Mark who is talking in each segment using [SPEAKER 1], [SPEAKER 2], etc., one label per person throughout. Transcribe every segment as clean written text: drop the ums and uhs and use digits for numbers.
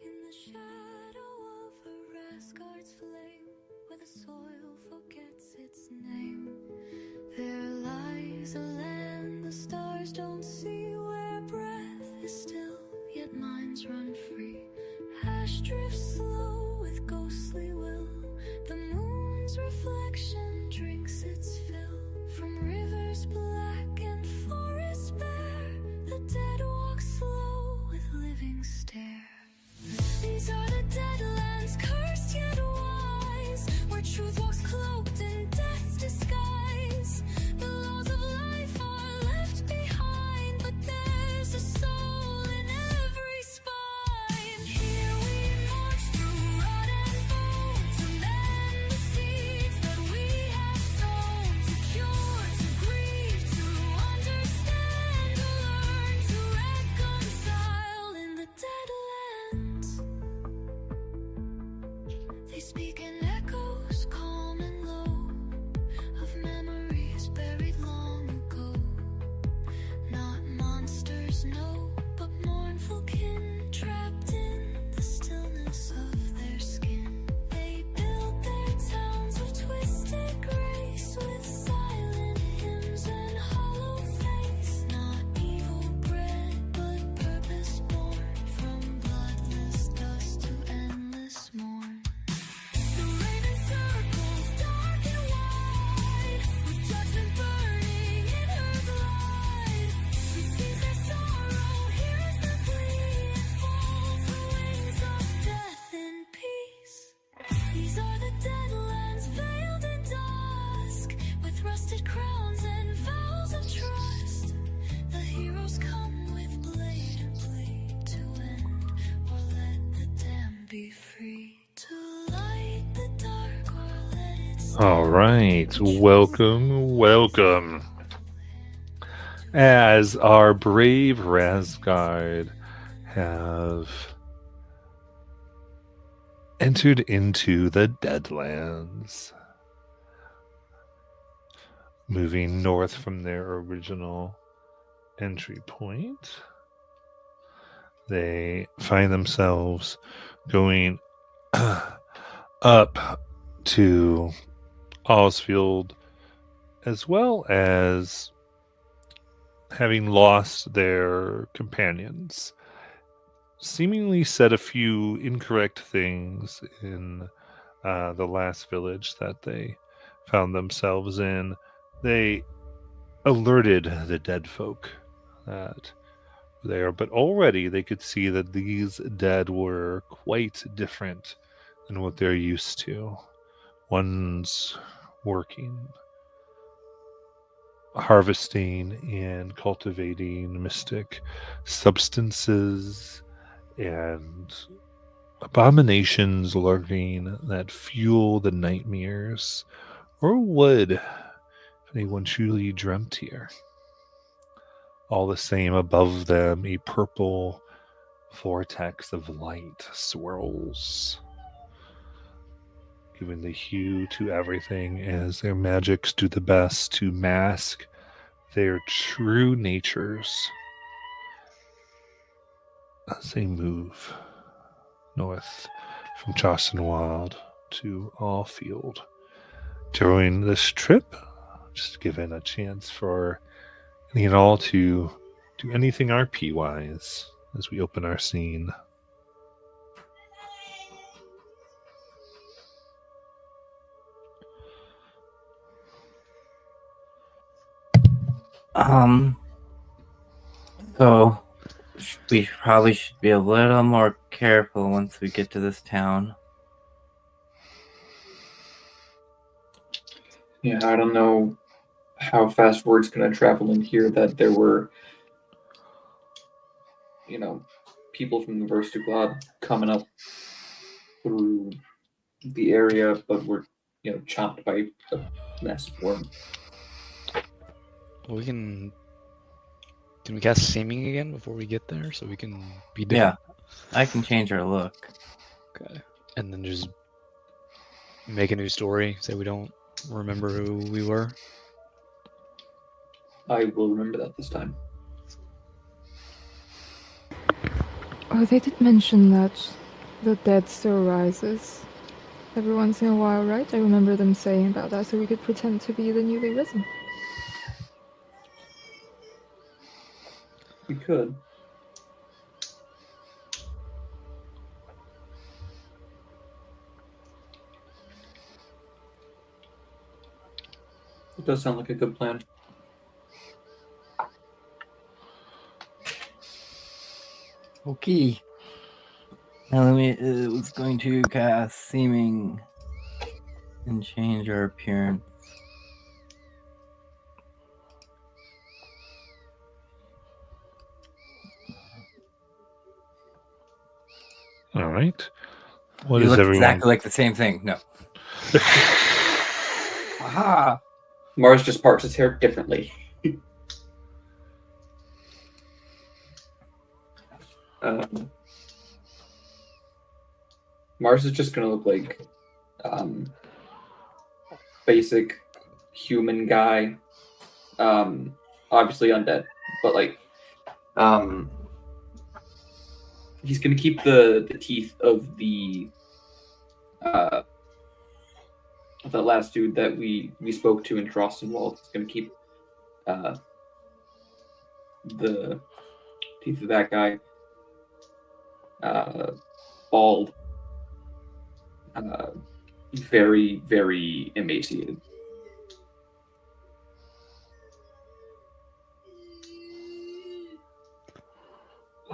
[SPEAKER 1] In the shadow of a Asgard's flame, where the soil forgets its name, there lies a land the stars don't see, where breath is still, yet minds run free. Ash drifts slow with ghostly will, the moon's reflection drinks its fill. From rivers black and forests bare, the dead walk slow with living stare. These are the deadlands, cursed yet wise, where truth walks cloaked in death's disguise. The laws of life are left behind, but there's a soul in every spine. Here we march through rot and bone, to mend the seeds that we have sown, to cure, to grieve, to understand, to learn, to reconcile in the deadlands. They speak in echoes, calm and low, of memories buried long ago. Not monsters, no, but mournful kin, trapped in the stillness of their skin. They built their towns of twisted grace, with silent hymns and hollow face. Not evil bred, but purpose born, from bloodless dust to endless morn. The raven circles dark and wide, with judgment burning in her glide. She sees their sorrow, hears their plea, and folds the wings of death in peace. These are the deadlands veiled in dusk, with rusted crowns and vows of trust. The heroes come with blade and plea, to end or let the damned be free. To light the dark or let it stand.
[SPEAKER 2] All right, welcome. As our brave Rasgard have entered into the Deadlands, moving north from their original entry point, they find themselves going up to Allfield, as well as having lost their companions, seemingly said a few incorrect things in the last village that they found themselves in. They alerted the dead folk that were there, but already they could see that these dead were quite different than what they're used to. One's working, harvesting and cultivating mystic substances and abominations lurking that fuel the nightmares, or would if anyone truly dreamt here. All the same, above them, a purple vortex of light swirls, giving the hue to everything as their magics do the best to mask their true natures as they move north from Chassenwald to Allfield. During this trip, just given a chance for any and all to do anything RP wise as we open our scene.
[SPEAKER 3] So we probably should be a little more careful once we get to this town.
[SPEAKER 4] Yeah, I don't know how fast word's going to travel in here that there were, people from the Verstuglad coming up through the area, but were, chopped by a massive worm.
[SPEAKER 5] Well, can we cast seeming again before we get there, so we can be different?
[SPEAKER 3] Yeah, I can change our look.
[SPEAKER 5] Okay. And then just make a new story. Say we don't remember who we were.
[SPEAKER 4] I will remember that this time.
[SPEAKER 6] Oh, they did mention that the dead still rises every once in a while, right? I remember them saying about that, so we could pretend to be the newly risen.
[SPEAKER 4] We could. It does sound like a good plan.
[SPEAKER 3] Okay. Now let me. It was going to cast seeming and change our appearance.
[SPEAKER 2] All right. What
[SPEAKER 3] You
[SPEAKER 2] is
[SPEAKER 3] look
[SPEAKER 2] everyone?
[SPEAKER 3] exactly like the same thing. No. Aha!
[SPEAKER 4] Mars just parts his hair differently. Mars is just gonna look like basic human guy. Obviously undead, but like he's gonna keep the teeth of the last dude that we spoke to in Trostenwald. He's gonna keep the teeth of that guy. Bald. Very, very emaciated.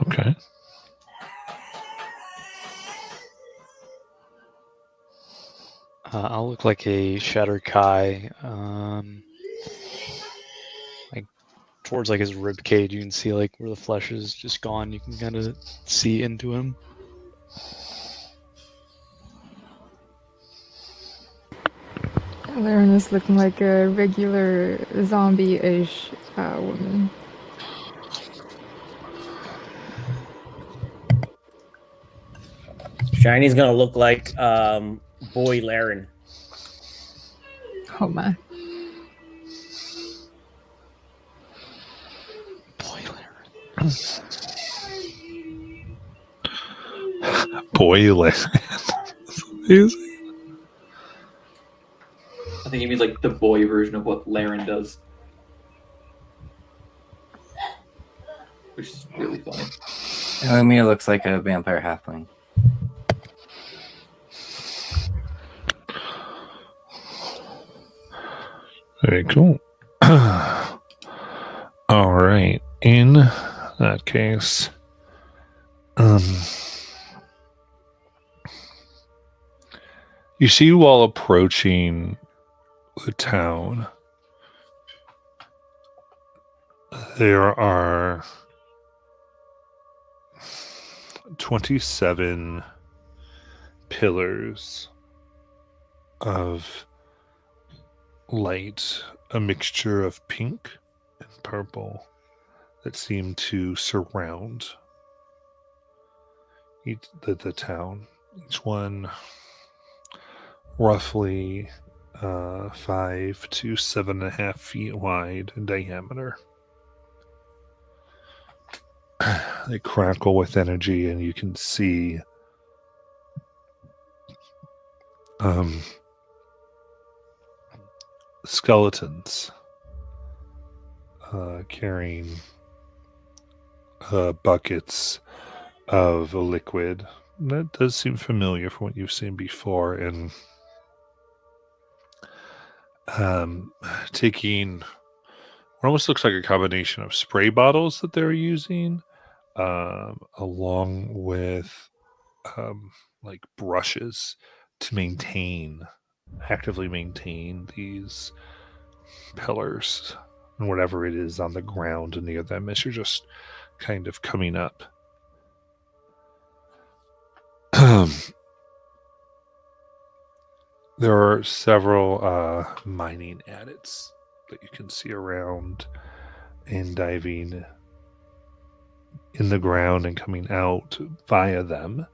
[SPEAKER 2] Okay.
[SPEAKER 5] I'll look like a Shattered Kai. Like towards like his rib cage, you can see like where the flesh is just gone. You can kind of see into him.
[SPEAKER 6] Laren is looking like a regular zombie-ish woman.
[SPEAKER 7] Shiny's gonna look like Boy Laren.
[SPEAKER 6] Oh my.
[SPEAKER 2] Boiling.
[SPEAKER 4] I think he means like the boy version of what Laren does. Which is really funny.
[SPEAKER 3] Elamia looks like a vampire halfling.
[SPEAKER 2] Very cool. All right. In that case, you see while approaching the town, there are 27 pillars of light, a mixture of pink and purple, that seem to surround the town. Each one roughly 5 to 7.5 feet wide in diameter. They crackle with energy, and you can see skeletons carrying buckets of a liquid. That does seem familiar from what you've seen before, and taking what almost looks like a combination of spray bottles that they're using, along with like brushes to actively maintain these pillars and whatever it is on the ground near them as you're just kind of coming up. There are several mining adits that you can see around and diving in the ground and coming out via them.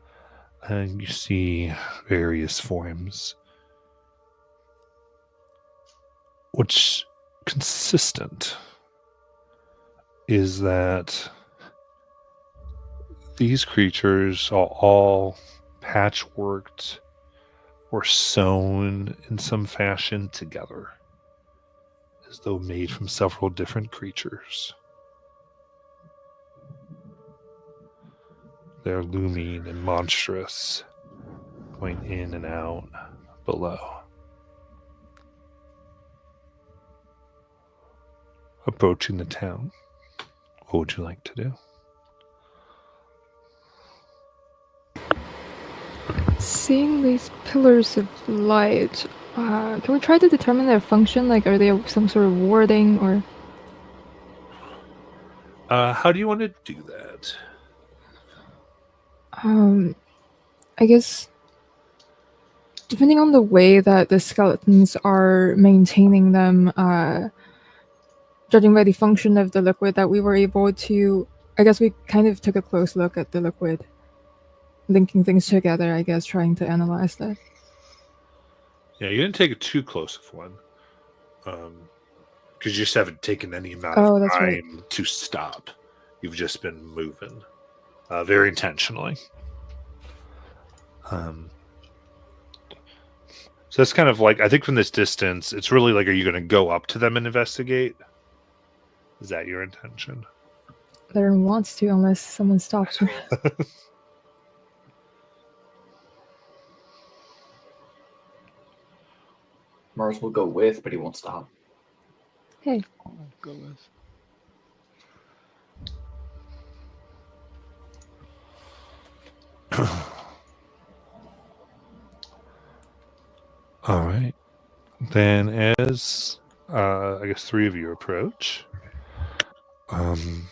[SPEAKER 2] And you see various forms. What's consistent is that these creatures are all patchworked or sewn in some fashion together, as though made from several different creatures. They're looming and monstrous, going in and out below. Approaching the town. What would you like to do?
[SPEAKER 6] Seeing these pillars of light, can we try to determine their function? Like, are they some sort of warding or?
[SPEAKER 2] How do you want to do that?
[SPEAKER 6] I guess depending on the way that the skeletons are maintaining them, judging by the function of the liquid that we were able to, I guess we kind of took a close look at the liquid, linking things together, I guess, trying to analyze that.
[SPEAKER 2] Yeah, you didn't take a too close of one. Because you just haven't taken any amount
[SPEAKER 6] Oh,
[SPEAKER 2] of
[SPEAKER 6] that's
[SPEAKER 2] time
[SPEAKER 6] right.
[SPEAKER 2] to stop. You've just been moving very intentionally. So that's kind of like, I think from this distance, it's really like, are you going to go up to them and investigate? Is that your intention?
[SPEAKER 6] Laren wants to, unless someone stops her.
[SPEAKER 4] Mars will go with, but he won't stop.
[SPEAKER 6] Hey.
[SPEAKER 5] I'll go with.
[SPEAKER 2] All right. Then as, I guess, three of you approach, you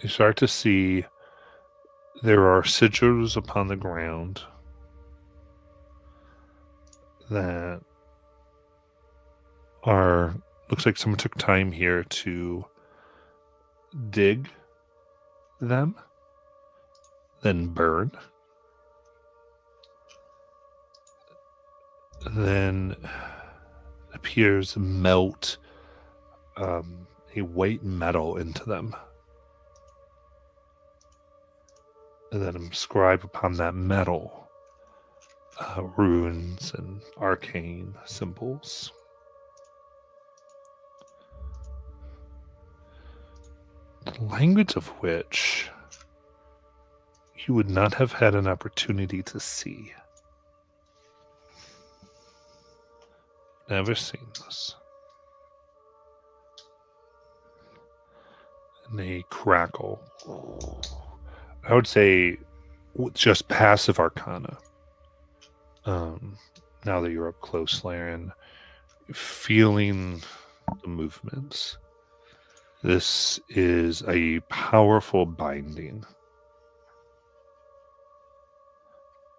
[SPEAKER 2] start to see there are sigils upon the ground that are, looks like someone took time here to dig them, then burn, then appears melt a white metal into them, and then inscribe upon that metal runes and arcane symbols. The language of which you would not have had an opportunity to see. Never seen this. And they crackle. I would say just passive arcana. Now that you're up close, Laren, feeling the movements. This is a powerful binding.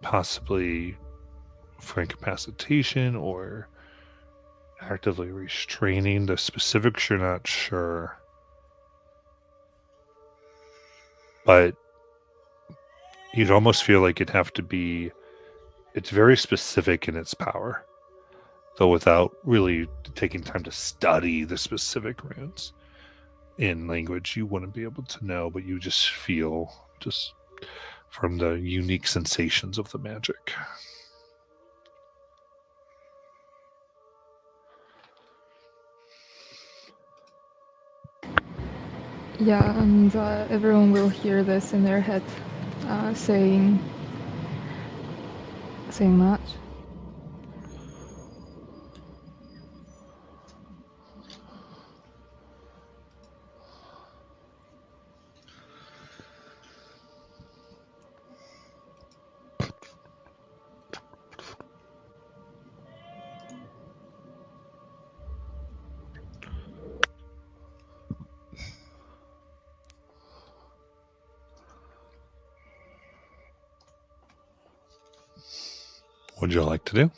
[SPEAKER 2] Possibly for incapacitation or actively restraining. The specifics you're not sure. But you'd almost feel like it'd have to be, it's very specific in its power. Though without really taking time to study the specific runes in language, you wouldn't be able to know, but you just feel just from the unique sensations of the magic.
[SPEAKER 6] Yeah, and everyone will hear this in their head, saying that.
[SPEAKER 2] What would you like to do?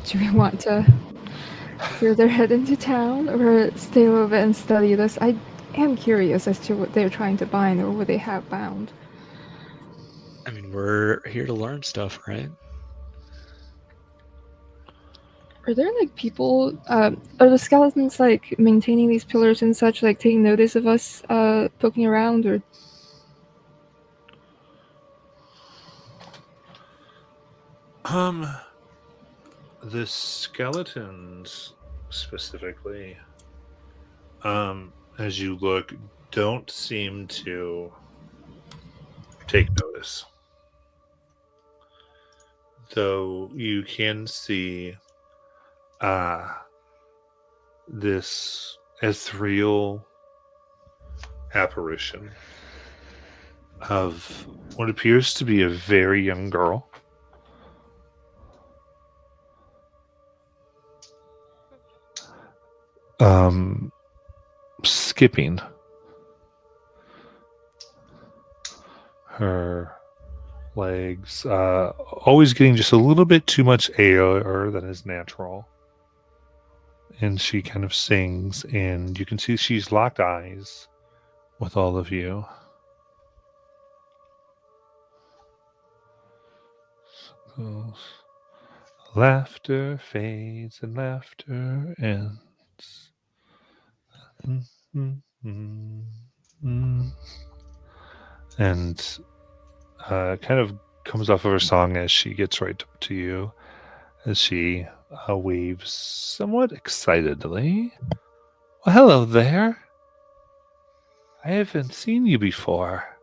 [SPEAKER 6] Do we want to further head into town or stay a little bit and study this? I am curious as to what they're trying to bind or what they have bound.
[SPEAKER 5] I mean, we're here to learn stuff, right?
[SPEAKER 6] Are there like people? Are the skeletons like maintaining these pillars and such, like taking notice of us poking around, or?
[SPEAKER 2] The skeletons specifically, as you look, don't seem to take notice. Though you can see this ethereal apparition of what appears to be a very young girl. Skipping. Her legs, always getting just a little bit too much air than is natural. And she kind of sings, and you can see she's locked eyes with all of you. So, laughter fades and laughter ends. And kind of comes off of her song as she gets right up to you, as she waves somewhat excitedly. Well, hello there. I haven't seen you before.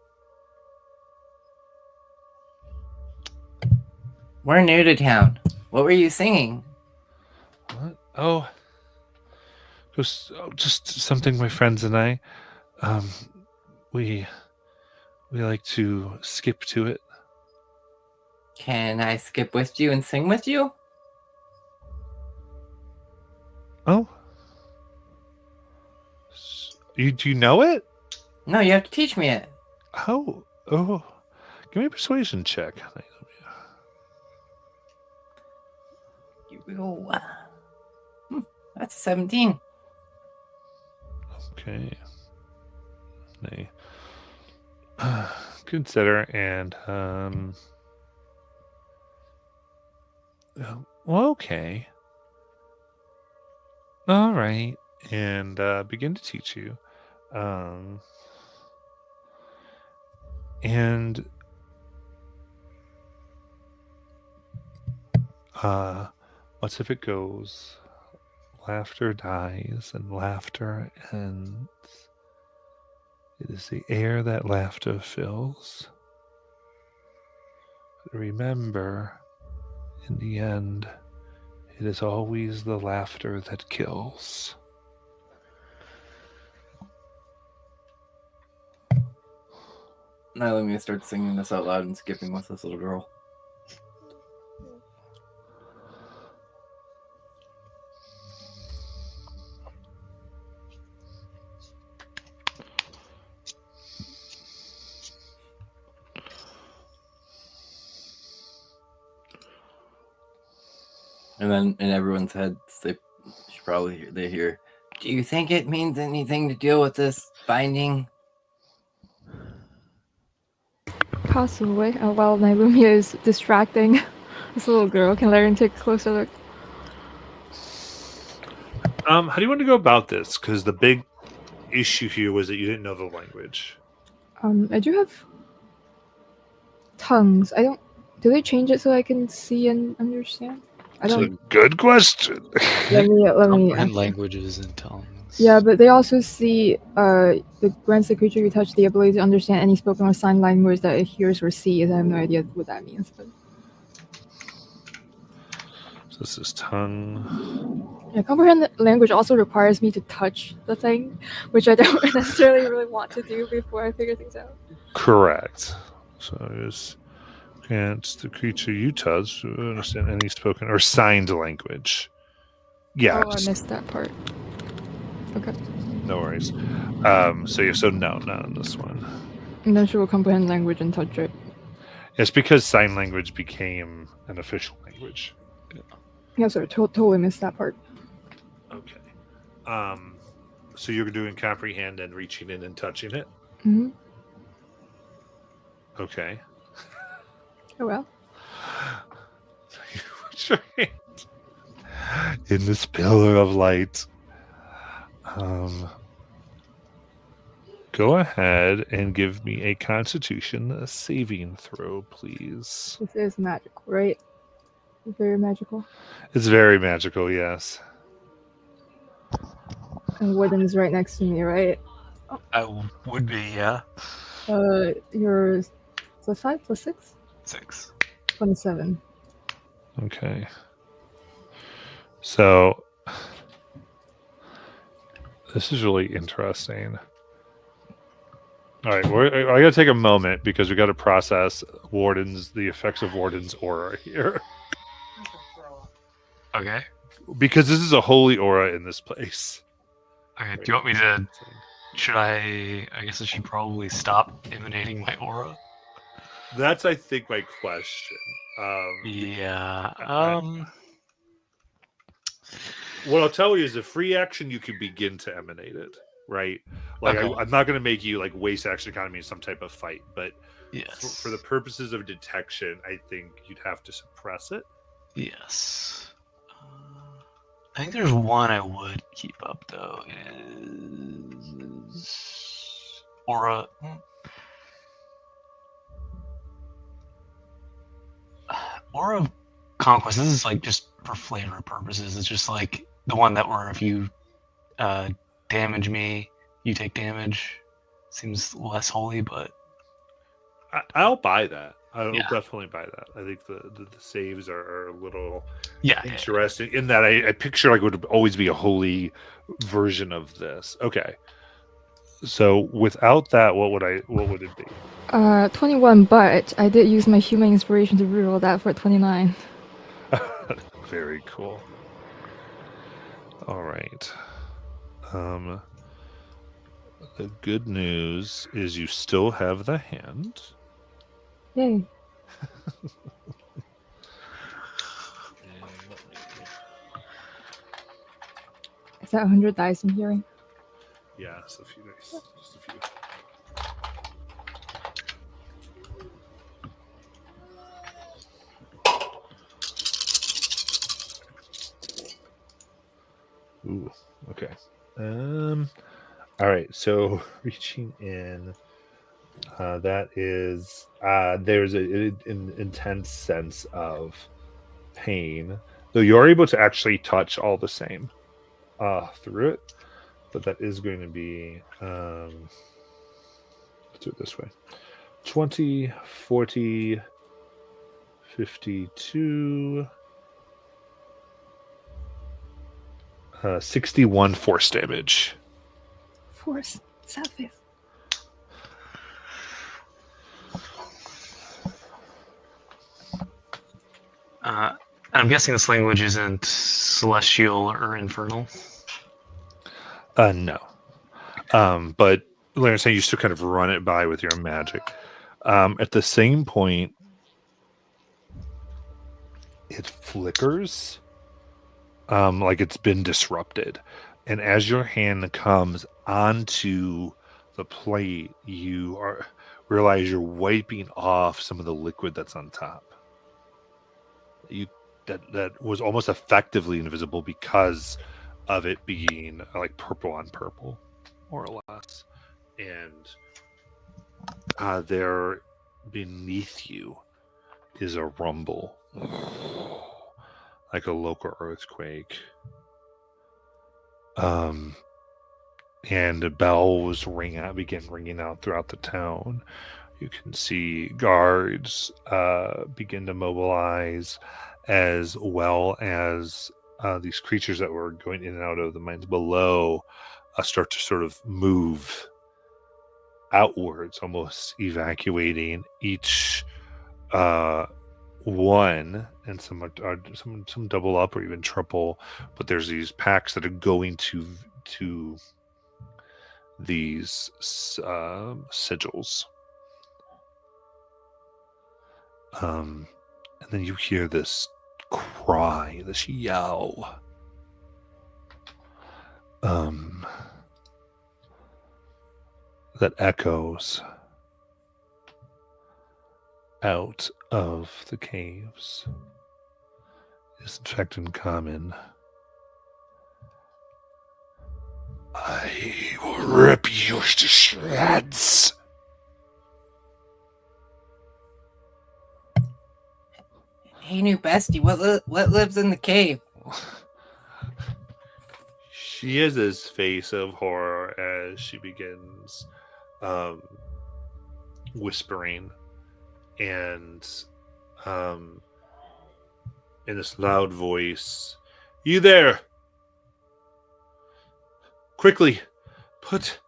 [SPEAKER 3] We're new to town. What were you singing?
[SPEAKER 2] What? Oh, just something my friends and I, we like to skip to it.
[SPEAKER 3] Can I skip with you and sing with you?
[SPEAKER 2] Oh, do you know it?
[SPEAKER 3] No, you have to teach me it.
[SPEAKER 2] Oh, give me a persuasion check.
[SPEAKER 3] That's a 17.
[SPEAKER 2] Okay. They consider and well, okay. All right, and begin to teach you. And what's if it goes? Laughter dies and laughter ends. It is the air that laughter fills. But remember, in the end, it is always the laughter that kills.
[SPEAKER 3] Now let me start singing this out loud and skipping with this little girl. And then in everyone's heads, they hear, do you think it means anything to deal with this binding?
[SPEAKER 6] Possibly. While Nailumia is distracting this little girl, can Laren take a closer look?
[SPEAKER 2] How do you want to go about this? Because the big issue here was that you didn't know the language.
[SPEAKER 6] I do have tongues. I don't. Do they change it so I can see and understand? I
[SPEAKER 2] That's a
[SPEAKER 6] don't.
[SPEAKER 2] good question.
[SPEAKER 6] Let me.
[SPEAKER 5] Comprehend languages and tongues.
[SPEAKER 6] Yeah, but they also see the grants the creature you touch the ability to understand any spoken or sign language that it hears or sees. I have no idea what that means. But
[SPEAKER 2] So this is tongue.
[SPEAKER 6] yeah, comprehend language also requires me to touch the thing, which I don't necessarily really want to do before I figure things out.
[SPEAKER 2] Correct. So it's grants the creature you touch to understand any spoken or signed language. Yeah.
[SPEAKER 6] Oh, I missed that part. Okay.
[SPEAKER 2] No worries. So no, not on this one.
[SPEAKER 6] And then she will comprehend language and touch it.
[SPEAKER 2] It's because sign language became an official language.
[SPEAKER 6] Yeah, sorry, totally missed that part.
[SPEAKER 2] Okay. So you're doing comprehend and reaching in and touching it?
[SPEAKER 6] Mm-hmm.
[SPEAKER 2] Okay.
[SPEAKER 6] Oh well.
[SPEAKER 2] In this pillar of light. Go ahead and give me a Constitution saving throw, please.
[SPEAKER 6] This is magical, right? Very magical.
[SPEAKER 2] It's very magical, yes.
[SPEAKER 6] And Warden's right next to me, right?
[SPEAKER 5] I would be, yeah.
[SPEAKER 6] You're +5, +6?
[SPEAKER 5] 6.
[SPEAKER 6] 27.
[SPEAKER 2] Okay. So this is really interesting. All right, I got to take a moment because we got to process the effects of Warden's aura here,
[SPEAKER 5] Okay.
[SPEAKER 2] because this is a holy aura in this place.
[SPEAKER 5] Okay. Do you want me to? Should I? I guess I should probably stop emanating my aura.
[SPEAKER 2] That's, I think, my question.
[SPEAKER 5] Yeah.
[SPEAKER 2] What I'll tell you is a free action you can begin to emanate it, right? Like
[SPEAKER 5] Okay.
[SPEAKER 2] I'm not going to make you like waste action economy in some type of fight, but
[SPEAKER 5] Yes.
[SPEAKER 2] for the purposes of detection, I think you'd have to suppress it.
[SPEAKER 5] Yes. I think there's one I would keep up though. Is aura. Aura of Conquest. This is like just for flavor purposes. It's just like the one that where if you damage me, you take damage. Seems less holy, but
[SPEAKER 2] I'll buy that. I'll
[SPEAKER 5] Yeah.
[SPEAKER 2] definitely buy that. I think the saves are a little
[SPEAKER 5] yeah.
[SPEAKER 2] interesting in that I picture like it would always be a holy version of this. Okay. So without that, what would it be?
[SPEAKER 6] 21, but I did use my human inspiration to reroll that for 29.
[SPEAKER 2] Very cool. All right. The good news is you still have the hand.
[SPEAKER 6] Yay. Is that 100 dice I'm hearing?
[SPEAKER 2] Yeah, just a few dice. Just a few. Ooh, okay. All right. So reaching in, that is there's an intense sense of pain, though you are able to actually touch all the same through it. But that is going to be let's do it this way: 20, 40, 52. 61 force damage.
[SPEAKER 6] Force. Sad face.
[SPEAKER 5] I'm guessing this language isn't celestial or infernal.
[SPEAKER 2] No. But like I say, you still kind of run it by with your magic. At the same point, it flickers, like it's been disrupted. And as your hand comes onto the plate, you realize you're wiping off some of the liquid that's on top. That was almost effectively invisible because of it being like purple on purple, more or less. And there beneath you is a rumble, like a local earthquake. And bells begin ringing out throughout the town. You can see guards begin to mobilize, as well as these creatures that were going in and out of the mines below start to sort of move outwards, almost evacuating each one, and some double up or even triple. But there's these packs that are going to these sigils. And then you hear this cry, this yell. That echoes out of the caves is in fact in common. I will rip you to shreds.
[SPEAKER 3] Hey, new bestie, what lives in the cave?
[SPEAKER 2] She has this face of horror as she begins whispering and in this loud voice, "You there! Quickly, put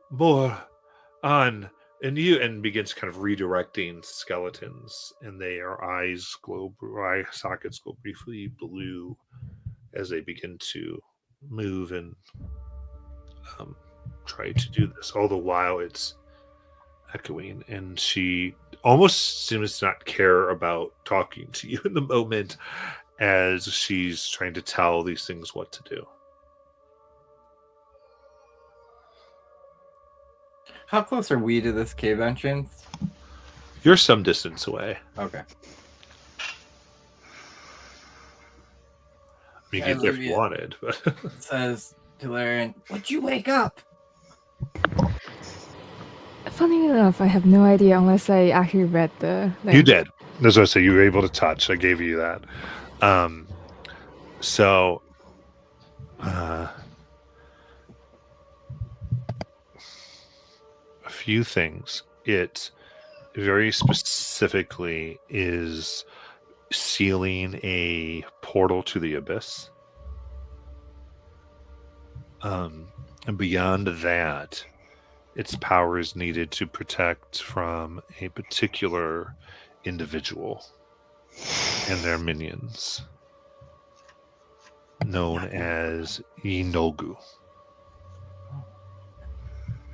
[SPEAKER 2] more on." And begins kind of redirecting skeletons, and their eye sockets go briefly blue as they begin to move and try to do this. All the while, it's echoing, and she almost seems to not care about talking to you in the moment as she's trying to tell these things what to do.
[SPEAKER 3] How close are we to this cave entrance?
[SPEAKER 2] You're some distance away.
[SPEAKER 3] Okay.
[SPEAKER 2] I mean, you could if you wanted, but
[SPEAKER 3] It says to Laren, "Would you wake up?"
[SPEAKER 6] Funny enough, I have no idea unless I actually read the.
[SPEAKER 2] you did. That's what I say. You were able to touch. I gave you that. So, a few things. It very specifically is sealing a portal to the abyss. And beyond that, its power is needed to protect from a particular individual and their minions, known as Inogu.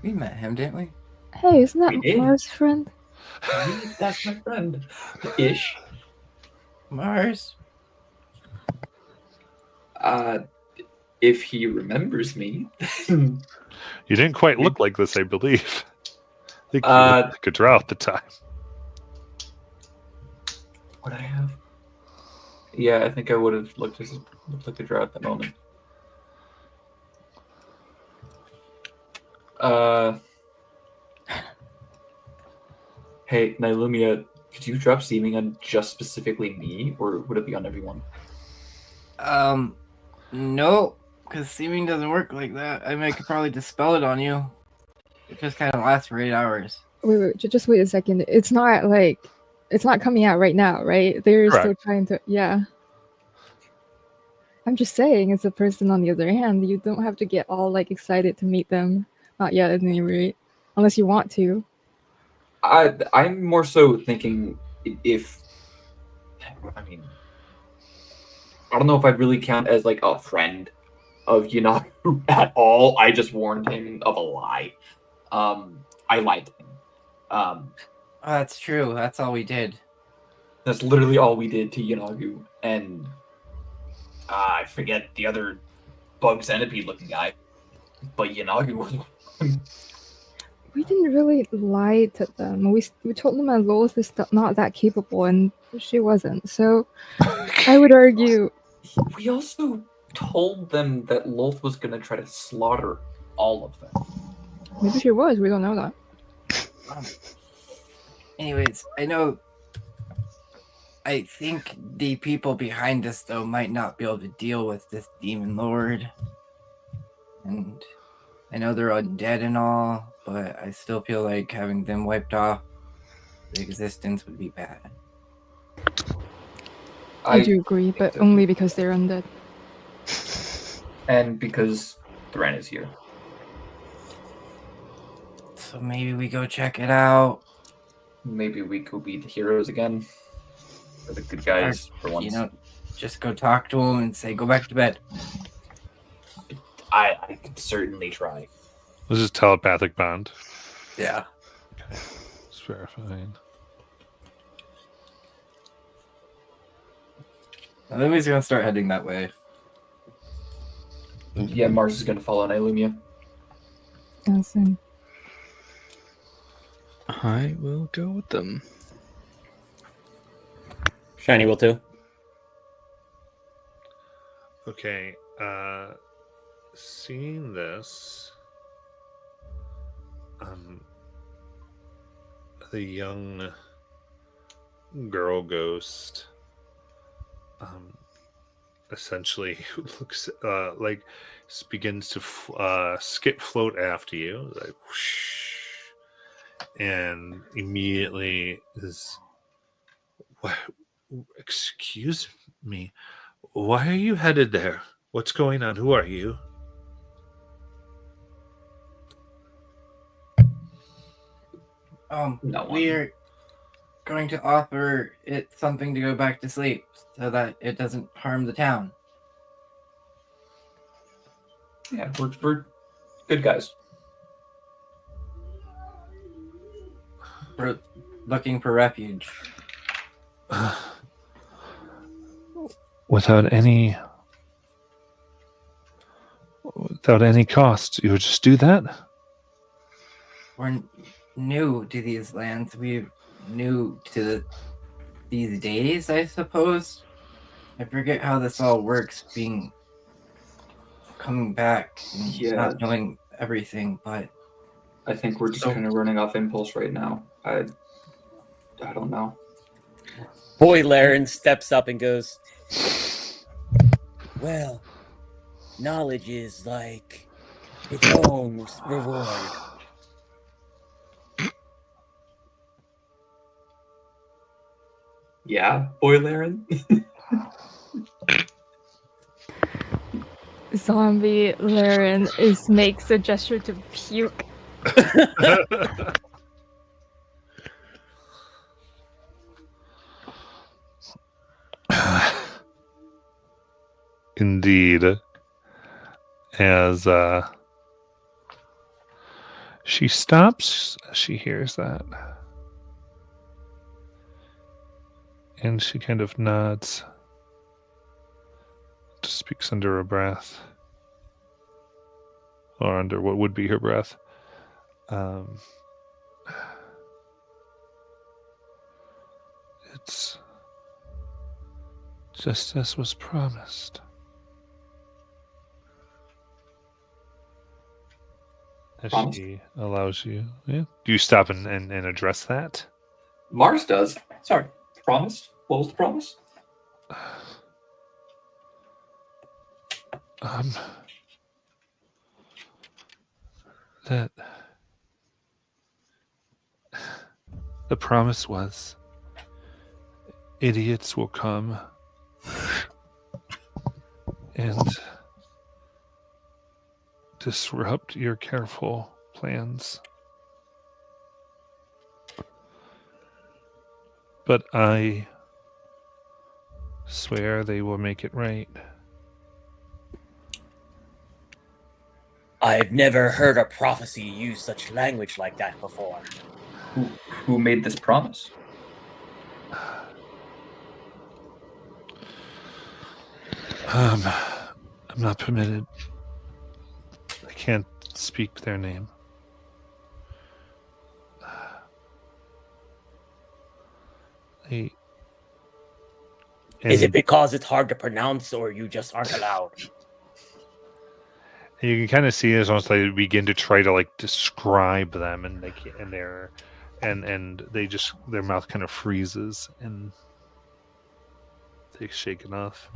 [SPEAKER 3] We met him, didn't we?
[SPEAKER 6] Hey, isn't that
[SPEAKER 4] We did.
[SPEAKER 6] Mars' friend?
[SPEAKER 4] That's my friend. Ish.
[SPEAKER 3] Mars.
[SPEAKER 4] If he remembers me.
[SPEAKER 2] You didn't quite look like this, I believe. I think you looked like a drow at the time.
[SPEAKER 4] Would I have? Yeah, I think I would have looked like a drow at that moment. Hey, Nylumia, could you drop seeming on just specifically me, or would it be on everyone?
[SPEAKER 3] No, because seeming doesn't work like that. I mean, I could probably dispel it on you. It just kind of lasts for 8 hours.
[SPEAKER 6] Wait, just wait a second. It's not coming out right now, right? They're
[SPEAKER 2] Correct.
[SPEAKER 6] still trying to, yeah. I'm just saying, as a person on the other hand, you don't have to get all like excited to meet them. Not yet, at any rate, unless you want to.
[SPEAKER 4] I'm more so thinking if, I mean, I don't know if I'd really count as like a friend of Yanaku at all. I just warned him of a lie. I lied to him.
[SPEAKER 3] Oh, that's true. That's all we did.
[SPEAKER 4] That's literally all we did to Yanagu, and I forget the other bug centipede looking guy, but Yanagu was.
[SPEAKER 6] We didn't really lie to them. We told them that Lois is not that capable, and she wasn't. So I would argue.
[SPEAKER 4] We also told them that Loth was going to try to slaughter all of them.
[SPEAKER 6] Maybe she was. We don't know that.
[SPEAKER 3] Anyways, I think the people behind us, though, might not be able to deal with this demon lord. And I know they're undead and all, but I still feel like having them wiped off the existence would be bad.
[SPEAKER 6] I do agree, but only because they're undead.
[SPEAKER 4] And because Thran is here.
[SPEAKER 3] So maybe we go check it out.
[SPEAKER 4] Maybe we could be the heroes again. Or the good guys for once.
[SPEAKER 3] Just go talk to them and say, go back to bed.
[SPEAKER 4] I could certainly try.
[SPEAKER 2] This is telepathic bond.
[SPEAKER 3] Yeah.
[SPEAKER 2] It's verifying.
[SPEAKER 3] I think he's gonna start heading that way.
[SPEAKER 4] Yeah, Mars is going to follow Nylumia.
[SPEAKER 6] Awesome.
[SPEAKER 8] I will go with them.
[SPEAKER 7] Shiny will too.
[SPEAKER 2] Okay. Seeing this, the young girl ghost essentially looks like begins to skip float after you, like whoosh, and immediately is, what, excuse me, why are you headed there? What's going on? Who are you?
[SPEAKER 4] No one.
[SPEAKER 3] We're going to offer it something to go back to sleep so that it doesn't harm the town.
[SPEAKER 4] Yeah, we're good guys.
[SPEAKER 3] We're looking for refuge.
[SPEAKER 2] Without any cost, you would just do that?
[SPEAKER 3] We're new to these lands. We're new to these days, I suppose. I forget how this all works, coming back and
[SPEAKER 4] Yeah.
[SPEAKER 3] not knowing everything, but
[SPEAKER 4] I think we're just
[SPEAKER 3] So-
[SPEAKER 4] kind of running off impulse right now. I don't know.
[SPEAKER 7] Boy Laren steps up and goes, well, knowledge is like its own reward.
[SPEAKER 4] Yeah, boy Laren.
[SPEAKER 6] Zombie Laren makes a gesture to puke.
[SPEAKER 2] Indeed. As she stops, she hears that. And she kind of nods. Speaks under her breath. Or under what would be her breath. It's just as was promised. As
[SPEAKER 4] Promised?
[SPEAKER 2] she allows you. Yeah. Do you stop and address that?
[SPEAKER 4] Mars does. Sorry. Promised? What was the promise?
[SPEAKER 2] That the promise was idiots will come and disrupt your careful plans. But I swear they will make it right.
[SPEAKER 7] I've never heard a prophecy use such language like that before.
[SPEAKER 4] Who made this promise?
[SPEAKER 2] I'm not permitted. I can't speak their name.
[SPEAKER 7] Is it because it's hard to pronounce, or you just aren't allowed?
[SPEAKER 2] And you can kind of see it as almost like they begin to try to like describe them, and they just their mouth kind of freezes and they shake it off.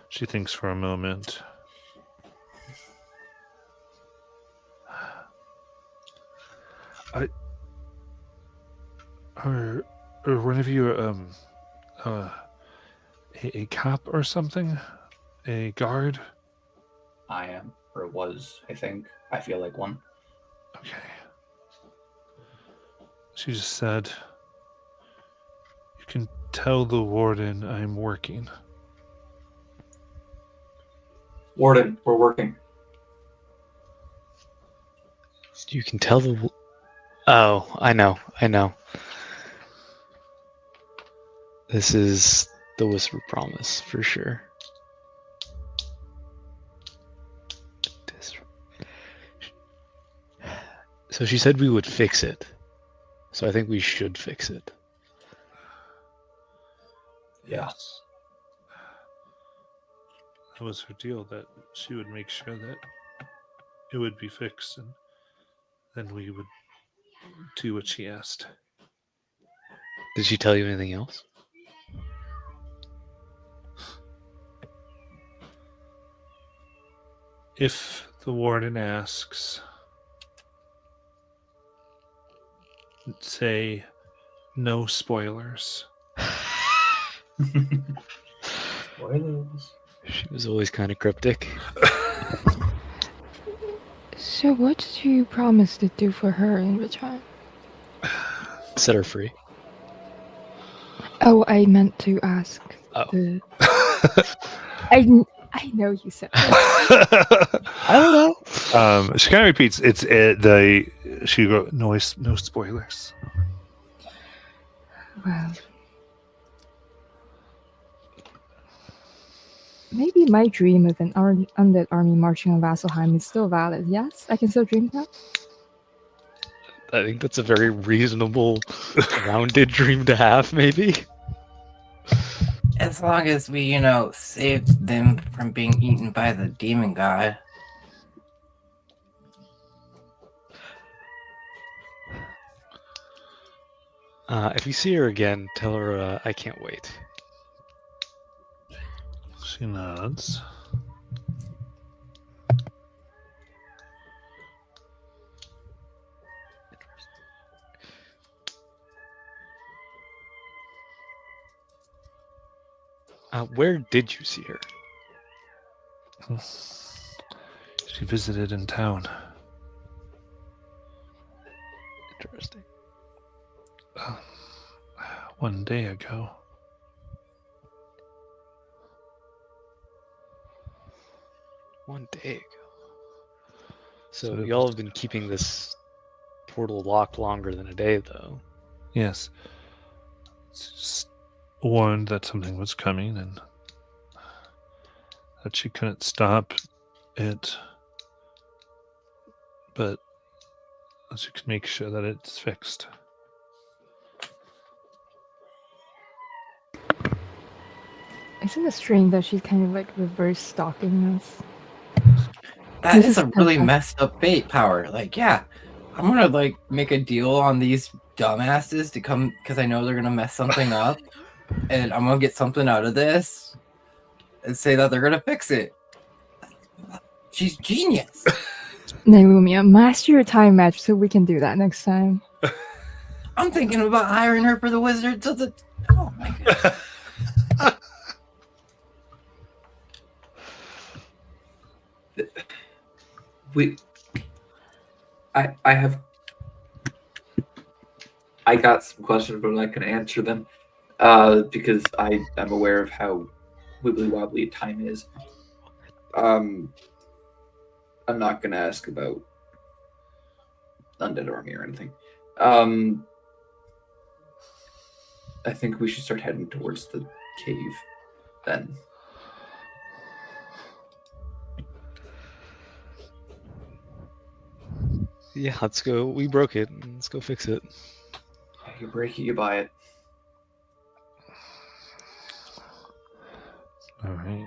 [SPEAKER 2] She thinks for a moment. Are one of you a cop or something? A guard?
[SPEAKER 4] I am, or was, I think. I feel like one.
[SPEAKER 2] Okay. She just said, you can tell the warden I'm working.
[SPEAKER 4] Warden, we're working.
[SPEAKER 5] You can tell the. Oh, I know. This is the Whisper Promise for sure. So she said we would fix it. So I think we should fix it.
[SPEAKER 4] Yeah.
[SPEAKER 2] Yes. That was her deal, that she would make sure that it would be fixed, and then we would do what she asked.
[SPEAKER 5] Did she tell you anything else?
[SPEAKER 2] If the warden asks, say no spoilers.
[SPEAKER 4] Spoilers.
[SPEAKER 5] She was always kind of cryptic.
[SPEAKER 6] So what did you promise to do for her in return?
[SPEAKER 5] Set her free.
[SPEAKER 6] Oh, I meant to ask.
[SPEAKER 5] Oh.
[SPEAKER 6] I know you said that.
[SPEAKER 5] I don't know.
[SPEAKER 2] She kind of repeats. She wrote no spoilers.
[SPEAKER 6] Well, maybe my dream of an undead army marching on Vasselheim is still valid. Yes, I can still dream that.
[SPEAKER 5] I think that's a very reasonable, rounded dream to have, maybe.
[SPEAKER 3] As long as we, saved them from being eaten by the demon god.
[SPEAKER 5] If you see her again, tell her I can't wait.
[SPEAKER 2] She nods.
[SPEAKER 5] Where did you see her?
[SPEAKER 2] She visited in town.
[SPEAKER 5] Interesting.
[SPEAKER 2] 1 day ago.
[SPEAKER 5] One day ago. So
[SPEAKER 2] So it
[SPEAKER 5] y'all
[SPEAKER 2] was-
[SPEAKER 5] have been keeping this portal locked longer than a day, though.
[SPEAKER 2] Yes. Just warned that something was coming and that she couldn't stop it, but she can make sure that it's fixed.
[SPEAKER 6] Isn't it strange that she's kind of like reverse stalking us?
[SPEAKER 3] That
[SPEAKER 6] This
[SPEAKER 3] is a
[SPEAKER 6] is
[SPEAKER 3] really
[SPEAKER 6] fantastic.
[SPEAKER 3] messed up bait power. Like, yeah, I'm gonna make a deal on these dumbasses to come because I know they're gonna mess something up, and I'm gonna get something out of this, and say that they're gonna fix it. She's genius.
[SPEAKER 6] Nailumia, master your time match so we can do that next time.
[SPEAKER 3] I'm thinking about hiring her for the Wizards of the. Oh my god.
[SPEAKER 4] I got some questions, but I'm not going to answer them because I'm aware of how wibbly wobbly time is. I'm not going to ask about Undead Army or anything. I think we should start heading towards the cave then.
[SPEAKER 5] Yeah, let's go. We broke it. Let's go fix it.
[SPEAKER 4] You break it, you buy it.
[SPEAKER 2] All right.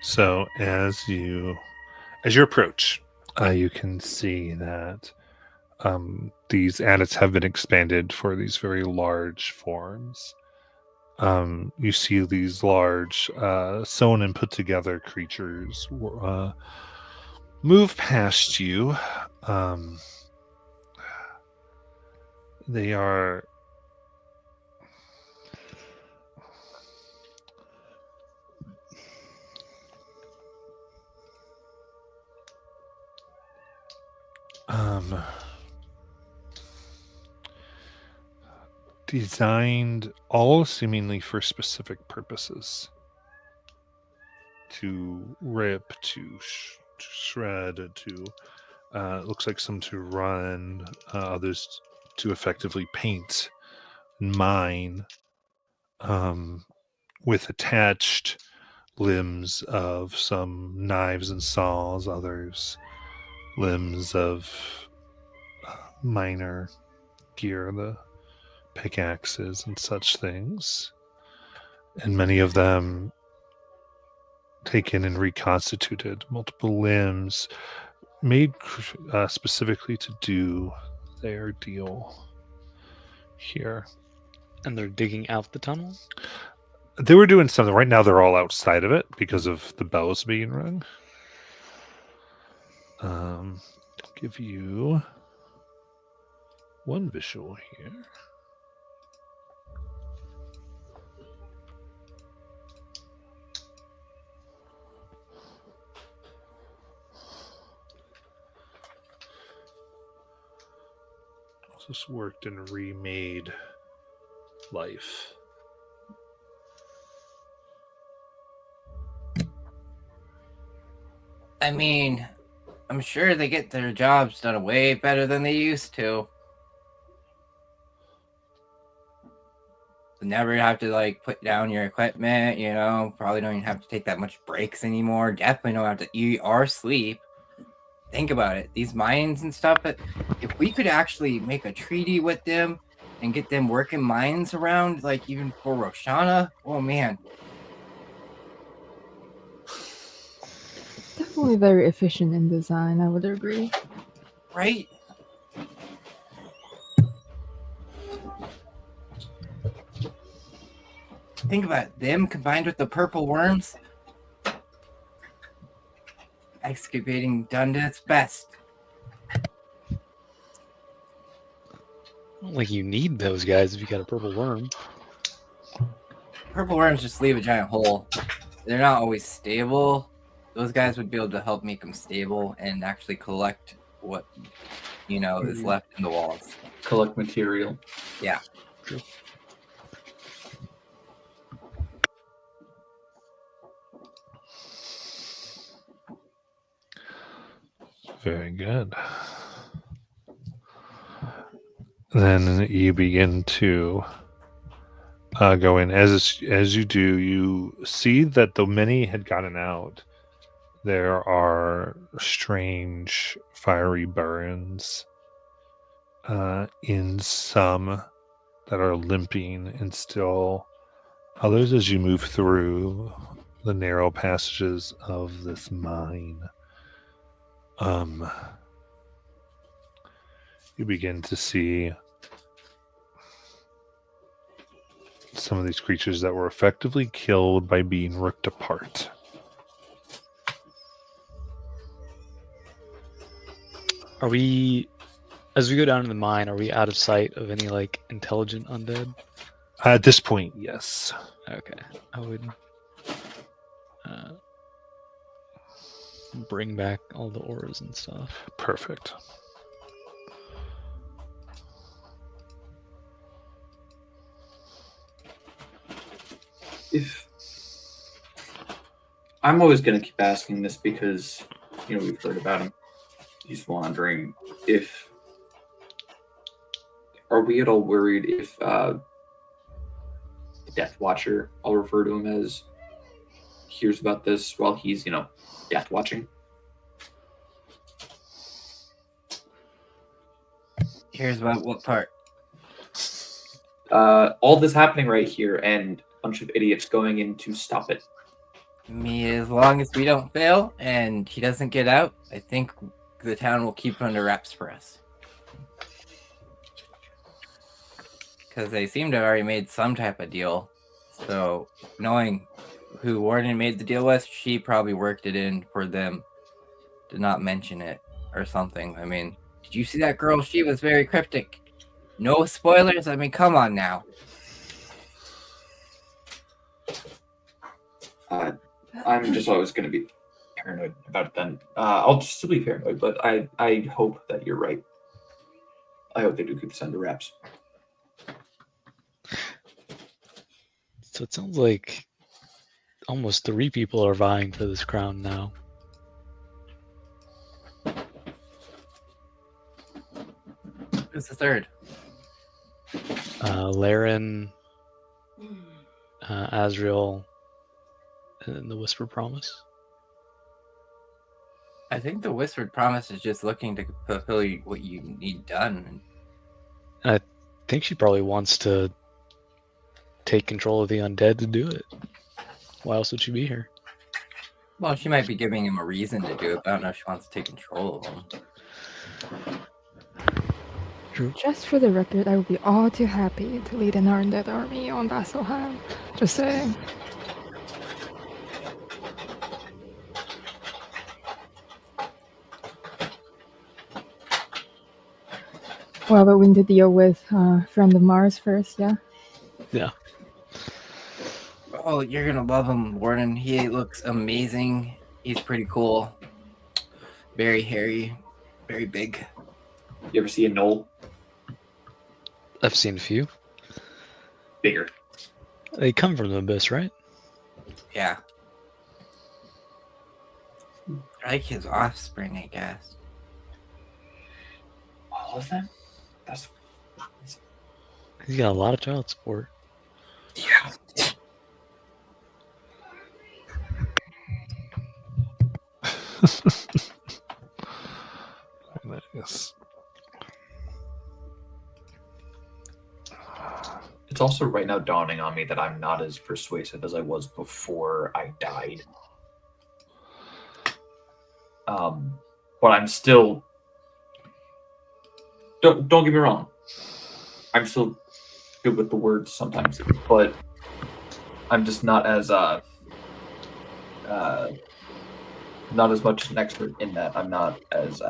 [SPEAKER 2] So as you approach, you can see that these adits have been expanded for these very large forms. You see these large, sewn and put together creatures move past you. They are designed all seemingly for specific purposes. To rip, to shred, to looks like some to run, others to effectively paint and mine, with attached limbs of some knives and saws, others limbs of minor gear, the pickaxes and such things, and many of them taken and reconstituted, multiple limbs made specifically to do their deal here.
[SPEAKER 8] And they're digging out the tunnel?
[SPEAKER 2] They were doing something. Right now they're all outside of it because of the bells being rung. I'll give you one visual here. This worked and remade life.
[SPEAKER 3] I mean, I'm sure they get their jobs done way better than they used to. They never have to like put down your equipment, you know. Probably don't even have to take that much breaks anymore. Definitely don't have to eat or sleep. Think about it. These mines and stuff. If we could actually make a treaty with them and get them working mines around, like even for Roshana, oh man.
[SPEAKER 6] Definitely very efficient in design, I would agree.
[SPEAKER 3] Right? Think about it. Them combined with the purple worms. Excavating done to its best.
[SPEAKER 8] I don't think you need those guys if you got a purple worm.
[SPEAKER 3] Purple worms just leave a giant hole. They're not always stable. Those guys would be able to help make them stable and actually collect what, you know, is left in the walls.
[SPEAKER 4] Collect material.
[SPEAKER 3] Yeah.
[SPEAKER 8] True.
[SPEAKER 2] Very good. Then you begin to go in. As you do, you see that though many had gotten out, there are strange fiery burns in some that are limping, and still others as you move through the narrow passages of this mine. You begin to see some of these creatures that were effectively killed by being ripped apart.
[SPEAKER 8] Are we, as we go down to the mine, are we out of sight of any like intelligent undead?
[SPEAKER 2] At this point, yes.
[SPEAKER 8] Okay, I would bring back all the auras and stuff.
[SPEAKER 2] Perfect.
[SPEAKER 4] If I'm always going to keep asking this because, you know, we've heard about him. He's wandering. Are we at all worried if the Death Watcher, I'll refer to him as, hears about this while he's, you know, death watching?
[SPEAKER 3] Here's about what part?
[SPEAKER 4] All this happening right here and a bunch of idiots going in to stop it.
[SPEAKER 3] Me, as long as we don't fail and he doesn't get out, I think the town will keep under wraps for us. Because they seem to have already made some type of deal. So, knowing who Warden made the deal with, she probably worked it in for them to not mention it or something. I mean, did you see that girl? She was very cryptic. No spoilers? I mean, come on now.
[SPEAKER 4] I'm just always going to be paranoid about it then. I'll still be paranoid, but I hope that you're right. I hope they do keep this under wraps.
[SPEAKER 8] So it sounds like almost 3 people are vying for this crown now.
[SPEAKER 3] Who's the third?
[SPEAKER 8] Laren, Azriel, in the whisper promise?
[SPEAKER 3] I think the whispered promise is just looking to fulfill what you need done.
[SPEAKER 8] I think she probably wants to take control of the undead to do it. Why else would she be here?
[SPEAKER 3] Well, she might be giving him a reason to do it, but I don't know if she wants to take control of him.
[SPEAKER 8] True.
[SPEAKER 6] Just for the record, I would be all too happy to lead an undead army on Vasselheim. Just saying. Well, but we need to deal with Friend of Mars first, yeah?
[SPEAKER 8] Yeah.
[SPEAKER 3] Oh, you're gonna love him, Warden. He looks amazing. He's pretty cool. Very hairy, very big.
[SPEAKER 4] You ever see a knoll?
[SPEAKER 8] I've seen a few.
[SPEAKER 4] Bigger.
[SPEAKER 8] They come from the abyss, right?
[SPEAKER 3] Yeah. Like his offspring, I guess.
[SPEAKER 4] All of them? That's...
[SPEAKER 8] He's got a lot of child support.
[SPEAKER 4] Yeah.
[SPEAKER 2] Nice.
[SPEAKER 4] It's also right now dawning on me that I'm not as persuasive as I was before I died. But I'm still... Don't get me wrong. I'm still good with the words sometimes, but I'm just not as not as much an expert in that. I'm not as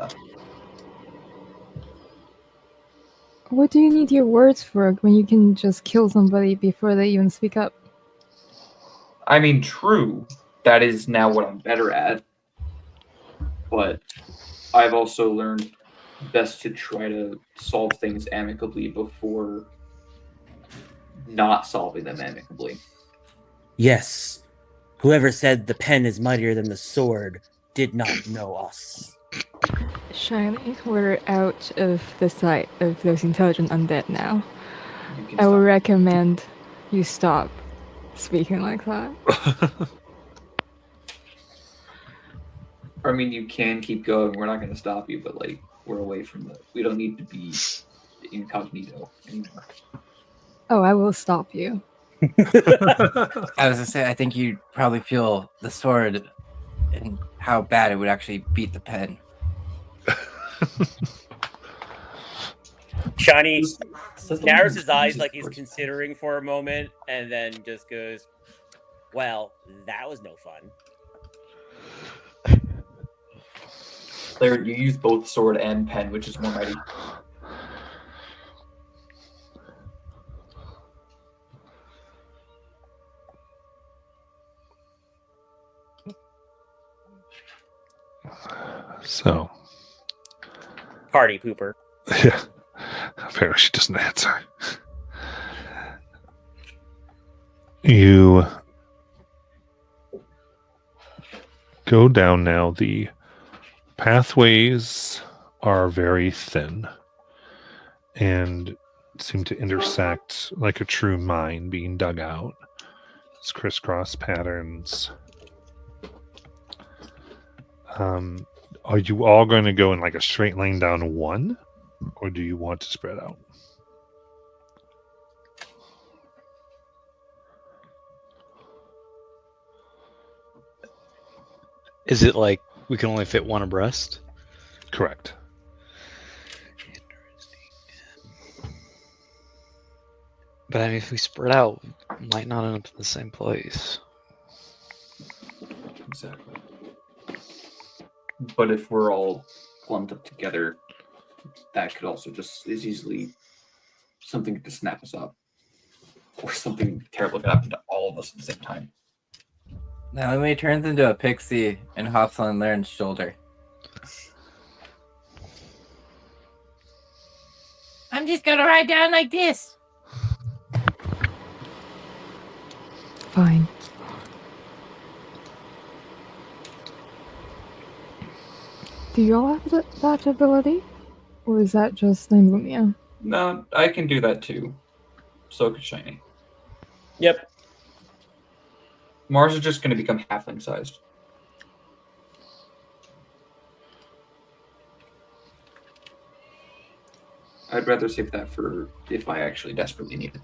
[SPEAKER 6] What do you need your words for when you can just kill somebody before they even speak up?
[SPEAKER 4] I mean, true. That is now what I'm better at. But I've also learned best to try to solve things amicably before not solving them amicably.
[SPEAKER 7] Yes. Whoever said the pen is mightier than the sword did not know us.
[SPEAKER 6] Shiny, we're out of the sight of those intelligent undead now.
[SPEAKER 4] You can
[SPEAKER 6] I would
[SPEAKER 4] stop.
[SPEAKER 6] recommend you stop speaking like that.
[SPEAKER 4] I mean, you can keep going. We're not going to stop you, but like, we're away from the. We don't need to be incognito anymore.
[SPEAKER 6] Oh, I will stop you.
[SPEAKER 3] I was gonna say, I think you'd probably feel the sword and how bad it would actually beat the pen.
[SPEAKER 7] Shiny
[SPEAKER 4] Says the
[SPEAKER 7] narrows
[SPEAKER 4] one
[SPEAKER 7] his
[SPEAKER 4] who
[SPEAKER 7] eyes
[SPEAKER 4] uses
[SPEAKER 7] like he's
[SPEAKER 4] words.
[SPEAKER 7] considering for a moment and then just goes, well, that was no fun.
[SPEAKER 4] Claire, you use both sword and pen, which is more mighty.
[SPEAKER 2] So,
[SPEAKER 7] Party pooper.
[SPEAKER 2] yeah. Apparently she doesn't answer. You go down now. The pathways are very thin and seem to intersect like a true mine being dug out. It's crisscross patterns. Are you all going to go in like a straight line down one, or do you want to spread out?
[SPEAKER 8] Is it like we can only fit one abreast?
[SPEAKER 2] Correct.
[SPEAKER 8] But I mean, if we spread out, we might not end up in the same place.
[SPEAKER 4] Exactly. But if we're all clumped up together, that could also just is easily something to snap us up, or something terrible could happen to all of us at the same time.
[SPEAKER 3] Now when he turns into a pixie and hops on Laren's shoulder. I'm just gonna ride down like this.
[SPEAKER 6] Fine. Do you all have that ability? Or is that just Lumia?
[SPEAKER 4] No, I can do that too. So could Shiny.
[SPEAKER 7] Yep.
[SPEAKER 4] Mars is just going to become halfling sized. I'd rather save that for if I actually desperately need it.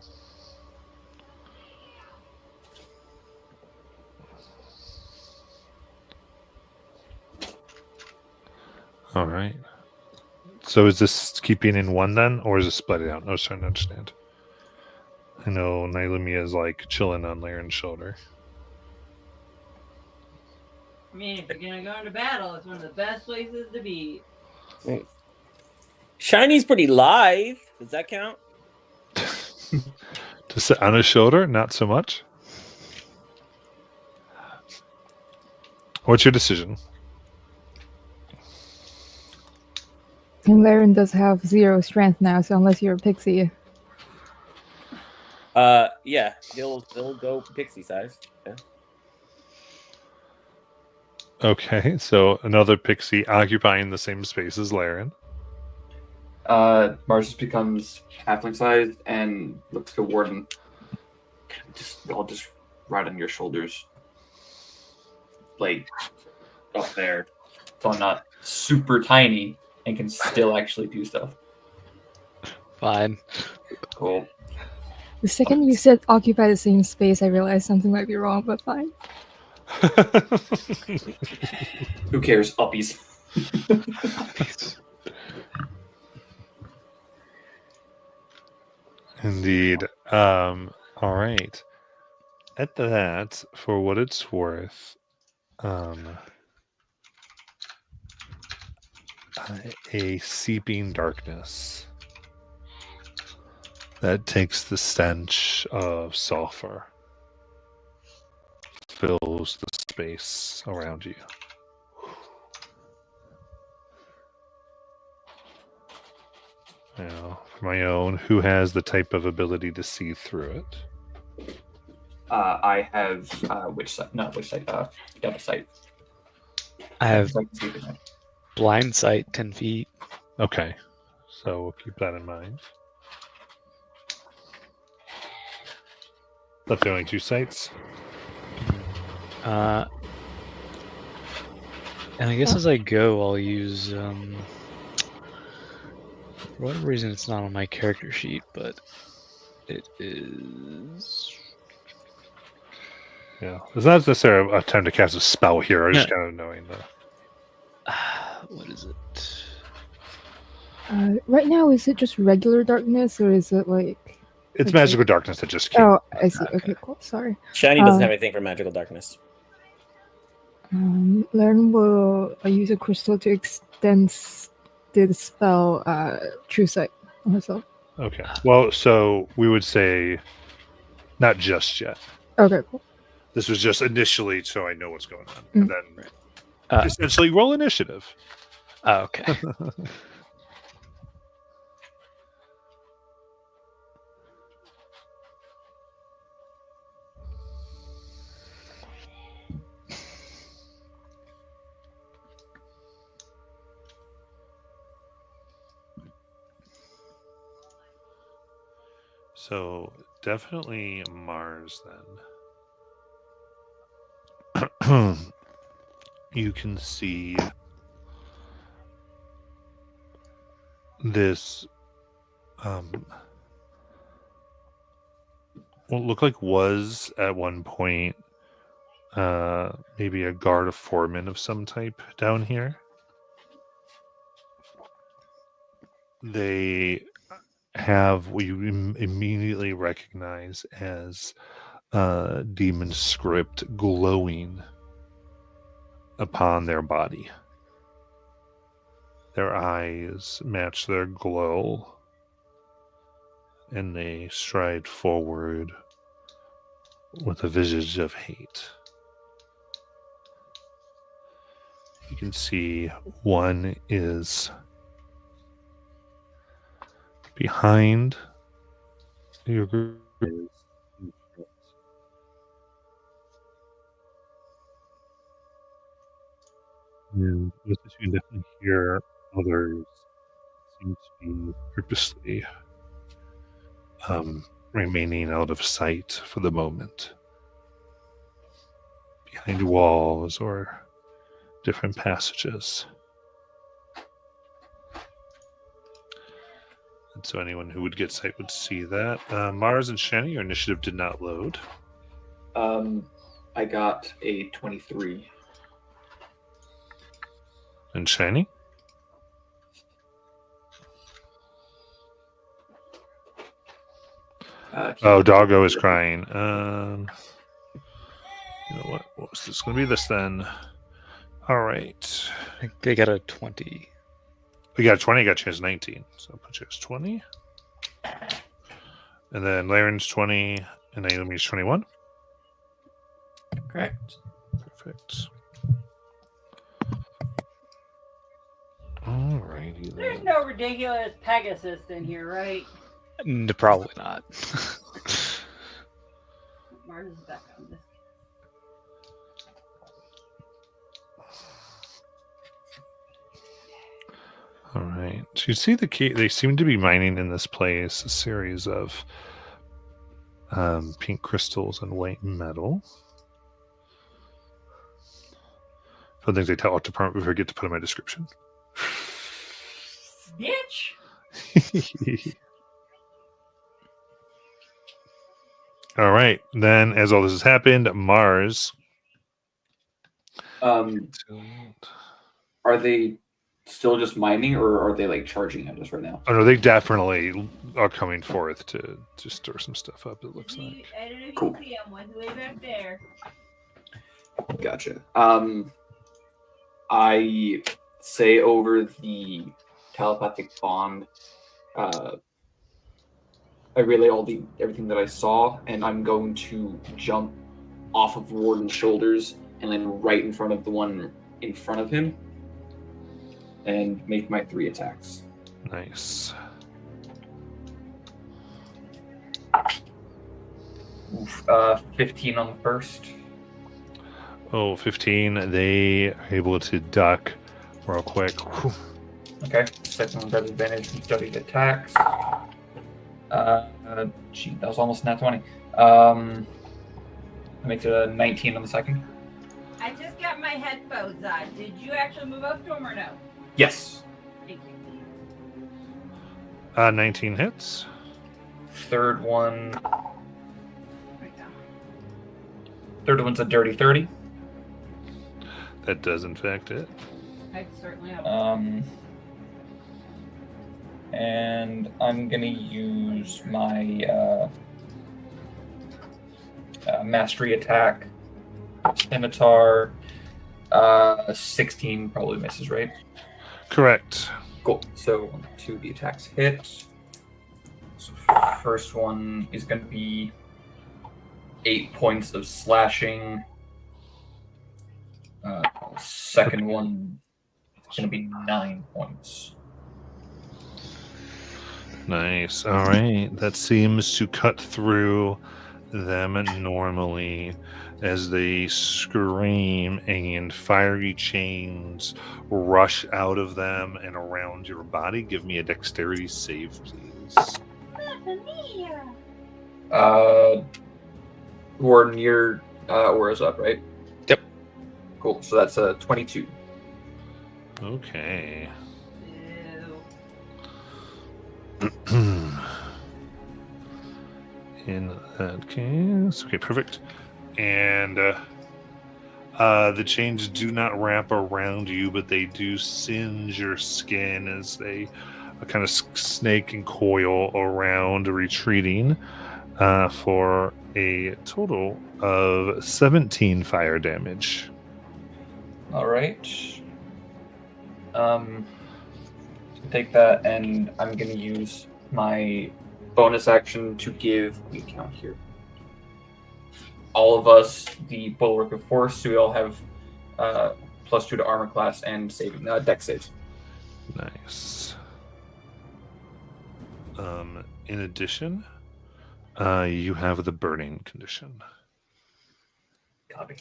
[SPEAKER 2] All right. So is this keeping in one then, or is it split it out? I was trying to understand. I know Nailumi is like chilling on Laren's shoulder.
[SPEAKER 9] I mean, if you're gonna go into battle, it's one of the best places to be.
[SPEAKER 7] Shiny's pretty live. Does that count?
[SPEAKER 2] To sit on his shoulder, not so much. What's your decision?
[SPEAKER 6] And Laren does have 0 strength now, so unless you're a pixie.
[SPEAKER 7] Yeah, he'll go pixie size. Yeah.
[SPEAKER 2] Okay, so another pixie occupying the same space as Laren.
[SPEAKER 4] Mars just becomes halfling sized and looks to Warden. I'll just ride on your shoulders, like up there, so I'm not super tiny and can still actually do stuff.
[SPEAKER 8] Fine.
[SPEAKER 4] Cool.
[SPEAKER 6] The second you said occupy the same space, I realized something might be wrong, but fine.
[SPEAKER 4] Who cares? Uppies.
[SPEAKER 2] Indeed. All right. At that, for what it's worth, a seeping darkness that takes the stench of sulfur fills the space around you. Now, for my own, who has the type of ability to see through it?
[SPEAKER 4] I have which side? Not which side. Double sight.
[SPEAKER 8] I have
[SPEAKER 4] So I can see through that.
[SPEAKER 8] blind sight 10 feet.
[SPEAKER 2] Okay, so we'll keep that in mind. That's the only 2 sites.
[SPEAKER 8] And I guess as I go, I'll use for whatever reason it's not on my character sheet, but it is.
[SPEAKER 2] Yeah, it's not necessarily a time to cast a spell here. I just kind of knowing that.
[SPEAKER 8] What is it?
[SPEAKER 6] Right now, is it just regular darkness, or is it like...
[SPEAKER 2] It's
[SPEAKER 6] Okay.
[SPEAKER 2] magical darkness that just came.
[SPEAKER 6] Oh, I see. Okay, cool. Sorry.
[SPEAKER 7] Shiny doesn't have anything for magical darkness.
[SPEAKER 6] Laren will use a crystal to extend the spell True Sight on herself.
[SPEAKER 2] Okay. Well, so we would say not just yet.
[SPEAKER 6] Okay, cool.
[SPEAKER 2] This was just initially so I know what's going on. And then
[SPEAKER 8] Uh,
[SPEAKER 2] essentially roll initiative.
[SPEAKER 8] Oh, okay.
[SPEAKER 2] So definitely Mars then. You can see this what looked like was at one point maybe a guard of foreman of some type down here. They have what you immediately recognize as demon script glowing upon their body. Their eyes match their glow, and they stride forward with a visage of hate. You can see one is behind your group. And with this, you can definitely hear others seem to be purposely remaining out of sight for the moment. behind walls or different passages. And so anyone who would get sight would see that. Mars and Shani, your initiative did not load.
[SPEAKER 4] I got a 23.
[SPEAKER 2] And Shani? Oh, Doggo is crying. You know what? What's this going to be this then? All right.
[SPEAKER 8] I think they got a 20.
[SPEAKER 2] We got 20, got you as 19. So I'll put you as 20. And then Laren's 20, and Naomi's 21.
[SPEAKER 3] Correct.
[SPEAKER 2] Perfect. All righty
[SPEAKER 9] There's
[SPEAKER 2] then.
[SPEAKER 9] no ridiculous Pegasus in here, right?
[SPEAKER 8] Probably not.
[SPEAKER 9] Mars is back on this.
[SPEAKER 2] All right. So you see the key. They seem to be mining in this place a series of pink crystals and white metal. For things they tell our department, we forget to put in my description.
[SPEAKER 9] Bitch!
[SPEAKER 2] All right. Then, as all this has happened, Mars.
[SPEAKER 4] Are they still just mining, or are they like charging at us right now?
[SPEAKER 2] Oh no, they definitely are coming forth to stir some stuff up. It looks like.
[SPEAKER 9] I don't know if
[SPEAKER 4] Cool.
[SPEAKER 9] you can see him. One's way back there.
[SPEAKER 4] Gotcha. I say over the telepathic bond, I relay everything that I saw, and I'm going to jump off of Warden's shoulders and land right in front of the one in front of him, and make my 3 attacks.
[SPEAKER 2] Nice.
[SPEAKER 4] 15 on the first.
[SPEAKER 2] Oh, 15. They are able to duck real quick. Whew.
[SPEAKER 4] Okay. Second one does advantage from studied attacks. Gee, that was almost nat 20. That makes it a 19 on the second.
[SPEAKER 9] I just got my headphones on. Did you actually move up to him or no?
[SPEAKER 4] Yes.
[SPEAKER 9] Thank you.
[SPEAKER 2] 19 hits.
[SPEAKER 4] Third one.
[SPEAKER 9] Right now.
[SPEAKER 4] Third one's a dirty 30.
[SPEAKER 2] That does in fact it.
[SPEAKER 9] I certainly have.
[SPEAKER 4] And I'm gonna use my mastery attack, scimitar. 16 probably misses, right?
[SPEAKER 2] Correct.
[SPEAKER 4] Cool. So 1, 2, the attacks hit. So first one is gonna be 8 points of slashing. Second one is gonna be 9 points.
[SPEAKER 2] Nice. All right. That seems to cut through them normally as they scream and fiery chains rush out of them and around your body. Give me a dexterity save, please.
[SPEAKER 4] We're near Aura's up, right?
[SPEAKER 8] Yep.
[SPEAKER 4] Cool. So that's a 22.
[SPEAKER 2] Okay.
[SPEAKER 9] Ew.
[SPEAKER 2] In that case, okay, perfect. And the chains do not wrap around you, but they do singe your skin as they kind of snake and coil around, retreating for a total of 17 fire damage.
[SPEAKER 4] All right. Take that, and I'm going to use my bonus action to give, let me count here, all of us the Bulwark of Force, so we all have +2 to armor class and saving dex saves.
[SPEAKER 2] Nice. In addition, you have the burning condition.
[SPEAKER 4] Copy.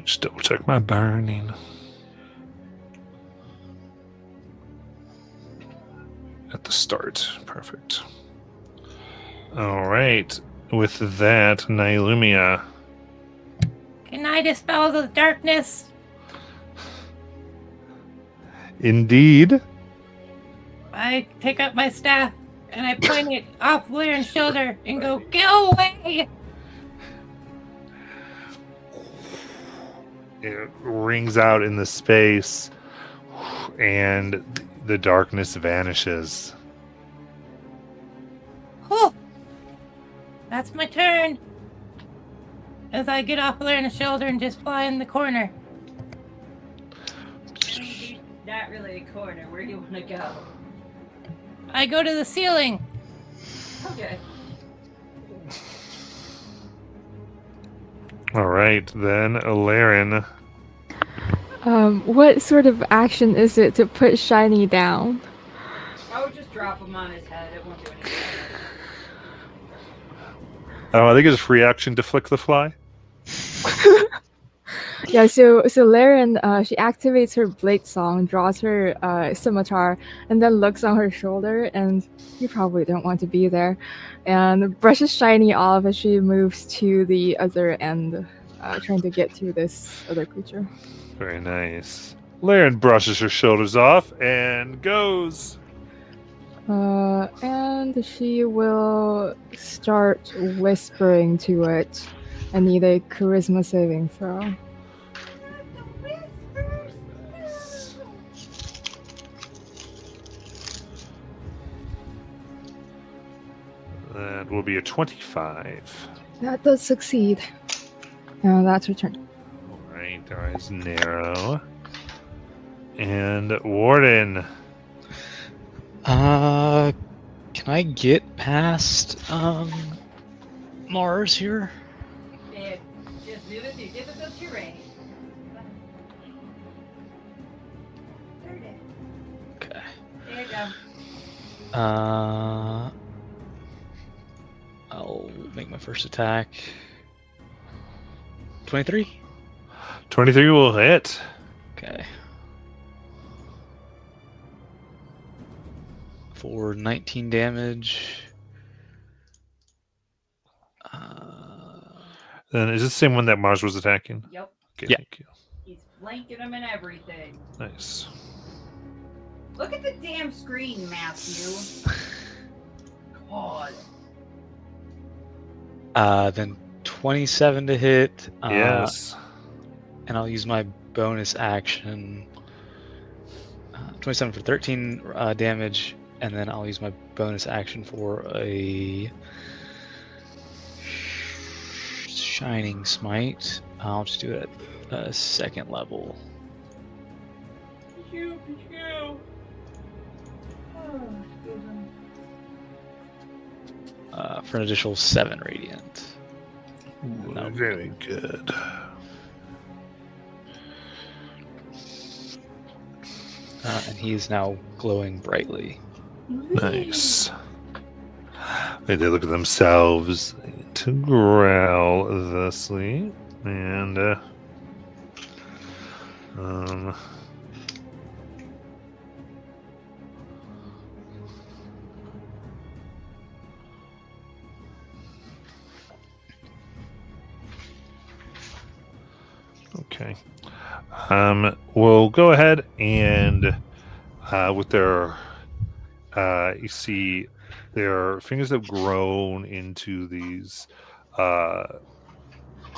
[SPEAKER 2] Just double check my burning. at the start. Perfect. All right. With that, Nailumia.
[SPEAKER 10] Can I dispel the darkness?
[SPEAKER 2] Indeed.
[SPEAKER 10] I pick up my staff and I point it off Lyran's shoulder and go, "Go away!"
[SPEAKER 2] It rings out in the space, and the darkness vanishes.
[SPEAKER 10] Whew. That's my turn. As I get off Lyran's shoulder and just fly in the corner.
[SPEAKER 9] Not really a corner. Where do you want to go?
[SPEAKER 10] I go to the ceiling.
[SPEAKER 9] Okay.
[SPEAKER 2] All right, then, Laren.
[SPEAKER 6] What sort of action is it to put Shiny down?
[SPEAKER 9] I would just drop him on his head. It won't do anything.
[SPEAKER 2] I think it's free action to flick the fly.
[SPEAKER 6] Yeah, so Laren, she activates her Blade Song, draws her scimitar, and then looks on her shoulder, and you probably don't want to be there, and brushes Shiny off as she moves to the other end, trying to get to this other creature.
[SPEAKER 2] Very nice. Laren brushes her shoulders off and goes.
[SPEAKER 6] And she will start whispering to it. I need a charisma saving throw.
[SPEAKER 2] That will be a 25.
[SPEAKER 6] That does succeed. That's her turn.
[SPEAKER 2] All right, our eyes narrow. And Warden.
[SPEAKER 8] Can I get past Mars here?
[SPEAKER 9] Yeah, just move it through difficult terrain. There it is.
[SPEAKER 8] Okay.
[SPEAKER 9] There you go.
[SPEAKER 8] I'll make my first attack. 23?
[SPEAKER 2] 23 will hit.
[SPEAKER 8] Okay. For 19 damage.
[SPEAKER 2] Then is this the same one that Mars was attacking?
[SPEAKER 9] Yep.
[SPEAKER 2] Okay,
[SPEAKER 8] Yeah.
[SPEAKER 2] thank you.
[SPEAKER 9] He's flanking him and everything.
[SPEAKER 2] Nice.
[SPEAKER 9] Look at the damn screen, Matthew. God.
[SPEAKER 8] Then 27 to hit.
[SPEAKER 2] Yes.
[SPEAKER 8] And I'll use my bonus action. 27 for 13 damage, and then I'll use my bonus action for a Shining Smite. I'll just do it at second level. For an additional 7 radiant.
[SPEAKER 2] Ooh, very good.
[SPEAKER 8] And he is now glowing brightly.
[SPEAKER 2] Nice. They look at themselves to growl thusly, and okay. We'll go ahead and with their you see their fingers have grown into these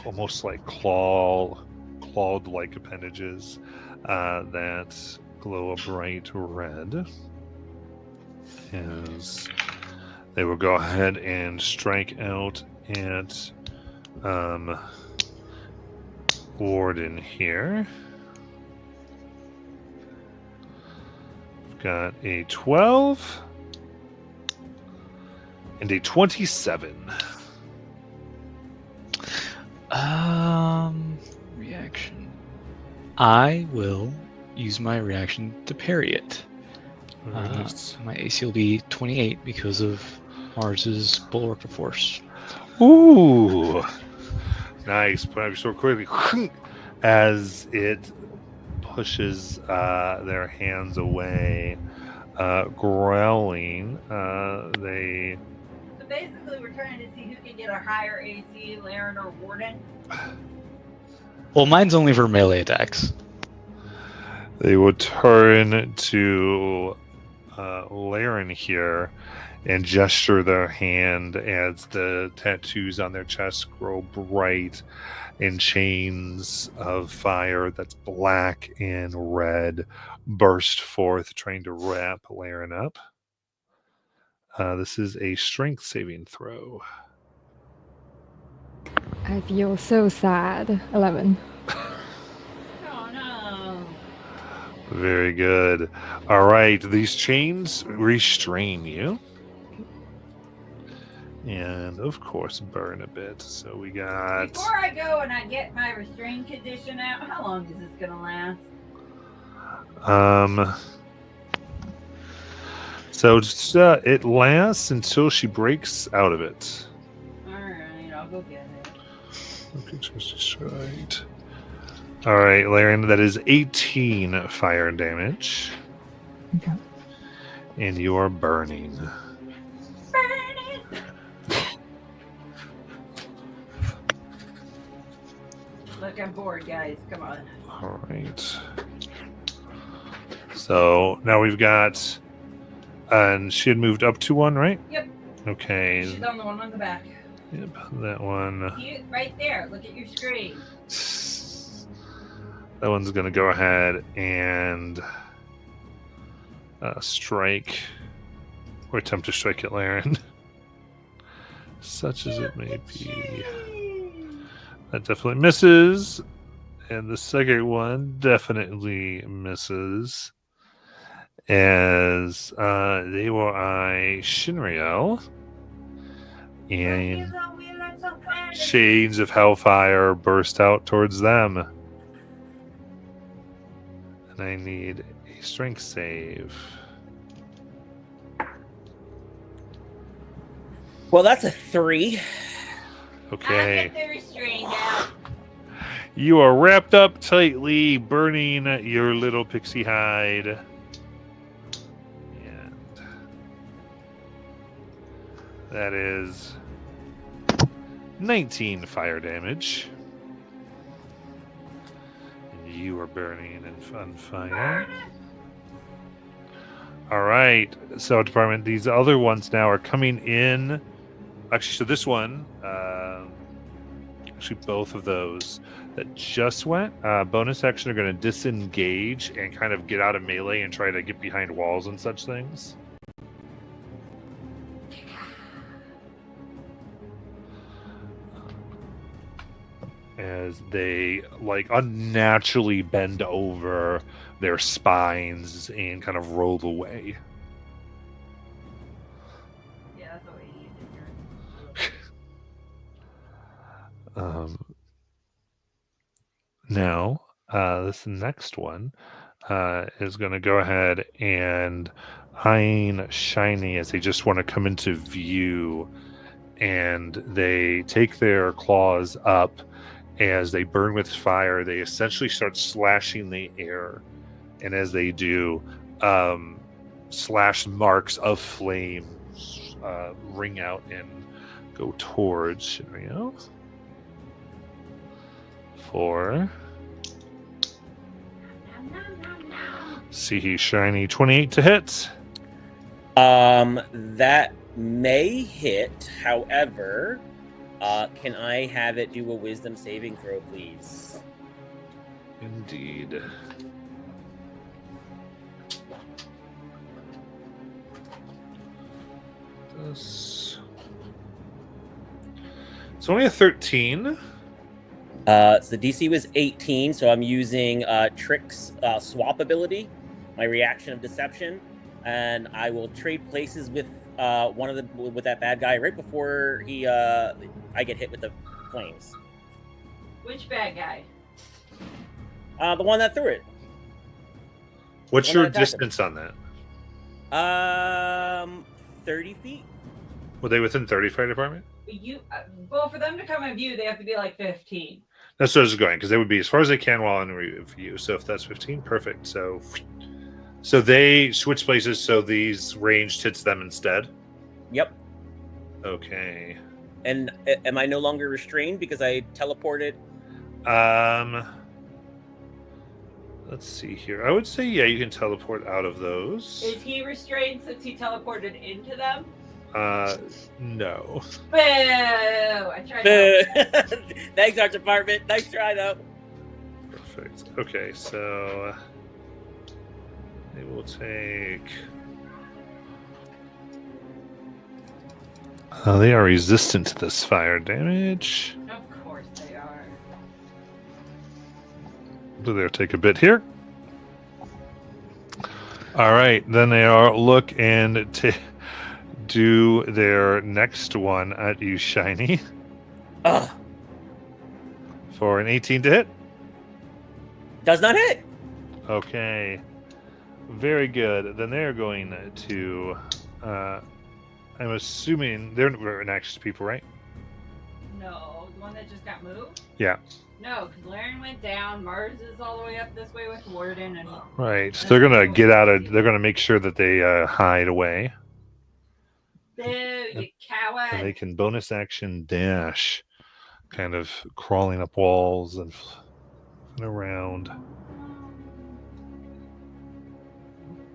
[SPEAKER 2] almost like clawed-like appendages that glow a bright red. As they will go ahead and strike out at Warden here. We've got a 12 and a 27.
[SPEAKER 8] Reaction. I will use my reaction to parry it.
[SPEAKER 2] Nice.
[SPEAKER 8] My AC will be 28 because of Mars's Bulwark of Force.
[SPEAKER 2] Ooh, nice. But I'm so quickly as it pushes their hands away. growling. They
[SPEAKER 9] So basically, we're trying to see who can get a higher AC, Laren or Warden.
[SPEAKER 8] Well, mine's only for melee attacks.
[SPEAKER 2] will turn to Laren here and gesture their hand as the tattoos on their chest grow bright and chains of fire that's black and red burst forth, trying to wrap Laren up. This is a strength saving throw.
[SPEAKER 6] I feel so sad. 11.
[SPEAKER 9] Oh no.
[SPEAKER 2] Very good. All right, these chains restrain you. And of course, burn a bit. So we got.
[SPEAKER 9] Before I go and I get my restraint condition out, how long is this gonna last?
[SPEAKER 2] So it lasts until she breaks out of it.
[SPEAKER 9] Alright, I'll go get it.
[SPEAKER 2] Okay, just right. All right, Laren, that is 18 fire damage.
[SPEAKER 6] Okay.
[SPEAKER 2] And you are burning.
[SPEAKER 9] Look, I'm bored, guys. Come on.
[SPEAKER 2] All right. So now we've got, and she had moved up to 1, right?
[SPEAKER 9] Yep.
[SPEAKER 2] Okay.
[SPEAKER 9] She's on the one on the back.
[SPEAKER 2] Yep, that one.
[SPEAKER 9] See it right there. Look at your screen.
[SPEAKER 2] That one's going to go ahead and strike, or attempt to strike at Laren. Such as it may be. That definitely misses. And the second one definitely misses. As they will eye Shinriel. And shades of hellfire burst out towards them. And I need a strength save.
[SPEAKER 7] Well, that's a 3.
[SPEAKER 2] Okay.
[SPEAKER 9] I'll get the restraint out.
[SPEAKER 2] You are wrapped up tightly, burning your little pixie hide. And that is 19 fire damage. And you are burning and on fire. All right. So, department, these other ones now are coming in. Actually, so this one, actually both of those that just went, bonus action are going to disengage and kind of get out of melee and try to get behind walls and such things. As they like unnaturally bend over their spines and kind of roll away.
[SPEAKER 9] Yeah, that's the way you use it.
[SPEAKER 2] Now, this next one is going to go ahead and eyeing Shiny as they just want to come into view, and they take their claws up as they burn with fire. They essentially start slashing the air, and as they do, slash marks of flame ring out and go towards Shinryu. For see Shiny 28 to hit.
[SPEAKER 7] That may hit. However, can I have it do a wisdom saving throw, please?
[SPEAKER 2] Indeed. It's only a 13.
[SPEAKER 7] So the DC was 18, so I'm using Trick's swap ability, my reaction of deception, and I will trade places with with that bad guy right before I get hit with the flames.
[SPEAKER 9] Which bad guy?
[SPEAKER 7] The one that threw it.
[SPEAKER 2] What's
[SPEAKER 7] Well,
[SPEAKER 2] your
[SPEAKER 7] not that
[SPEAKER 2] distance on that?
[SPEAKER 7] 30 feet.
[SPEAKER 2] Were they within 30 fire department?
[SPEAKER 9] You, well, for them to come in view, they have to be like 15.
[SPEAKER 2] That's what I was going, because they would be as far as they can while in view. So if that's 15, perfect. So So they switch places, so these ranged hits them instead.
[SPEAKER 7] Yep.
[SPEAKER 2] Okay.
[SPEAKER 7] And am I no longer restrained because I teleported?
[SPEAKER 2] Let's see here. I would say, yeah, you can teleport out of those.
[SPEAKER 9] Is he restrained since he teleported into them?
[SPEAKER 2] No.
[SPEAKER 9] Boo! I tried to.
[SPEAKER 7] Thanks, Art Department. Nice try, though.
[SPEAKER 2] Perfect. Okay, so they will take. They are resistant to this fire damage.
[SPEAKER 9] Of course they are.
[SPEAKER 2] So they'll take a bit here. All right, then they are look and do their next one at you, Shiny.
[SPEAKER 7] Ugh.
[SPEAKER 2] For an 18 to hit.
[SPEAKER 7] Does not hit.
[SPEAKER 2] Okay. Very good. Then they're going to. I'm assuming they're next people, right?
[SPEAKER 9] No, the one that just got moved?
[SPEAKER 2] Yeah.
[SPEAKER 9] No, because Laren went down. Mars is all the way up this way with Warden. And
[SPEAKER 2] Right. So they're going to get out of. They're going to make sure that they hide away.
[SPEAKER 9] Boo, you coward.
[SPEAKER 2] And they can bonus action dash, kind of crawling up walls and around.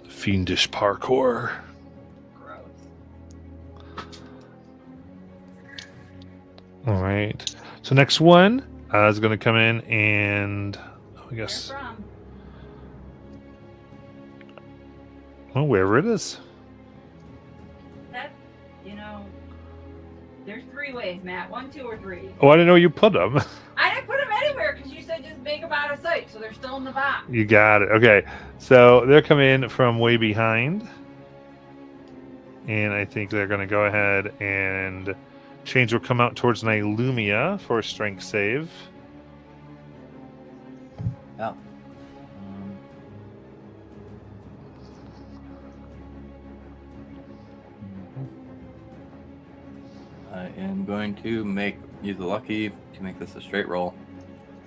[SPEAKER 2] Fiendish parkour.
[SPEAKER 9] Gross.
[SPEAKER 2] All right. So next one is going to come in and I guess
[SPEAKER 9] Where from?
[SPEAKER 2] well, wherever it is.
[SPEAKER 9] That, there's 3 ways, Matt. 1, 2, or 3.
[SPEAKER 2] Oh, I didn't know you put them.
[SPEAKER 9] I didn't put them anywhere because you said just make them out of sight, so they're still in the box.
[SPEAKER 2] You got it. Okay. So they're coming in from way behind. And I think they're going to go ahead and Change will come out towards Nylumia for a strength save.
[SPEAKER 3] Oh. I am going to use the lucky to make this a straight roll.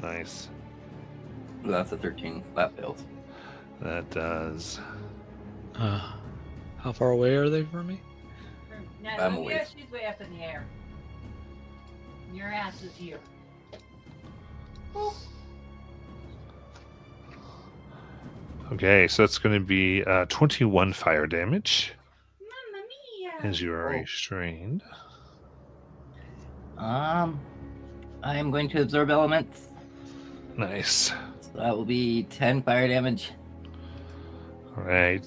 [SPEAKER 2] Nice.
[SPEAKER 3] That's a 13. That fails.
[SPEAKER 2] That does.
[SPEAKER 8] How far away are they from me?
[SPEAKER 9] No,
[SPEAKER 3] I'm away.
[SPEAKER 9] she's way up in the air. Your ass is here.
[SPEAKER 2] Okay, so that's going to be 21 fire damage
[SPEAKER 9] Mamma mia!
[SPEAKER 2] as you are restrained.
[SPEAKER 3] I am going to absorb elements.
[SPEAKER 2] Nice.
[SPEAKER 3] So that will be 10 fire damage.
[SPEAKER 2] All right.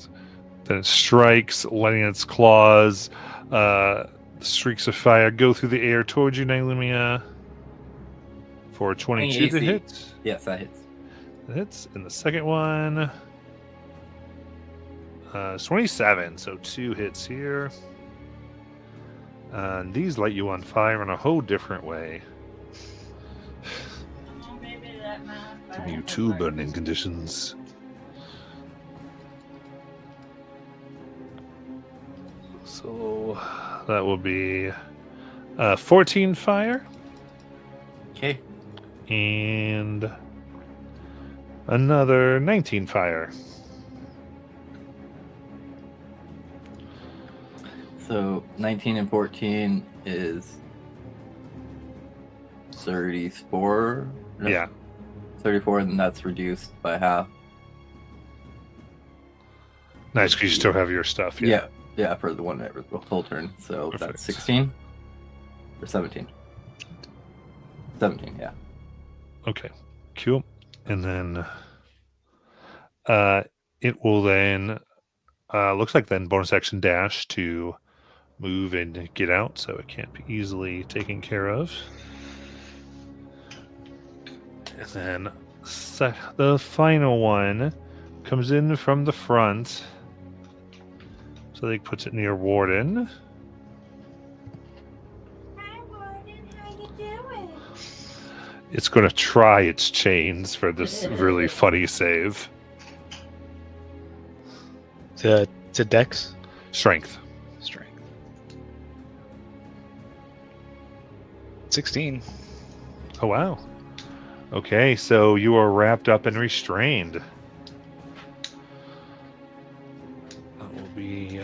[SPEAKER 2] Then it strikes, letting its claws, streaks of fire go through the air towards you, Nylumia. For 22 to
[SPEAKER 3] AC.
[SPEAKER 2] hit.
[SPEAKER 3] Yes, that hits.
[SPEAKER 2] That hits. And the second one is 27, so 2 hits here. And these light you on fire in a whole different way.
[SPEAKER 9] Oh, maybe that man.
[SPEAKER 2] Giving you 2 burning conditions. So that will be 14 fire.
[SPEAKER 3] Okay.
[SPEAKER 2] And another 19 fire.
[SPEAKER 3] So 19 and 14 is 34. No,
[SPEAKER 2] Yeah.
[SPEAKER 3] 34, and that's reduced by half.
[SPEAKER 2] Nice, because you still have your stuff.
[SPEAKER 3] Yeah, yeah, for the one the whole turn. So
[SPEAKER 2] Perfect.
[SPEAKER 3] that's 16 or 17. 17, yeah.
[SPEAKER 2] Okay, cool. And then it will then looks like then bonus action dash to move and get out, so it can't be easily taken care of. And then the final one comes in from the front, so they puts it near Warden.
[SPEAKER 9] Hi, Warden. How you doing?
[SPEAKER 2] It's going to try its chains for this really funny save.
[SPEAKER 8] To Dex?
[SPEAKER 2] Strength.
[SPEAKER 8] Strength. 16.
[SPEAKER 2] Oh, wow. Okay, so you are wrapped up and restrained. be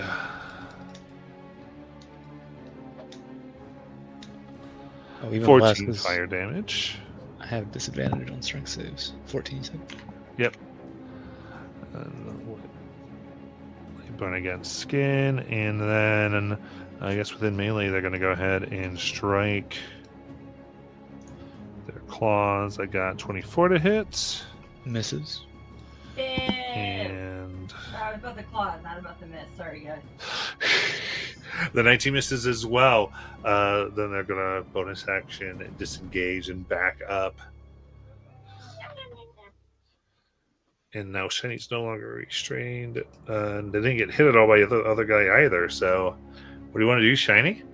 [SPEAKER 8] Even less
[SPEAKER 2] 14
[SPEAKER 8] 'cause
[SPEAKER 2] fire damage.
[SPEAKER 8] I have disadvantage on strength saves. 14, you said?
[SPEAKER 2] Yep. Burn against skin, and then I guess within melee they're going to go ahead and strike their claws. I got 24 to hit.
[SPEAKER 8] Misses.
[SPEAKER 2] And
[SPEAKER 9] I was about the claws, not about the miss. Sorry, guys.
[SPEAKER 2] the 19 misses as well. Then they're going to bonus action and disengage and back up. And now Shiny's no longer restrained. And they didn't get hit at all by the other guy either. So, what do you want to do, Shiny?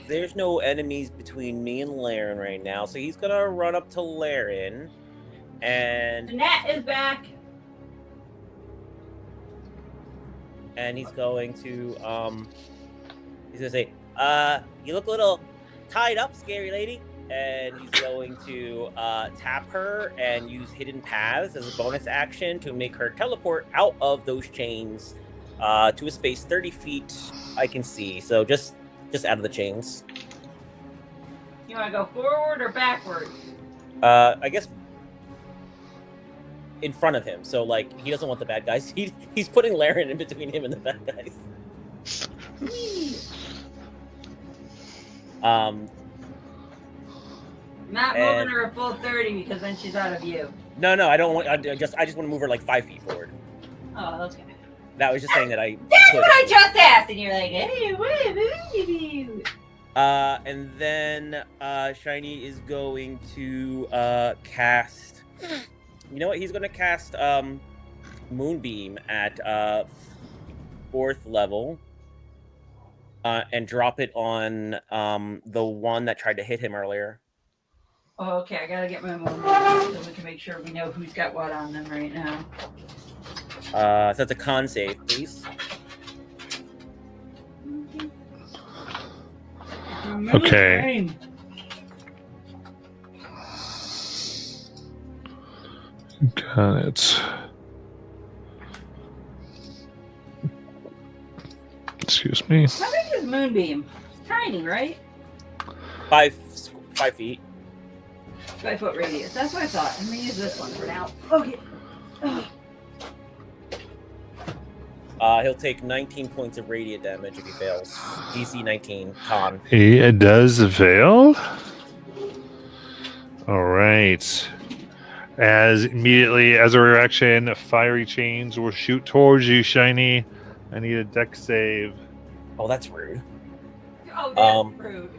[SPEAKER 7] There's no enemies between me and Laren right now, so he's gonna run up to Laren, and
[SPEAKER 9] The net is back.
[SPEAKER 7] he's going to say, you look a little tied up, scary lady. And he's going to tap her and use hidden paths as a bonus action to make her teleport out of those chains to a space 30 feet I can see. So just out of the chains.
[SPEAKER 9] You want to go forward or backward?
[SPEAKER 7] I guess in front of him. So like he doesn't want the bad guys. He's putting Laren in between him and the bad guys.
[SPEAKER 9] Not moving her a full 30 because then she's out of view.
[SPEAKER 7] No, I don't want. I just want to move her like 5 feet forward.
[SPEAKER 9] Oh, okay.
[SPEAKER 7] That was just saying that I.
[SPEAKER 9] That's
[SPEAKER 7] could.
[SPEAKER 9] what I just asked, and you're like, hey, what?
[SPEAKER 7] And then Shiny is going to cast. You know what? He's going to cast Moonbeam at 4th level. And drop it on the one that tried to hit him earlier.
[SPEAKER 9] Oh, okay, I gotta get my moment so we can make sure we know who's got what on them right now.
[SPEAKER 7] So that's a con save, please.
[SPEAKER 2] Okay. Got it. Excuse me.
[SPEAKER 9] How big is Moonbeam? It's tiny, right?
[SPEAKER 7] 5 feet.
[SPEAKER 9] 5 foot radius. That's what I thought. I'm gonna use this one for now. Okay.
[SPEAKER 7] He'll take 19 points of radiant damage if he fails. DC 19, con.
[SPEAKER 2] He does fail. All right. As immediately as a reaction, fiery chains will shoot towards you, Shiny. I need a dex save.
[SPEAKER 7] Oh, that's rude.
[SPEAKER 9] Oh, that's rude.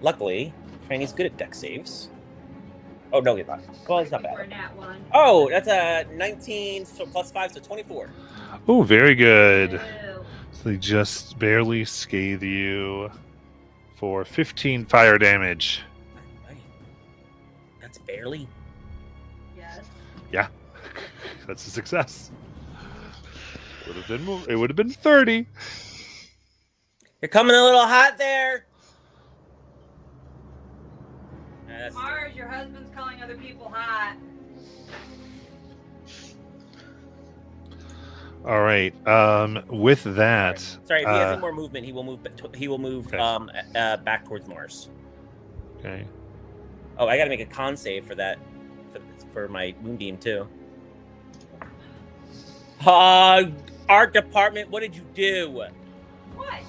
[SPEAKER 7] Luckily, Shiny's good at dex saves. Oh, no, he's not. Well, he's not
[SPEAKER 9] For
[SPEAKER 7] bad.
[SPEAKER 9] nat one.
[SPEAKER 7] Oh, that's a 19 so plus 5, so 24.
[SPEAKER 2] Oh, very good.
[SPEAKER 9] Ew.
[SPEAKER 2] So they just barely scathe you for 15 fire damage.
[SPEAKER 7] That's barely.
[SPEAKER 9] Yes.
[SPEAKER 2] Yeah, that's a success. It would have been 30.
[SPEAKER 7] You're coming a little hot there.
[SPEAKER 9] Mars, your husband's calling other people hot.
[SPEAKER 2] All right. With that,
[SPEAKER 7] Sorry, if he has any more movement, he will move. He will move
[SPEAKER 2] okay.
[SPEAKER 7] back towards Mars.
[SPEAKER 2] Okay.
[SPEAKER 7] Oh, I got to make a con save for that, for my moonbeam too. Art department, what did you do?
[SPEAKER 9] What?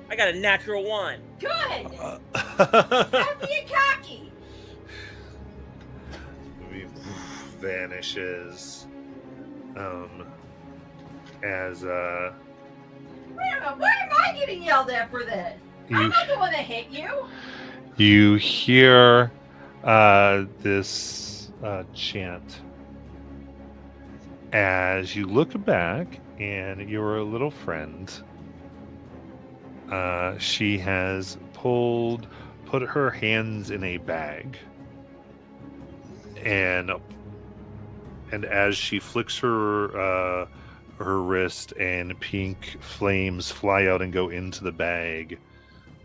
[SPEAKER 7] I got a natural 1.
[SPEAKER 9] Good. Stop being cocky.
[SPEAKER 2] Movie vanishes. As
[SPEAKER 9] Wait a minute, why am I getting yelled at for this? I'm not the one that hit you.
[SPEAKER 2] you hear this chant as you look back, and your little friend, she has put her hands in a bag, and as she flicks her wrist, and pink flames fly out and go into the bag,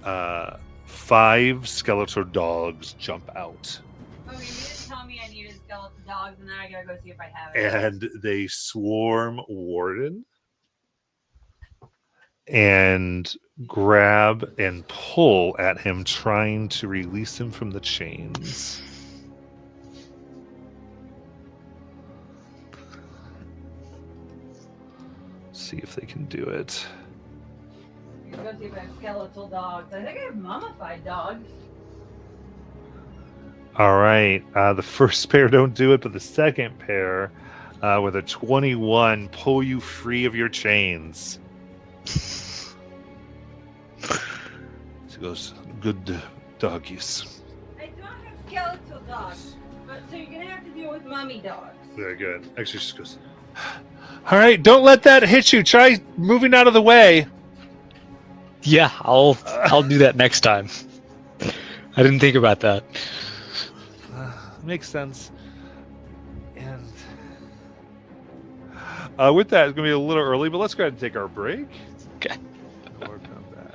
[SPEAKER 2] 5 skeletal dogs jump out.
[SPEAKER 9] Oh, you didn't tell me I needed skeleton dogs, and then I gotta go see if I have it.
[SPEAKER 2] And they swarm Warden and grab and pull at him, trying to release him from the chains. See if they can do it.
[SPEAKER 9] I'm gonna go see if I have skeletal dogs. I think I have mummified dogs.
[SPEAKER 2] All right. The first pair don't do it, but the second pair, with a 21, pull you free of your chains. She goes, good doggies.
[SPEAKER 9] I don't have skeletal dogs, but so you're gonna have to deal with mummy dogs.
[SPEAKER 2] Very good. Actually, she goes, all right, don't let that hit you. Try moving out of the way.
[SPEAKER 8] Yeah, I'll do that next time. I didn't think about that.
[SPEAKER 2] Makes sense. And with that, it's going to be a little early, but let's go ahead and take our break.
[SPEAKER 8] Okay.
[SPEAKER 2] We'll come back.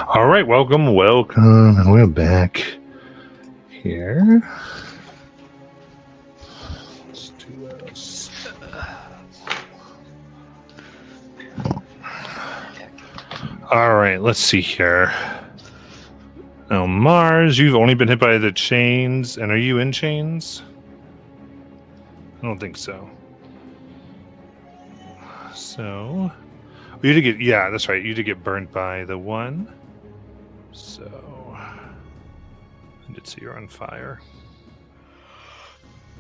[SPEAKER 2] All right, welcome. And we're back here. Let's do this. All right, let's see here. Now, Mars, you've only been hit by the chains, and are you in chains? I don't think so. So, you did get, yeah, that's right. You did get burnt by the one. So, I did see you're on fire.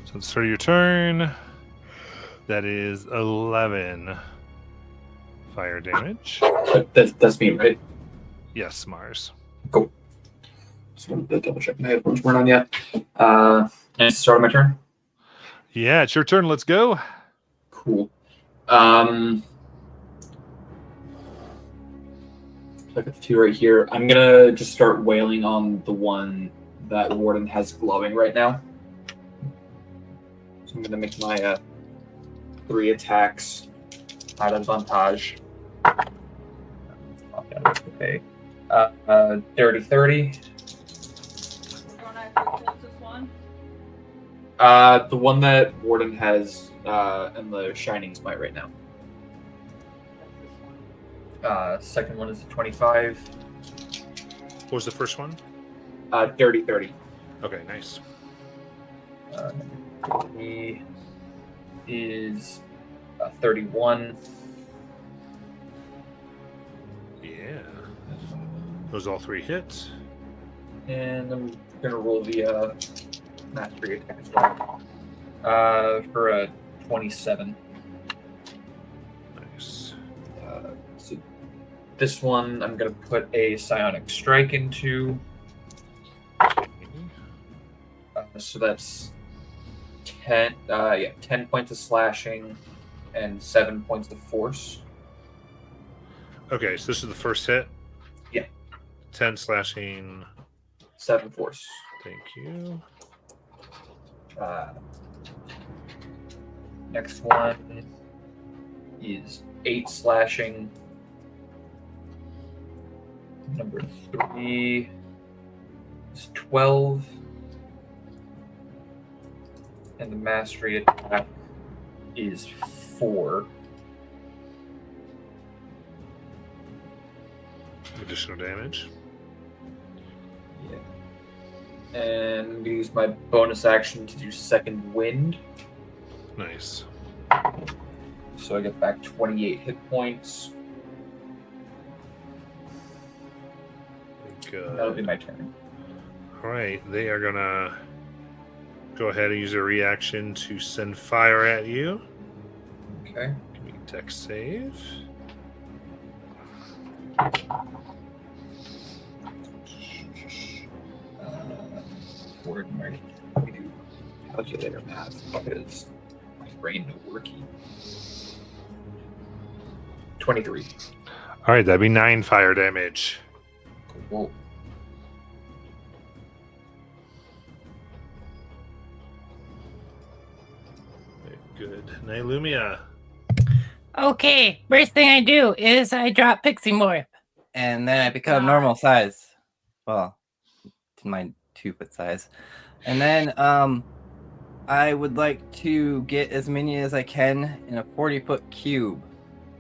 [SPEAKER 2] So, it's start of your turn. That is 11 fire damage.
[SPEAKER 4] That's me, right?
[SPEAKER 2] Yes, Mars.
[SPEAKER 4] Cool. Just wanted to double check my headphones weren't on yet. And it's the start of my turn.
[SPEAKER 2] Yeah, it's your turn. Let's go.
[SPEAKER 4] Cool. Look at the two right here. I'm gonna just start wailing on the one that Warden has glowing right now. So I'm gonna make my 3 attacks at advantage. Okay. Dirty 30. The one that Warden has in the Shining Smite right now. Second one is a 25.
[SPEAKER 2] What was the first one?
[SPEAKER 4] Dirty 30.
[SPEAKER 2] Okay, nice.
[SPEAKER 4] He is 31.
[SPEAKER 2] Yeah. Those all 3 hits.
[SPEAKER 4] And I'm gonna roll the mastery attack as well. For a 27.
[SPEAKER 2] Nice.
[SPEAKER 4] So this one I'm gonna put a psionic strike into. So that's 10 points of slashing and 7 points of force.
[SPEAKER 2] Okay, so this is the first hit?
[SPEAKER 4] Yeah.
[SPEAKER 2] 10 slashing.
[SPEAKER 4] 7 force.
[SPEAKER 2] Thank you.
[SPEAKER 4] Next one is 8 slashing. Number 3 is 12. And the mastery attack is 4.
[SPEAKER 2] Additional damage.
[SPEAKER 4] Yeah. And I'm going to use my bonus action to do second wind.
[SPEAKER 2] Nice.
[SPEAKER 4] So I get back 28 hit points.
[SPEAKER 2] Good.
[SPEAKER 4] That'll be my turn.
[SPEAKER 2] All right, they are going to go ahead and use a reaction to send fire at you.
[SPEAKER 4] Okay.
[SPEAKER 2] Give me a dex save.
[SPEAKER 4] Ordinary. Let me do calculator math because my brain no working. 23.
[SPEAKER 2] All right, that'd be 9 fire damage.
[SPEAKER 4] Cool.
[SPEAKER 2] Good. Nylumia.
[SPEAKER 10] Okay, first thing I do is I drop Pixie Morph.
[SPEAKER 3] And then I become normal size. Well, to my 2-foot size. And then I would like to get as many as I can in a 40-foot cube.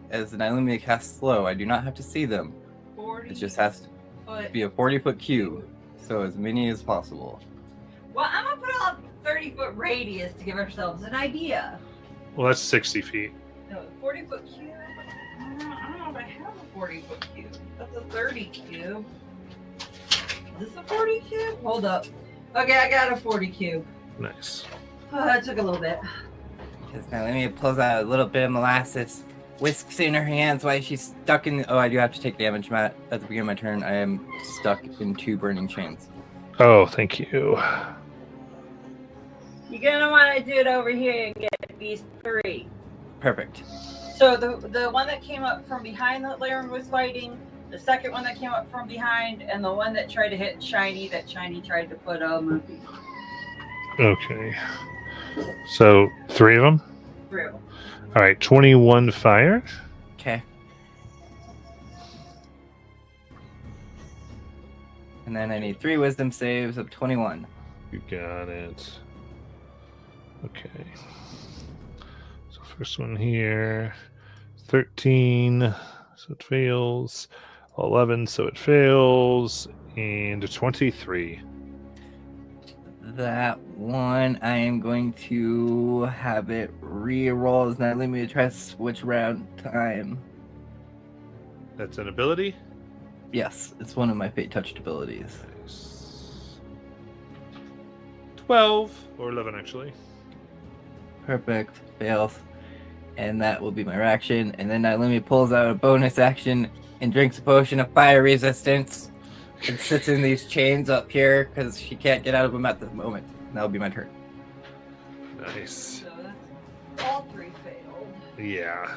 [SPEAKER 3] As an Illumia casts slow, I do not have to see them. It just has to be a 40-foot cube. So as many as possible.
[SPEAKER 9] Well, I'm gonna put a 30-foot radius to give ourselves an idea.
[SPEAKER 2] Well, that's 60 feet.
[SPEAKER 9] No, 40-foot cube. I don't know if I have a 40-foot cube. That's a 30 cube. Is this a 40 cube? Hold up. Okay, I got a 40 cube.
[SPEAKER 2] Nice.
[SPEAKER 9] Oh, that took a little bit.
[SPEAKER 3] Because Nylumia pulls out a little bit of molasses, whisks it in her hands while she's stuck in. Oh, I do have to take damage, Matt. At the beginning of my turn, I am stuck in 2 burning chains.
[SPEAKER 2] Oh, thank you.
[SPEAKER 9] You're gonna want to do it over here and get these 3.
[SPEAKER 3] Perfect.
[SPEAKER 9] So the one that came up from behind that Laren was fighting, the second one that came up from behind, and the one that tried to hit Shiny that Shiny tried to put a movie
[SPEAKER 2] Okay. So 3 of them?
[SPEAKER 9] through.
[SPEAKER 2] All right, 21 fire.
[SPEAKER 3] Okay. And then I need 3 wisdom saves of 21.
[SPEAKER 2] You got it. Okay. So first one here, 13, so it fails. 11, so it fails, and 23.
[SPEAKER 3] That one, I am going to have it re-roll. It's not letting me try to switch around time.
[SPEAKER 2] That's an ability?
[SPEAKER 3] Yes, it's one of my fate touched abilities.
[SPEAKER 2] Nice. 12, or 11 actually.
[SPEAKER 3] Perfect. Fails. And that will be my reaction. And then Nailumi pulls out a bonus action and drinks a potion of fire resistance. And sits in these chains up here because she can't get out of them at the moment. That'll be my turn.
[SPEAKER 2] Nice.
[SPEAKER 9] So that's all 3 failed.
[SPEAKER 2] Yeah.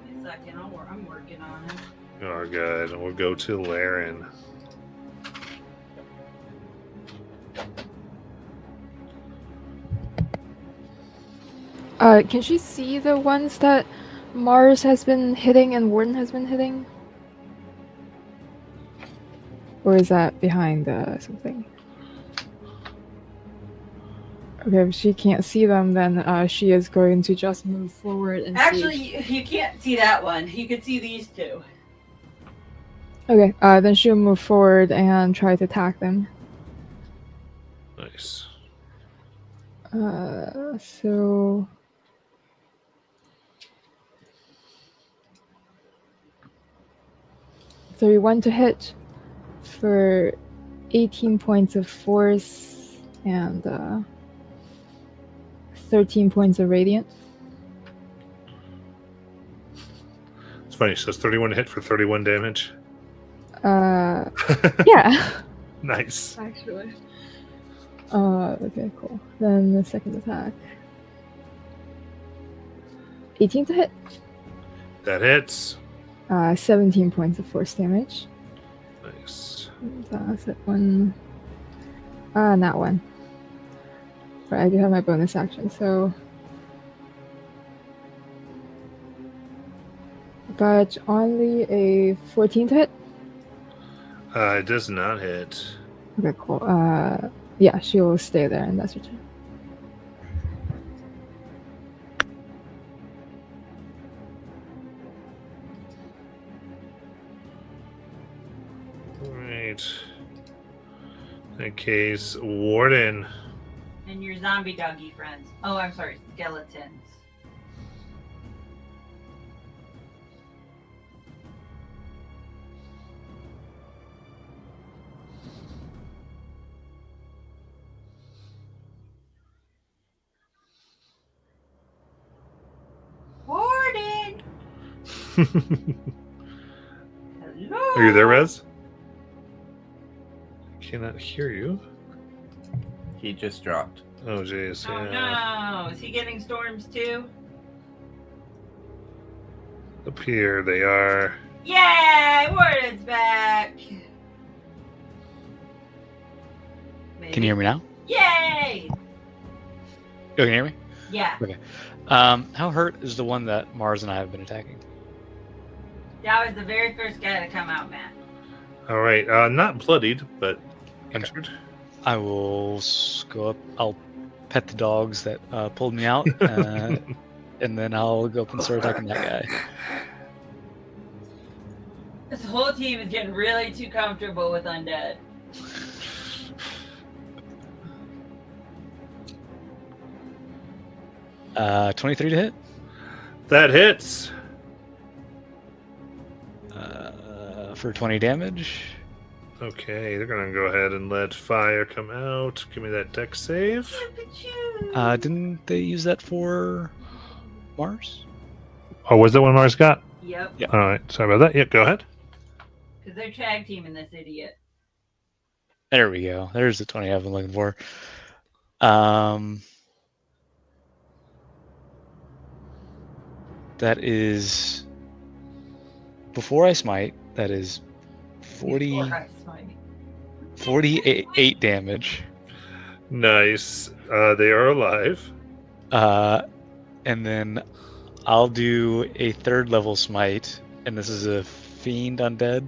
[SPEAKER 9] Give me a second, I'm working on it.
[SPEAKER 2] Oh, good. And we'll go to Laren.
[SPEAKER 6] Can she see the ones that Mars has been hitting and Warden has been hitting? Or is that behind something? Okay, if she can't see them, then she is going to just move forward and
[SPEAKER 9] Actually,
[SPEAKER 6] see.
[SPEAKER 9] you can't see that one. You can see these 2.
[SPEAKER 6] Okay, then she'll move forward and try to attack them.
[SPEAKER 2] Nice.
[SPEAKER 6] So... $31 to hit for 18 points of force and 13 points of radiant.
[SPEAKER 2] It's funny, she says 31 to hit for 31 damage.
[SPEAKER 6] Yeah.
[SPEAKER 2] Nice.
[SPEAKER 6] Actually. Okay, cool. Then the second attack. 18 to hit.
[SPEAKER 2] That hits.
[SPEAKER 6] 17 points of force damage.
[SPEAKER 2] Nice.
[SPEAKER 6] That's it. One. Not one. But I do have my bonus action, so. But only a 14 to hit.
[SPEAKER 2] It does not hit.
[SPEAKER 6] Okay, cool. Yeah, she will stay there, and that's her turn.
[SPEAKER 2] Alright. In that case, Warden.
[SPEAKER 9] And your zombie doggy friends. Oh, I'm sorry, skeletons. Warden! Hello?
[SPEAKER 2] Are you there, Rez? I cannot hear you.
[SPEAKER 3] He just dropped.
[SPEAKER 2] Oh, jeez.
[SPEAKER 9] Oh
[SPEAKER 2] Yeah.
[SPEAKER 9] no, is he getting storms too?
[SPEAKER 2] Up here they are.
[SPEAKER 9] Yay! Warden's back! Maybe.
[SPEAKER 8] Can you hear me now?
[SPEAKER 9] Yay!
[SPEAKER 8] Oh, can you hear me?
[SPEAKER 9] Yeah,
[SPEAKER 8] How hurt is the one that Mars and I have been attacking?
[SPEAKER 9] that was the very first guy to come out, Matt.
[SPEAKER 2] Alright. Not bloodied, but injured.
[SPEAKER 8] I will go up. I'll pet the dogs that pulled me out, and then I'll go up and start attacking that guy.
[SPEAKER 9] This whole team is getting really too comfortable with undead.
[SPEAKER 8] 23 to hit.
[SPEAKER 2] That hits.
[SPEAKER 8] For 20 damage.
[SPEAKER 2] Okay, they're gonna go ahead and let fire come out. Give me that dex save.
[SPEAKER 8] Didn't they use that for Mars?
[SPEAKER 2] Oh, was that one Mars got?
[SPEAKER 9] Yep,
[SPEAKER 8] Yeah.
[SPEAKER 2] Alright, sorry about that. Yep, go ahead.
[SPEAKER 9] because they're tag teaming this idiot.
[SPEAKER 8] There we go. There's the 20 I've been looking for. That is before I smite. That is 48 damage.
[SPEAKER 2] Nice. They are alive.
[SPEAKER 8] And then I'll do a 3rd level smite, and this is a fiend undead.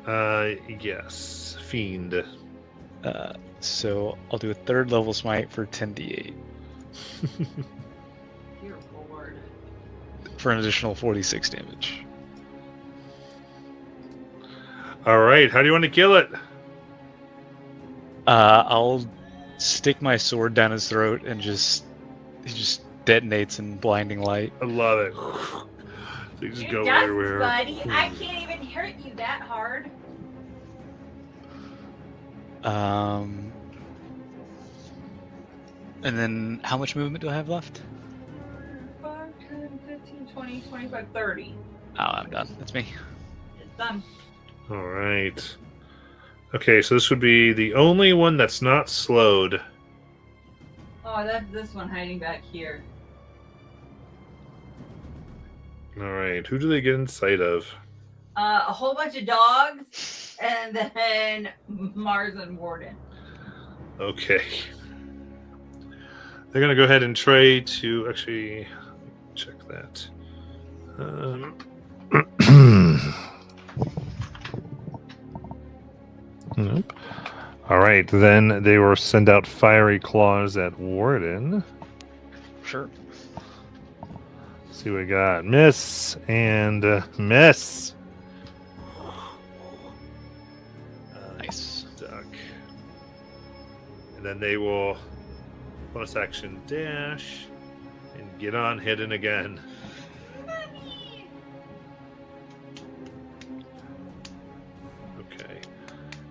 [SPEAKER 2] Yes. Fiend.
[SPEAKER 8] So I'll do a 3rd level smite for 10d8
[SPEAKER 9] Dear Lord.
[SPEAKER 8] for an additional 46 damage.
[SPEAKER 2] All right. How do you want to kill it?
[SPEAKER 8] I'll stick my sword down his throat and he just detonates in blinding light.
[SPEAKER 2] I love it. They just go everywhere.
[SPEAKER 9] buddy. I can't even hurt you that hard.
[SPEAKER 8] And then how much movement do I have left?
[SPEAKER 9] 5, 10, 15, 20, 25, 30.
[SPEAKER 8] Oh, I'm done. That's me.
[SPEAKER 9] It's done.
[SPEAKER 2] All right. Okay, so this would be the only one that's not slowed.
[SPEAKER 9] Oh, that's this one hiding back here.
[SPEAKER 2] All right. Who do they get in sight of?
[SPEAKER 9] A whole bunch of dogs, and then Mars and Warden.
[SPEAKER 2] Okay. They're going to go ahead and try to actually check that. Nope. All right, then they will send out fiery claws at Warden.
[SPEAKER 8] Sure.
[SPEAKER 2] See what we got. Miss and miss.
[SPEAKER 8] Nice.
[SPEAKER 2] Duck. And then they will bonus action dash and get on hidden again. Okay.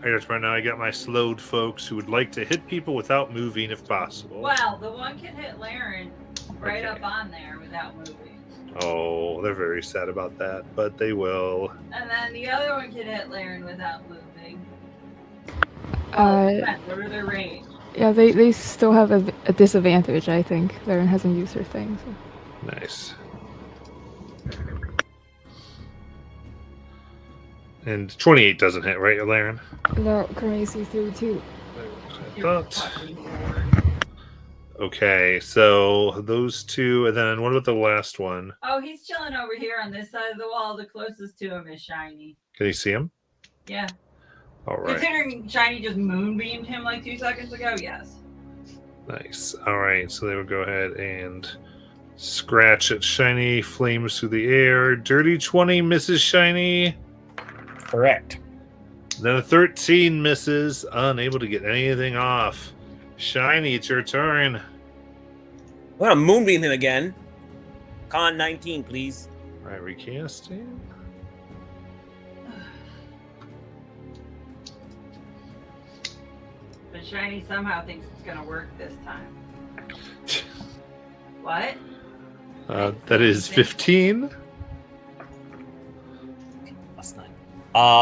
[SPEAKER 2] All right, right now I got my slowed folks who would like to hit people without moving if possible.
[SPEAKER 9] Well, the one can hit Laren right
[SPEAKER 2] Okay.
[SPEAKER 9] up on there without moving.
[SPEAKER 2] Oh, they're very sad about that, but they will.
[SPEAKER 9] And then the other one can hit Laren without moving. What are their range?
[SPEAKER 6] Yeah, they still have a disadvantage, I think. Laren hasn't used her thing. So.
[SPEAKER 2] Nice. And 28 doesn't hit, right, Laren?
[SPEAKER 6] No, crazy through too.
[SPEAKER 2] But okay, so those two, and then what about the last one?
[SPEAKER 9] Oh, he's chilling over here on this side of the wall. The closest to him is Shiny.
[SPEAKER 2] Can you see him?
[SPEAKER 9] Yeah.
[SPEAKER 2] All right.
[SPEAKER 9] Considering Shiny just moonbeamed him like 2 seconds ago, yes.
[SPEAKER 2] Nice. All right, so they will go ahead and scratch at Shiny, flames through the air. Dirty 20 misses Shiny.
[SPEAKER 7] Correct.
[SPEAKER 2] Then a 13 misses, unable to get anything off. Shiny, it's your turn.
[SPEAKER 7] I'm gonna moonbeam him again. Con 19, please.
[SPEAKER 2] All right, recasting.
[SPEAKER 9] But Shiny somehow thinks it's gonna work this time. What?
[SPEAKER 2] That is 15.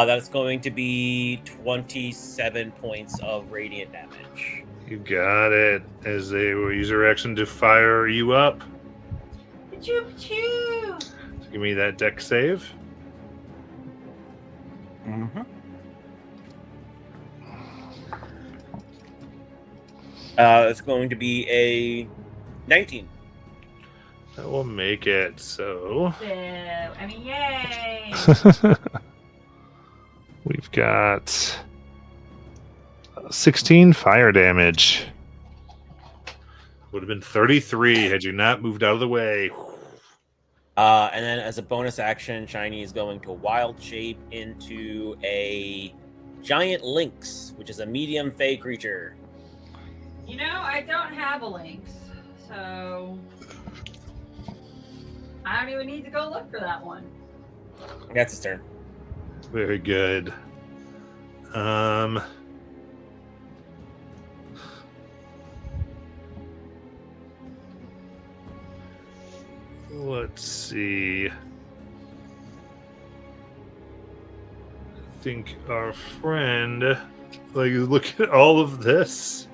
[SPEAKER 7] That's going to be 27 points of radiant damage.
[SPEAKER 2] You got it. As they will use their action to fire you up.
[SPEAKER 9] Choo choo!
[SPEAKER 2] So give me that deck save.
[SPEAKER 7] Mm-hmm. It's going to be a 19.
[SPEAKER 2] That will make it. So
[SPEAKER 9] Yay!
[SPEAKER 2] we've got 16 fire damage. Would have been 33 had you not moved out of the way.
[SPEAKER 7] And then as a bonus action, Shiny is going to wild shape into a giant lynx, which is a medium fey creature.
[SPEAKER 9] You know, I don't have a lynx, so I don't even need to go look for that one.
[SPEAKER 7] That's his turn.
[SPEAKER 2] Very good. Let's see. I think our friend, like, look at all of this.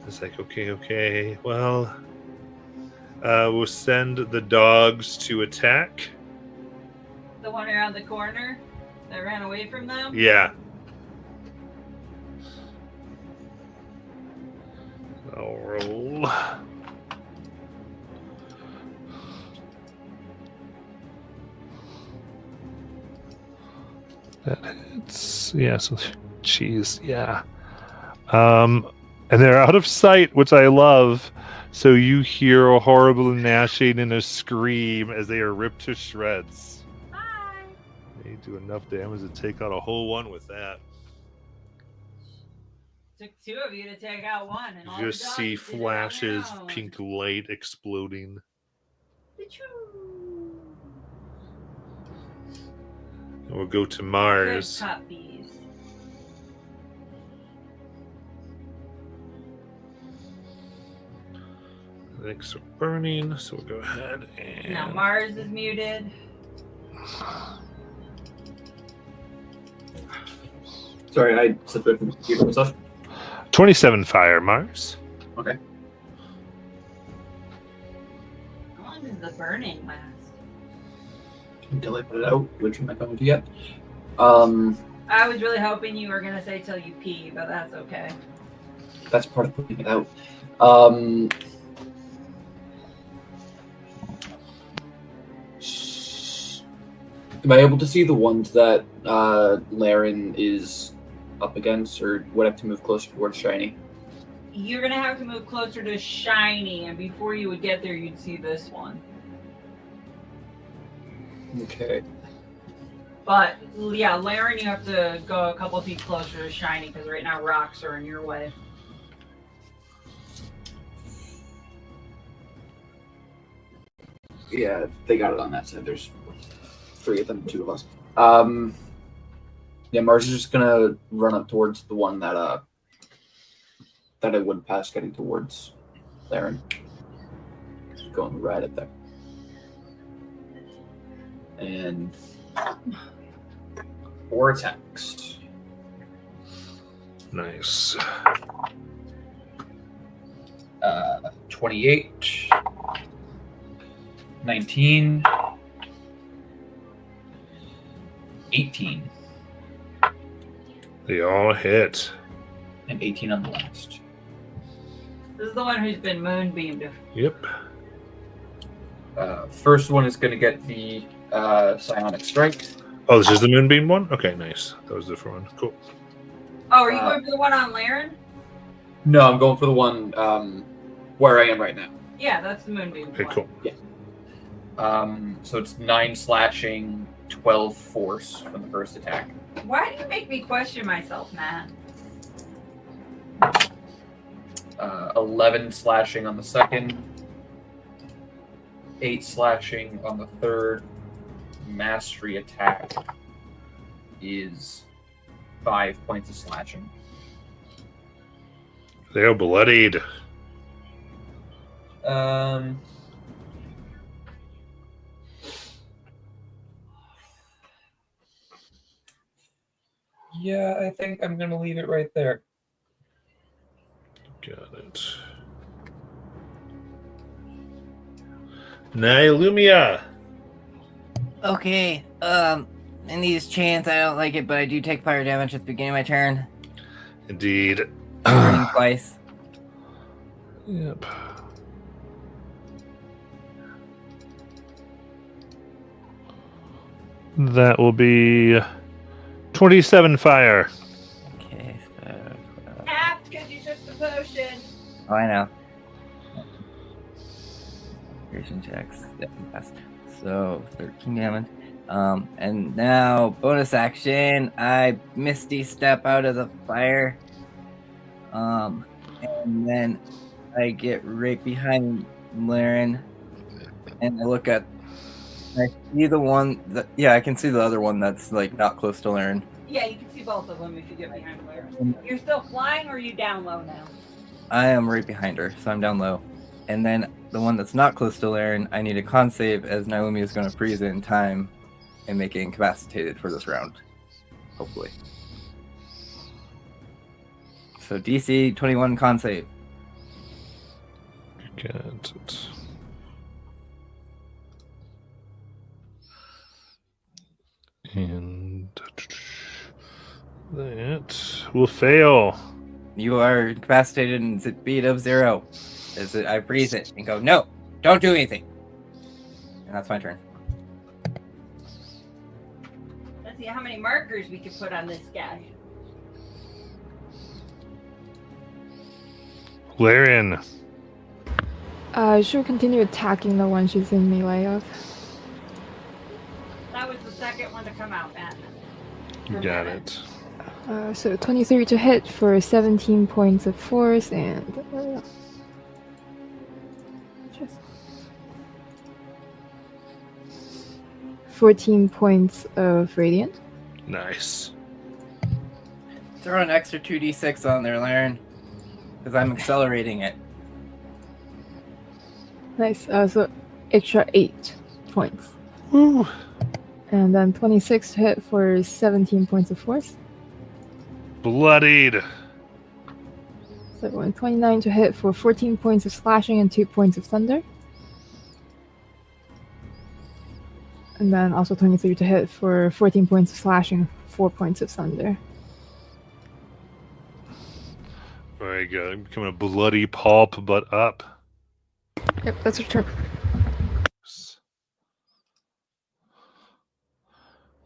[SPEAKER 2] It's like, okay. Well, we'll send the dogs to attack.
[SPEAKER 9] The one around the corner that ran away from them?
[SPEAKER 2] Yeah. I'll roll. That hits. Yeah, so jeez, yeah. And they're out of sight, which I love. So you hear a horrible gnashing and a scream as they are ripped to shreds.
[SPEAKER 9] Bye.
[SPEAKER 2] They do enough damage to take out a whole one with that.
[SPEAKER 9] Took two of you to take out one, and all
[SPEAKER 2] You
[SPEAKER 9] the
[SPEAKER 2] just see
[SPEAKER 9] doggies did it on their
[SPEAKER 2] flashes,
[SPEAKER 9] own.
[SPEAKER 2] pink light exploding.
[SPEAKER 9] Achoo.
[SPEAKER 2] And we'll go to
[SPEAKER 9] Good
[SPEAKER 2] Mars.
[SPEAKER 9] puppies.
[SPEAKER 2] Things are burning, so we'll go ahead and
[SPEAKER 9] Now Mars is muted.
[SPEAKER 4] Sorry, I slipped away from the computer and stuff.
[SPEAKER 2] 27 fire, Mars.
[SPEAKER 4] Okay.
[SPEAKER 9] How long does the burning last?
[SPEAKER 4] Until I put it out, which I'm not going to yet.
[SPEAKER 9] I was really hoping you were gonna say till you pee, but that's okay.
[SPEAKER 4] That's part of putting it out. Am I able to see the ones that Laren is up against, or would I have to move closer towards Shiny?
[SPEAKER 9] You're gonna have to move closer to Shiny, and before you would get there, you'd see this one.
[SPEAKER 4] Okay.
[SPEAKER 9] But yeah, Laren, you have to go a couple feet closer to Shiny because right now rocks are in your way.
[SPEAKER 4] Yeah, they got it on that side. There's 3 of them, 2 of us. Yeah, Mars is just gonna run up towards the one that I wouldn't pass, getting towards Laren. Just going right up there. And 4 attacks.
[SPEAKER 2] Nice.
[SPEAKER 4] 28, 19, 18,
[SPEAKER 2] They all hit.
[SPEAKER 4] and 18 on the last.
[SPEAKER 9] This is the one who's been moonbeamed.
[SPEAKER 2] Yep.
[SPEAKER 4] First one is going to get the psionic strike.
[SPEAKER 2] Oh, this is the moonbeam one? Okay, nice. That was a different one. Cool.
[SPEAKER 9] Oh, are you going for the one on Laren?
[SPEAKER 4] No, I'm going for the one where I am right now.
[SPEAKER 9] Yeah, that's the moonbeam
[SPEAKER 2] Okay,
[SPEAKER 9] one.
[SPEAKER 2] cool.
[SPEAKER 4] So it's 9 slashing, 12 force from the first attack.
[SPEAKER 9] Why do you make me question myself, Matt?
[SPEAKER 4] 11 slashing on the second, 8 slashing on the third. Mastery attack is 5 points of slashing.
[SPEAKER 2] They are bloodied.
[SPEAKER 4] Yeah, I think I'm gonna leave it right there.
[SPEAKER 2] Got it. Nylumia.
[SPEAKER 3] Okay, in these chains, I don't like it, but I do take fire damage at the beginning of my turn.
[SPEAKER 2] Indeed.
[SPEAKER 3] Burning twice.
[SPEAKER 2] Yep. That will be 27 fire.
[SPEAKER 3] Okay, so.
[SPEAKER 9] Half because you took the potion.
[SPEAKER 3] Oh, I know. Creation checks. Yep, pass. So 13 damage. And now bonus action. I Misty Step out of the fire. And then I get right behind Laren, and I look at. I see the one that. Yeah, I can see the other one that's like not close to Laren.
[SPEAKER 9] Yeah, you can see both of them if you get behind Laren. You're still flying, or are you down low now?
[SPEAKER 3] I am right behind her, so I'm down low. And then the one that's not close to Laren, I need a con save as Naomi is going to freeze it in time and make it incapacitated for this round. Hopefully. So DC 21 con save.
[SPEAKER 2] Got it. And that will fail.
[SPEAKER 3] You are incapacitated and it's at speed of 0. I freeze it and go, no, don't do anything. And that's my turn.
[SPEAKER 9] Let's see how many markers we can put on this guy.
[SPEAKER 2] Larian.
[SPEAKER 6] She'll continue attacking the one she's in melee of.
[SPEAKER 9] That was the second one to come out, Matt.
[SPEAKER 2] You got it.
[SPEAKER 6] So 23 to hit for 17 points of force and just 14 points of radiant.
[SPEAKER 2] Nice.
[SPEAKER 3] Throw an extra 2d6 on there, Laren. Because I'm accelerating it.
[SPEAKER 6] Nice. So extra 8 points.
[SPEAKER 2] Woo.
[SPEAKER 6] And then 26 to hit for 17 points of force.
[SPEAKER 2] Bloodied.
[SPEAKER 6] So 29 to hit for 14 points of slashing and 2 points of thunder. And then also 23 to hit for 14 points of slashing, 4 points of thunder.
[SPEAKER 2] Very good. I'm becoming a bloody pulp, but up.
[SPEAKER 6] Yep, that's her turn.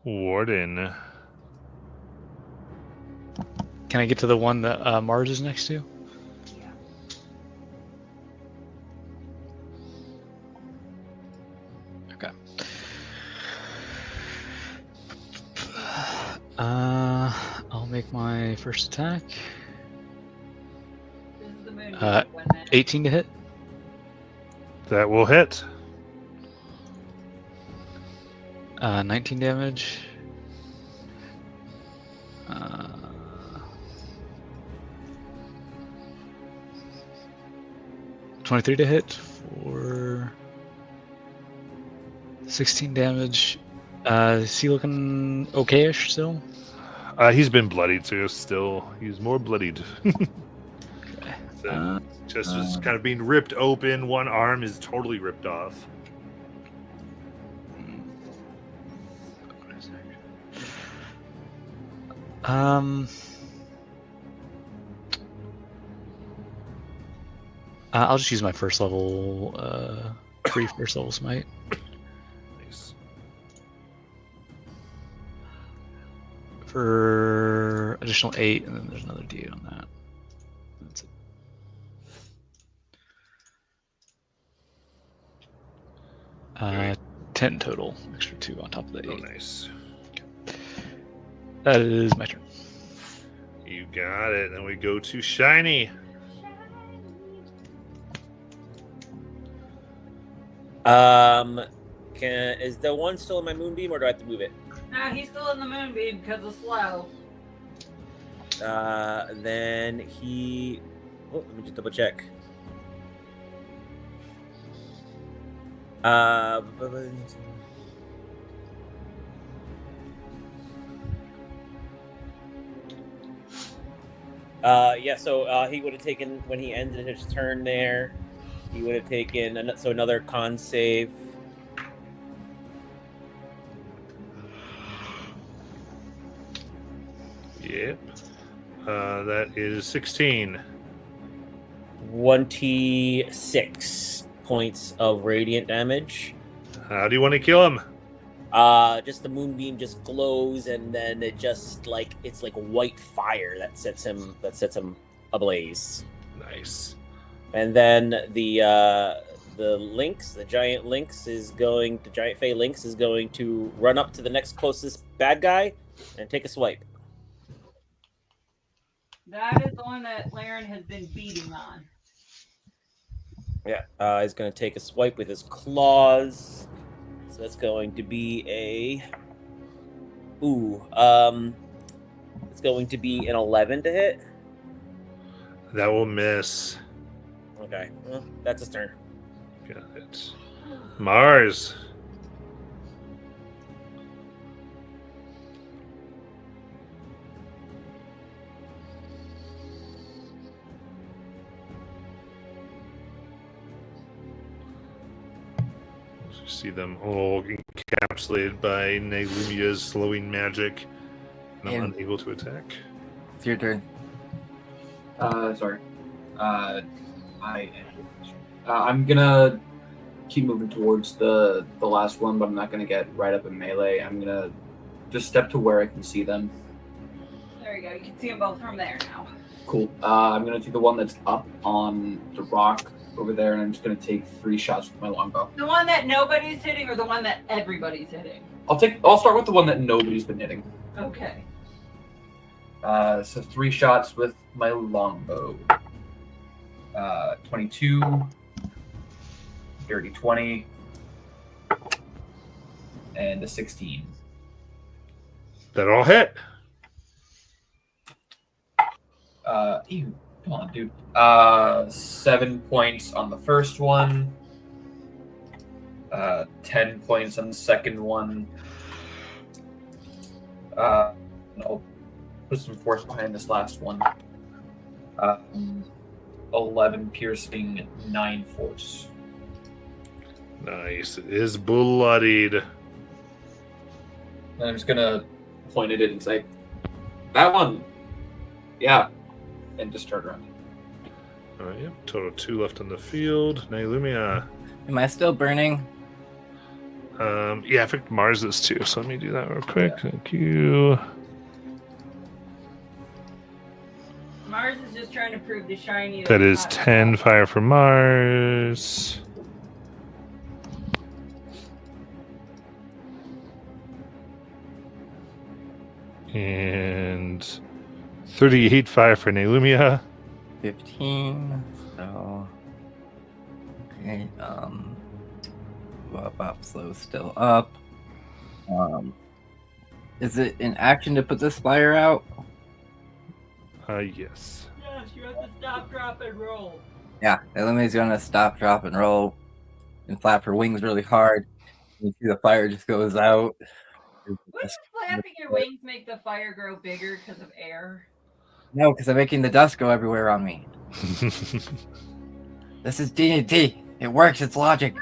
[SPEAKER 2] Warden.
[SPEAKER 8] Can I get to the one that Mars is next to? Okay. I'll make my first attack.
[SPEAKER 9] This is the moon.
[SPEAKER 8] 18 to hit.
[SPEAKER 2] That will hit.
[SPEAKER 8] 19 damage. 23 to hit for 16 damage. Is he looking okay-ish still?
[SPEAKER 2] He's been bloodied too. Still, he's more bloodied.
[SPEAKER 8] Okay.
[SPEAKER 2] The chest is kind of being ripped open. One arm is totally ripped off.
[SPEAKER 8] I'll just use my first level, free first level smite.
[SPEAKER 2] Nice.
[SPEAKER 8] For additional 8, and then there's another D on that. That's it. 10 total, extra 2 on top of the 8.
[SPEAKER 2] Oh, nice.
[SPEAKER 8] That is my turn.
[SPEAKER 2] You got it. Then we go to Shiny.
[SPEAKER 7] Is the one still in my moonbeam, or do I have to move it?
[SPEAKER 9] No, he's still in the moonbeam because of slow.
[SPEAKER 7] Then he. Oh, let me just double check. Yeah. So he would have taken, when he ended his turn there, he would have taken another con save.
[SPEAKER 2] Yep. That is 16.
[SPEAKER 7] 26 points of radiant damage.
[SPEAKER 2] How do you want to kill him?
[SPEAKER 7] Just the moonbeam just glows, and then it just it's like white fire that sets him ablaze.
[SPEAKER 2] Nice.
[SPEAKER 7] And then the lynx, the giant fey lynx is going to run up to the next closest bad guy and take a swipe.
[SPEAKER 9] That is the one that Laren has been beating on.
[SPEAKER 7] Yeah, he's going to take a swipe with his claws. So that's going to be it's going to be an 11 to hit.
[SPEAKER 2] That will miss.
[SPEAKER 7] Okay, well, that's his turn.
[SPEAKER 2] Got it. Mars. You see them all encapsulated by Nelumia's slowing magic. And I'm unable to attack.
[SPEAKER 3] It's your turn.
[SPEAKER 4] Sorry. I'm gonna keep moving towards the last one, but I'm not gonna get right up in melee. I'm gonna just step to where I can see them.
[SPEAKER 9] There you go. You can see them both from there now.
[SPEAKER 4] Cool. I'm gonna take the one that's up on the rock over there, and I'm just gonna take 3 shots with my longbow.
[SPEAKER 9] The one that nobody's hitting, or the one that everybody's hitting?
[SPEAKER 4] I'll start with the one that nobody's been hitting.
[SPEAKER 9] Okay.
[SPEAKER 4] So 3 shots with my longbow. 22, dirty 20, and a 16.
[SPEAKER 2] That all hit.
[SPEAKER 4] Ew, come on, dude. 7 points on the first one. 10 points on the second one. I'll put some force behind this last one. 11 piercing, 9 force.
[SPEAKER 2] Nice. It is bloodied.
[SPEAKER 4] And I'm just gonna point at it and say, "That one, yeah," and just turn around.
[SPEAKER 2] All right, yep. Total 2 left on the field. Nailumia.
[SPEAKER 3] Am I still burning?
[SPEAKER 2] Yeah, I think Mars is too. So let me do that real quick. Yeah. Thank you.
[SPEAKER 9] Mars is just trying to prove to Shiny
[SPEAKER 2] That
[SPEAKER 9] he's
[SPEAKER 2] is
[SPEAKER 9] hot.
[SPEAKER 2] 10 fire for Mars. And 38 fire for Nailumia.
[SPEAKER 3] 15. So. Okay. Up, slow, still up. Is it an action to put this flyer out?
[SPEAKER 2] Yes.
[SPEAKER 9] Yes, you have to stop, drop, and roll.
[SPEAKER 3] Yeah, Elumi's gonna stop, drop, and roll, and flap her wings really hard. You see the fire just goes out.
[SPEAKER 9] Wouldn't flapping your wings make the fire grow bigger because of air?
[SPEAKER 3] No, because I'm making the dust go everywhere on me. This is D&D. It works. It's logic.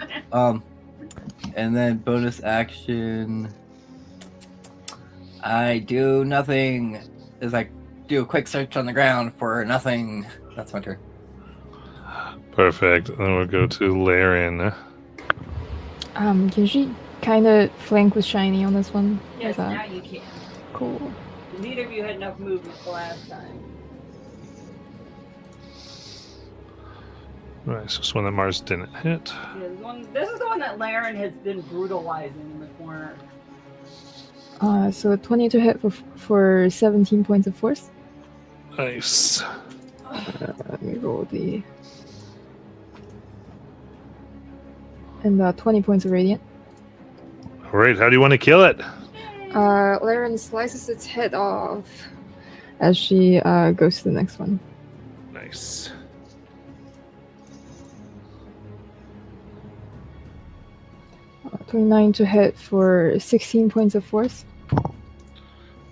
[SPEAKER 3] And then bonus action. I do nothing. As I do a quick search on the ground for nothing. That's my turn.
[SPEAKER 2] Perfect. Then we'll go to Laren.
[SPEAKER 6] Can she kind of flank with Shiny on this one?
[SPEAKER 9] Yes,
[SPEAKER 6] Is that
[SPEAKER 9] now you can.
[SPEAKER 6] cool?
[SPEAKER 9] Neither of you had enough movement the last time.
[SPEAKER 2] Right, so this one that Mars didn't hit.
[SPEAKER 9] Yeah, this is the one that Laren has been brutalizing in the corner.
[SPEAKER 6] So 20 to hit for 17 points of force.
[SPEAKER 2] Nice.
[SPEAKER 6] Let me roll the. And 20 points of radiant.
[SPEAKER 2] All right, how do you want to kill it?
[SPEAKER 6] Laren slices its head off as she goes to the next one.
[SPEAKER 2] Nice.
[SPEAKER 6] Uh, 29 to hit for 16 points of force.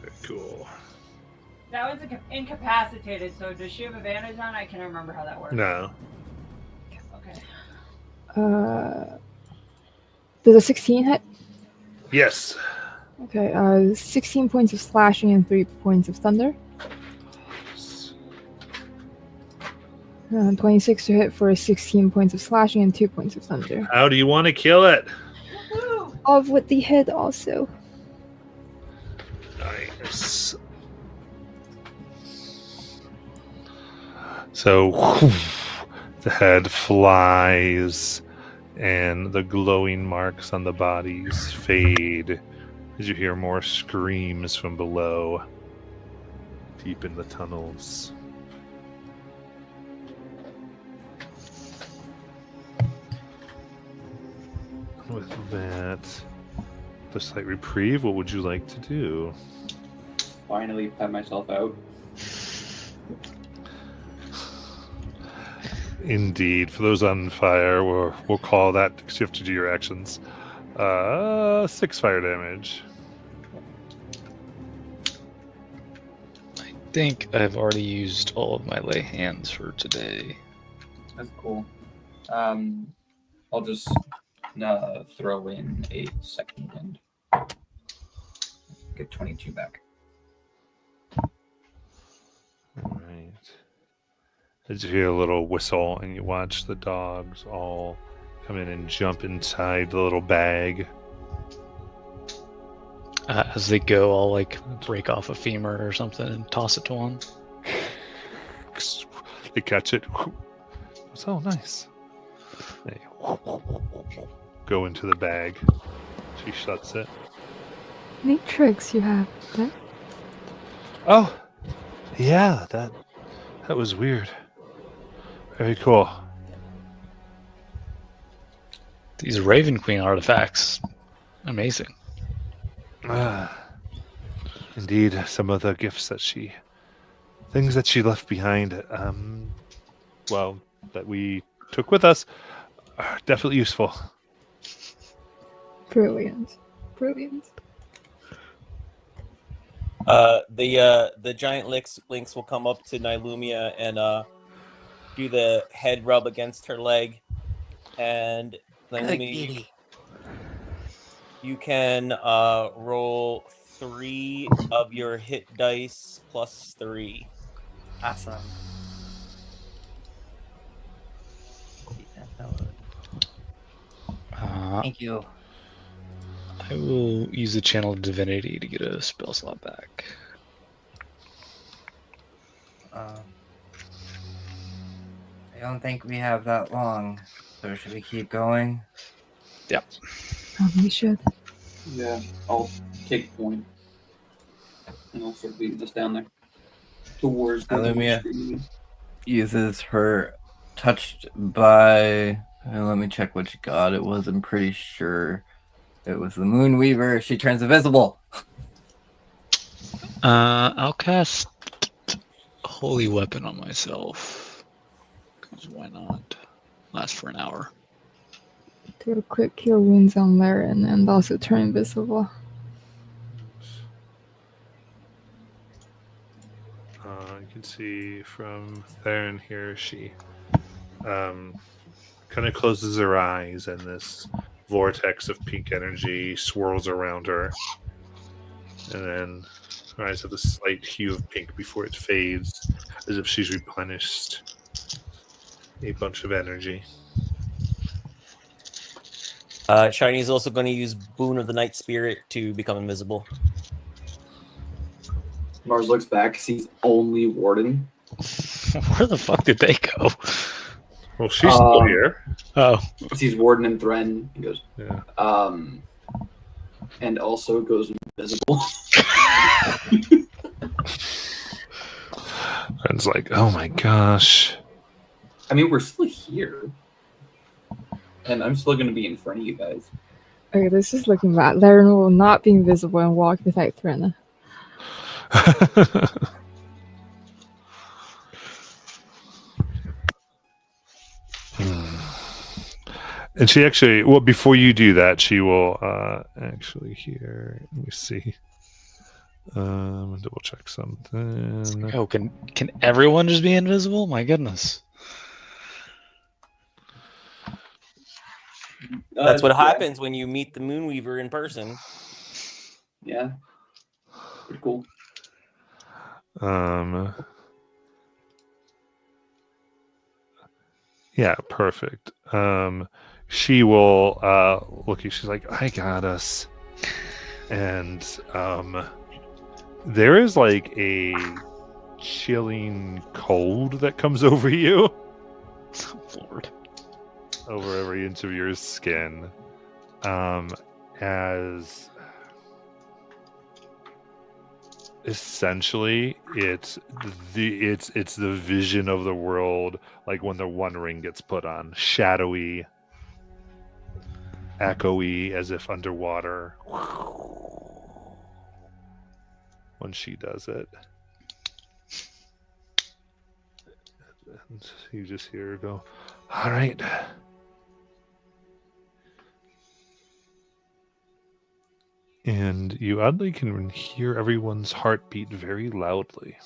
[SPEAKER 2] Very cool.
[SPEAKER 9] That one's incapacitated, so does she have advantage on it? I can't remember how that works.
[SPEAKER 2] No.
[SPEAKER 9] Okay.
[SPEAKER 6] Does a 16 hit?
[SPEAKER 2] Yes.
[SPEAKER 6] Okay, 16 points of slashing and 3 points of thunder. 26 to hit for 16 points of slashing and 2 points of thunder.
[SPEAKER 2] How do you want to kill it?
[SPEAKER 9] Woo!
[SPEAKER 6] Of with the head also.
[SPEAKER 2] Nice. So the head flies and the glowing marks on the bodies fade as you hear more screams from below, deep in the tunnels. With that, the slight reprieve, what would you like to do?
[SPEAKER 4] Finally, pat myself out.
[SPEAKER 2] Indeed. For those on fire, we'll call that, because you have to do your actions. 6 fire damage.
[SPEAKER 8] I think I've already used all of my lay hands for today.
[SPEAKER 4] That's cool. I'll just throw in a second wind. Get 22 back.
[SPEAKER 2] All right. As you hear a little whistle and you watch the dogs all come in and jump inside the little bag.
[SPEAKER 8] As they go, I'll like break off a femur or something and toss it to one.
[SPEAKER 2] They catch it. So nice. They go into the bag. She shuts it.
[SPEAKER 6] Neat tricks you have there.
[SPEAKER 2] Oh, yeah, that was weird. Very cool.
[SPEAKER 8] These Raven Queen artifacts, amazing.
[SPEAKER 2] Indeed, some of the gifts things that she left behind, that we took with us, are definitely useful.
[SPEAKER 6] Brilliant. Brilliant.
[SPEAKER 7] The giant lynx will come up to Nylumia and do the head rub against her leg, and Nylumia, you can roll 3 of your hit dice plus 3.
[SPEAKER 3] Awesome. Thank you.
[SPEAKER 8] I will use the Channel of Divinity to get a spell slot back.
[SPEAKER 3] I don't think we have that long, so should we keep going?
[SPEAKER 8] Yep.
[SPEAKER 6] We should.
[SPEAKER 4] Yeah, I'll take point. And I'll start beating this down there. Towards the
[SPEAKER 3] Alumia uses her touched by. Let me check which god it was. I'm pretty sure it was the Moonweaver. She turns invisible.
[SPEAKER 8] I'll cast Holy Weapon on myself. Because why not? Lasts for an hour.
[SPEAKER 6] Do a quick cure wounds on Laren and also turn invisible.
[SPEAKER 2] You can see from Theron here, she kind of closes her eyes, and this vortex of pink energy swirls around her, and then her eyes have a slight hue of pink before it fades, as if she's replenished a bunch of energy.
[SPEAKER 7] Shiny is also going to use Boon of the Night Spirit to become invisible.
[SPEAKER 4] Mars looks back, sees only Warden.
[SPEAKER 8] Where the fuck did they go?
[SPEAKER 2] Well, she's still here.
[SPEAKER 8] Oh.
[SPEAKER 4] Sees Warden and Thren. He goes,
[SPEAKER 2] yeah.
[SPEAKER 4] And also goes invisible.
[SPEAKER 2] And it's like, oh my gosh.
[SPEAKER 4] I mean, we're still here. And I'm still going to be in front of you guys.
[SPEAKER 6] Okay, this is looking bad. Laren will not be invisible and walk without Threnna.
[SPEAKER 2] And she actually, well, before you do that, she will actually here. Let me see. Double check something.
[SPEAKER 8] Oh, can everyone just be invisible? My goodness.
[SPEAKER 7] That's what happens when you meet the Moonweaver in person.
[SPEAKER 4] Yeah. Pretty cool.
[SPEAKER 2] Yeah, perfect. She will look. She's like, I got us. And there is like a chilling cold that comes over you.
[SPEAKER 8] Oh, Lord.
[SPEAKER 2] Over every inch of your skin. As essentially it's the vision of the world, like when the One Ring gets put on, shadowy, echoey, as if underwater, when she does it. And you just hear her go, all right. And you oddly can hear everyone's heartbeat very loudly.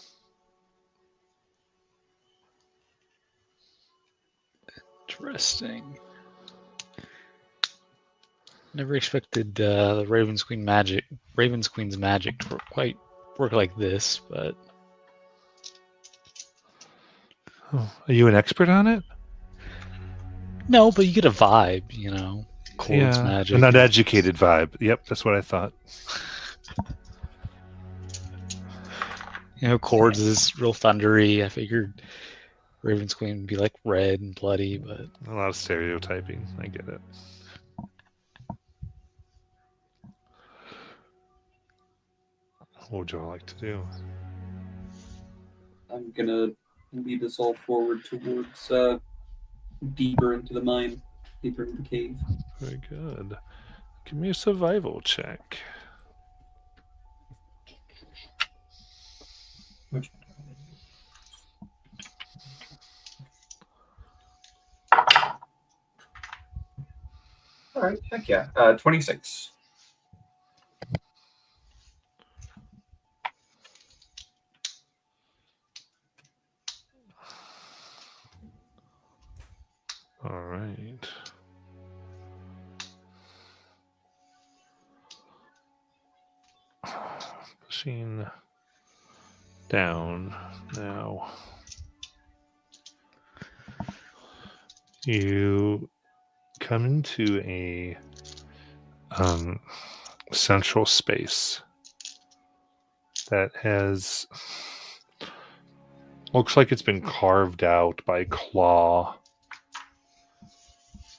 [SPEAKER 8] Interesting. Never expected the Raven's Queen's magic to work like this, but
[SPEAKER 2] Oh, are you an expert on it?
[SPEAKER 8] no, but you get a vibe, you know. Chord's magic.
[SPEAKER 2] An uneducated vibe. Yep, that's what I thought.
[SPEAKER 8] Chords is real thundery. I figured Raven's Queen would be like red and bloody, but
[SPEAKER 2] A lot of stereotyping. I get it. What would you all like to do?
[SPEAKER 4] I'm gonna lead us all forward towards deeper into the mine, deeper into the cave.
[SPEAKER 2] Very good. Give me a survival check.
[SPEAKER 4] Which all right, heck yeah. 26.
[SPEAKER 2] All right. Pushing down now. You come into a central space that has looks like it's been carved out by claw,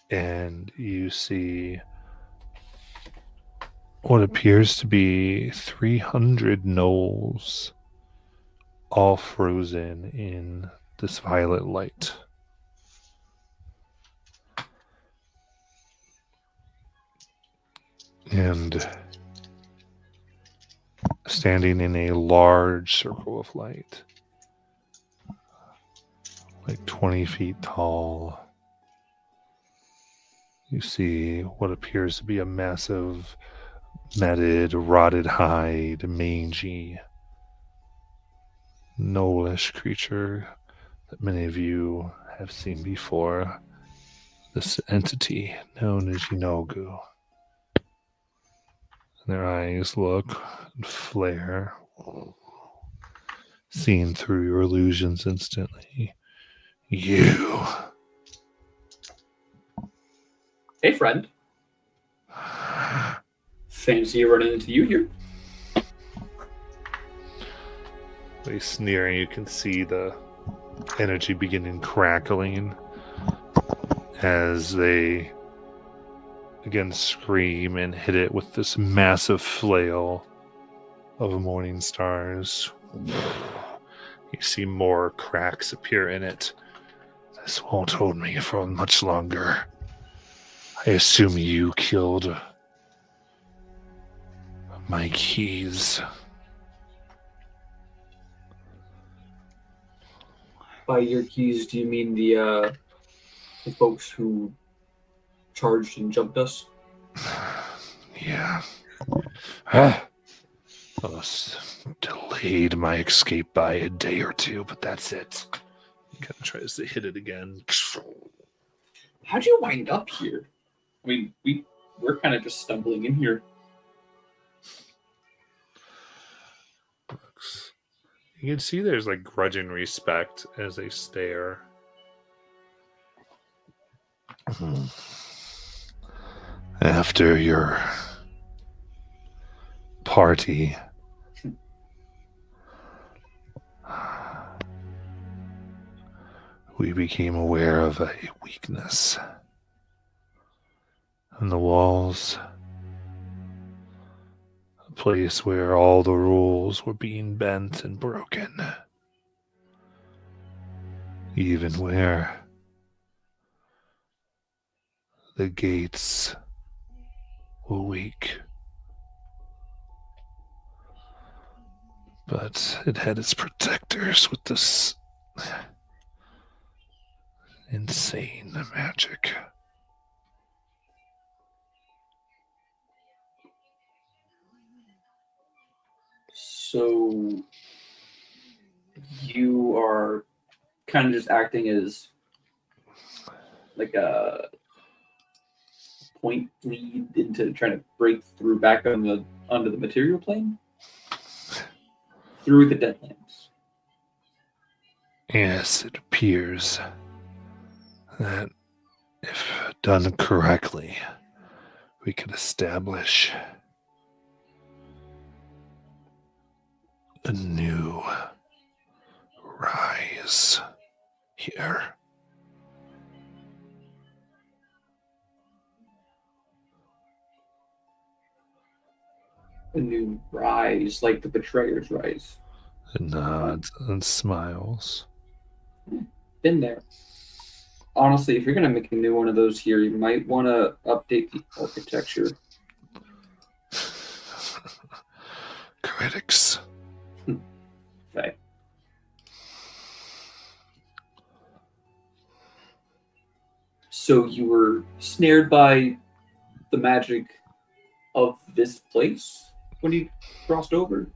[SPEAKER 2] and you see what appears to be 300 gnolls all frozen in this violet light. And standing in a large circle of light, like 20 feet tall, you see what appears to be a massive, matted, rotted hide, mangy, gnollish creature that many of you have seen before. This entity known as Yinogu. Their eyes look and flare, seeing through your illusions instantly. You.
[SPEAKER 4] Hey, friend. Fancy running into you here.
[SPEAKER 2] They sneer, and you can see the energy beginning crackling as they again scream and hit it with this massive flail of morning stars. You see more cracks appear in it. This won't hold me for much longer. I assume you killed my keys.
[SPEAKER 4] By your keys, do you mean the folks who charged and jumped us?
[SPEAKER 2] Yeah. Delayed my escape by a day or two, but that's it. He kind of tries to hit it again.
[SPEAKER 4] How'd you wind up here? I mean, we're kind of just stumbling in here.
[SPEAKER 2] You can see there's like grudging respect as they stare. After your party, we became aware of a weakness in the walls. A place where all the rules were being bent and broken. Even where the gates were weak. But it had its protectors with this insane magic.
[SPEAKER 4] So you are kind of just acting as like a point lead into trying to break through back onto the material plane through the Deadlands.
[SPEAKER 2] Yes, it appears that if done correctly, we could establish a new rise here.
[SPEAKER 4] A new rise, like the betrayer's rise.
[SPEAKER 2] And nods and smiles.
[SPEAKER 4] Been there. Honestly, if you're gonna make a new one of those here, you might want to update the architecture.
[SPEAKER 2] Critics.
[SPEAKER 4] Okay. So you were snared by the magic of this place when you crossed over?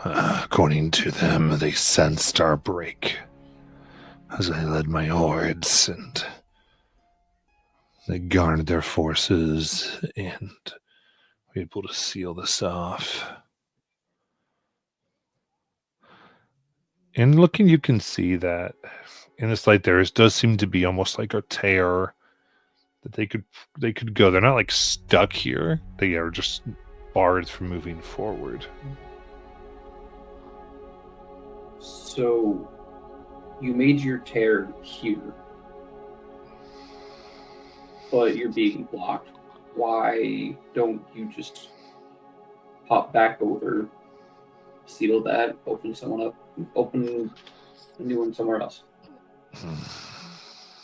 [SPEAKER 2] According to them, they sensed our break as I led my hordes, and they garnered their forces and were able to seal this off. And looking, you can see that in this light there does seem to be almost like a tear that they could go. They're not like stuck here. They are just barred from moving forward.
[SPEAKER 4] So you made your tear here, but you're being blocked. Why don't you just pop back over, seal that, open someone up, open a new one somewhere else?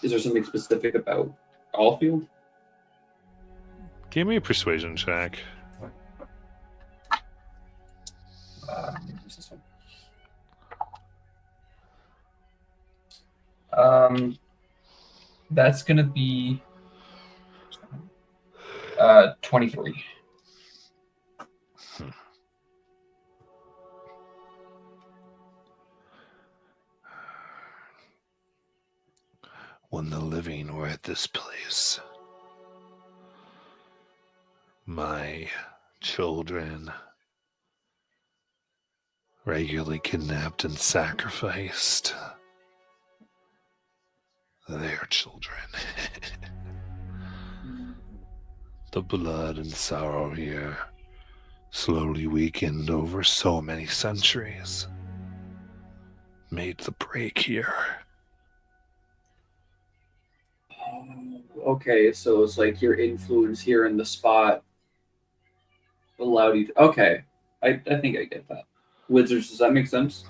[SPEAKER 4] Is there something specific about Allfield?
[SPEAKER 2] Give me a persuasion check.
[SPEAKER 4] Where's this one? That's gonna be 23.
[SPEAKER 2] When the living were at this place, my children regularly kidnapped and sacrificed their children. The blood and sorrow here slowly weakened over so many centuries, made the break here.
[SPEAKER 4] Okay, so it's like your influence here in the spot allowed you to... Okay, I think I get that. Wizards, does that make sense?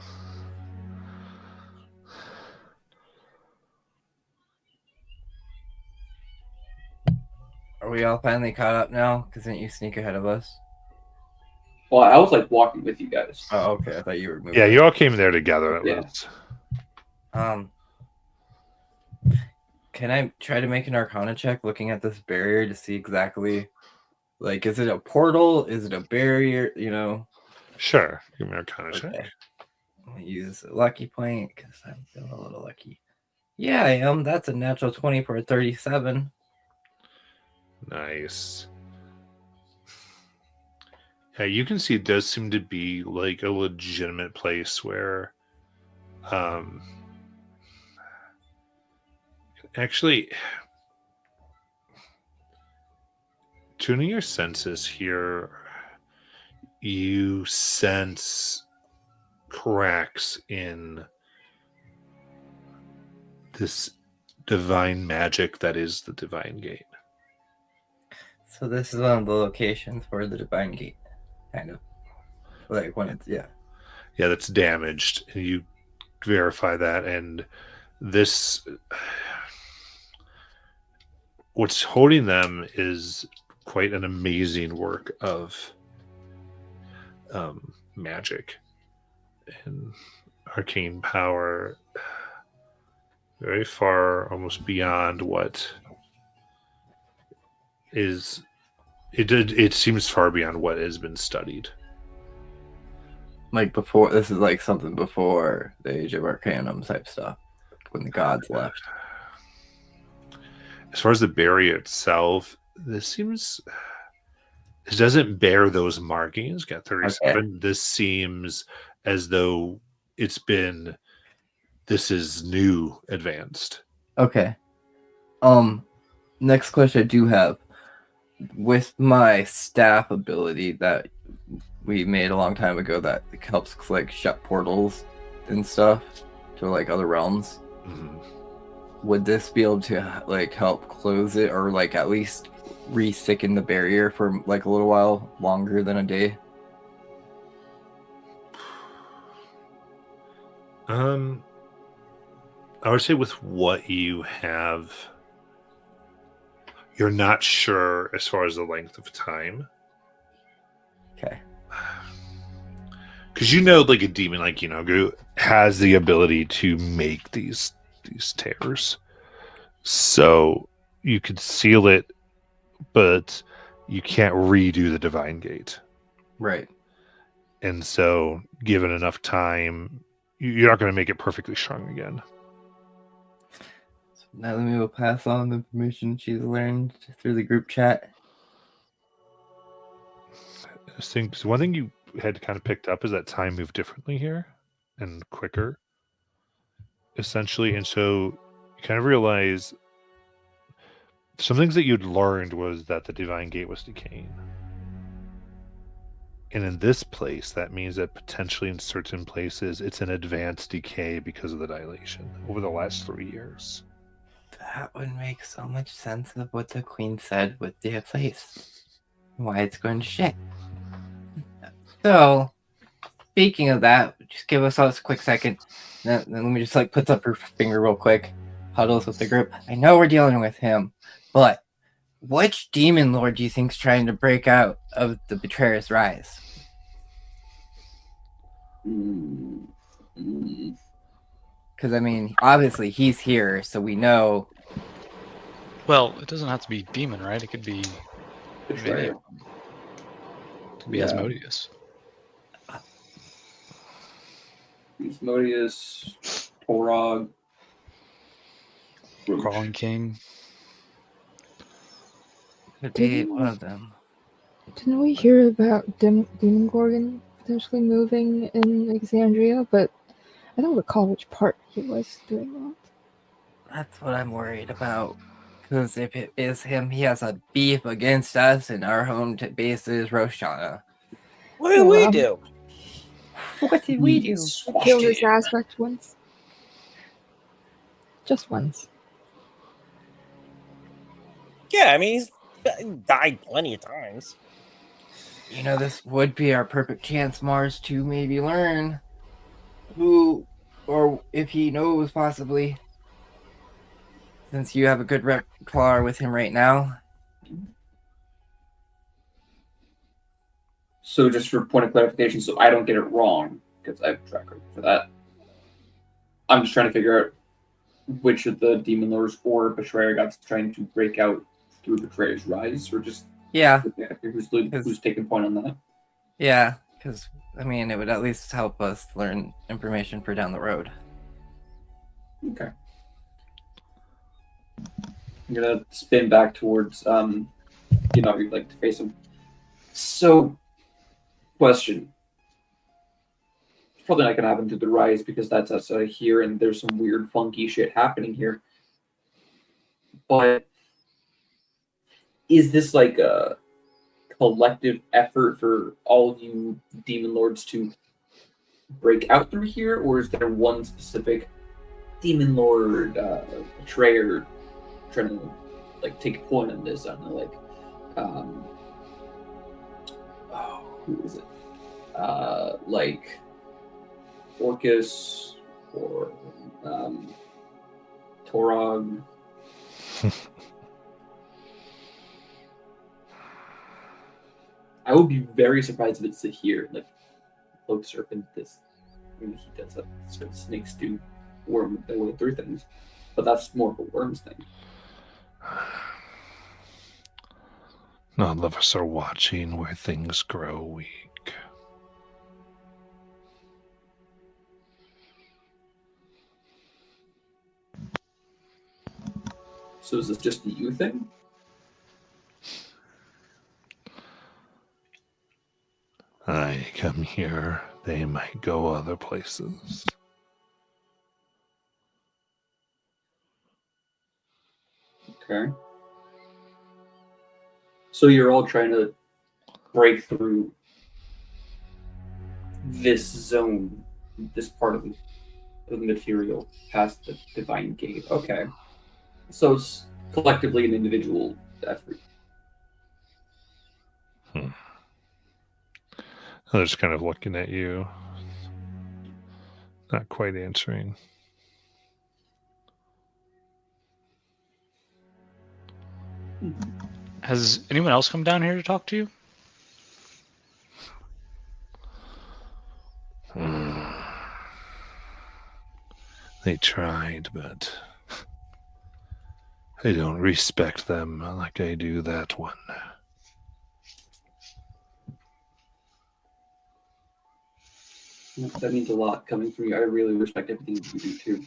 [SPEAKER 3] Are we all finally caught up now? Because didn't you sneak ahead of us?
[SPEAKER 4] Well, I was like walking with you guys.
[SPEAKER 3] Oh, okay. I thought you were moving.
[SPEAKER 2] Yeah, you all came there together at
[SPEAKER 4] Yeah.
[SPEAKER 2] least.
[SPEAKER 3] Can I try to make an Arcana check looking at this barrier to see exactly, like, is it a portal? Is it a barrier? You know?
[SPEAKER 2] Sure, give me an Arcana check.
[SPEAKER 3] Okay. I'll use a lucky point because I'm feeling a little lucky. Yeah, I am. That's a natural 20 for a 37.
[SPEAKER 2] Nice. Yeah, you can see it does seem to be like a legitimate place where actually tuning your senses here, you sense cracks in this divine magic that is the divine gate.
[SPEAKER 3] So this is one of the locations for the Divine Gate, kind of. Like when it's, yeah.
[SPEAKER 2] Yeah, that's damaged. And you verify that. And this, what's holding them is quite an amazing work of magic and arcane power, very far, almost beyond what is it seems far beyond what has been studied.
[SPEAKER 3] Like before, this is like something before the Age of Arcanum type stuff, when the gods left.
[SPEAKER 2] As far as the barrier itself, it doesn't bear those markings. Got 37. Okay. This seems as though this is new, advanced.
[SPEAKER 3] Okay. Next question I do have. With my staff ability that we made a long time ago that helps like shut portals and stuff to like other realms.
[SPEAKER 2] Mhm.
[SPEAKER 3] Would this be able to like help close it, or like at least re-thicken the barrier for like a little while longer than a day?
[SPEAKER 2] I would say with what you have, you're not sure as far as the length of time.
[SPEAKER 3] Okay.
[SPEAKER 2] Because you know, like a demon like Yinogu has the ability to make these tears. So you could seal it, but you can't redo the divine gate.
[SPEAKER 3] Right.
[SPEAKER 2] And so, given enough time, you're not going to make it perfectly strong again.
[SPEAKER 3] So Naomi will pass on the information she's learned through the group chat.
[SPEAKER 2] I think one thing you had kind of picked up is that time moved differently here and quicker, essentially. And so you kind of realize some things that you'd learned was that the divine gate was decaying. And in this place, that means that potentially in certain places, it's an advanced decay because of the dilation over the last 3 years.
[SPEAKER 3] That would make so much sense of what the queen said with the place. Why it's going to shit. So, speaking of that, just give us all a quick second. Then let me just like puts up her finger real quick. Huddles with the group. I know we're dealing with him, but which demon lord do you think's trying to break out of the Betrayer's Rise? Because I mean, obviously he's here, so we know.
[SPEAKER 8] Well, it doesn't have to be demon, right? It could be
[SPEAKER 4] Betrayer.
[SPEAKER 8] It could be
[SPEAKER 4] Yeah.
[SPEAKER 8] Asmodeus.
[SPEAKER 4] Asmodeus, Torog,
[SPEAKER 8] Crawling King.
[SPEAKER 3] Could be one of them.
[SPEAKER 6] Didn't we hear about Demon Gorgon potentially moving in Alexandria? But I don't recall which part he was doing that.
[SPEAKER 3] That's what I'm worried about. Because if it is him, he has a beef against us, and our home base is Roshana.
[SPEAKER 7] What did we do?
[SPEAKER 3] What did we do?
[SPEAKER 6] We killed his ass back once. Just once.
[SPEAKER 7] Yeah, I mean, he's died plenty of times.
[SPEAKER 3] You know, this would be our perfect chance, Mars, to maybe learn who, or if he knows, possibly. Since you have a good repertoire with him right now.
[SPEAKER 4] So just for point of clarification, so I don't get it wrong, because I have track record for that. I'm just trying to figure out which of the demon lords or betrayer gods trying to break out through Betrayer's Rise, or just
[SPEAKER 3] Yeah.
[SPEAKER 4] Who's taking point on that?
[SPEAKER 3] Yeah, because I mean, it would at least help us learn information for down the road.
[SPEAKER 4] Okay. I'm gonna spin back towards you'd like to face him. So, question. It's probably not gonna happen to the Rise because that's us here, and there's some weird, funky shit happening here. But is this like a collective effort for all of you demon lords to break out through here, or is there one specific demon lord betrayer trying to like take a point on this? I don't know, like who is it? Like Orcus or Torog. I would be very surprised if it's here, like Cloak Serpent. This, I mean, he does that sort of snakes do worm their way through things, but that's more of a worms thing.
[SPEAKER 2] None of us are watching where things grow weak.
[SPEAKER 4] So is this just a you thing?
[SPEAKER 2] I come here, they might go other places.
[SPEAKER 4] Okay. So you're all trying to break through this zone, this part of the material past the divine gate. Okay. So it's collectively an individual effort.
[SPEAKER 2] They're just kind of looking at you, not quite answering.
[SPEAKER 8] Has anyone else come down here to talk to you?
[SPEAKER 2] They tried, but I don't respect them like I do that one.
[SPEAKER 4] That means a lot coming from you. I really respect everything you do too.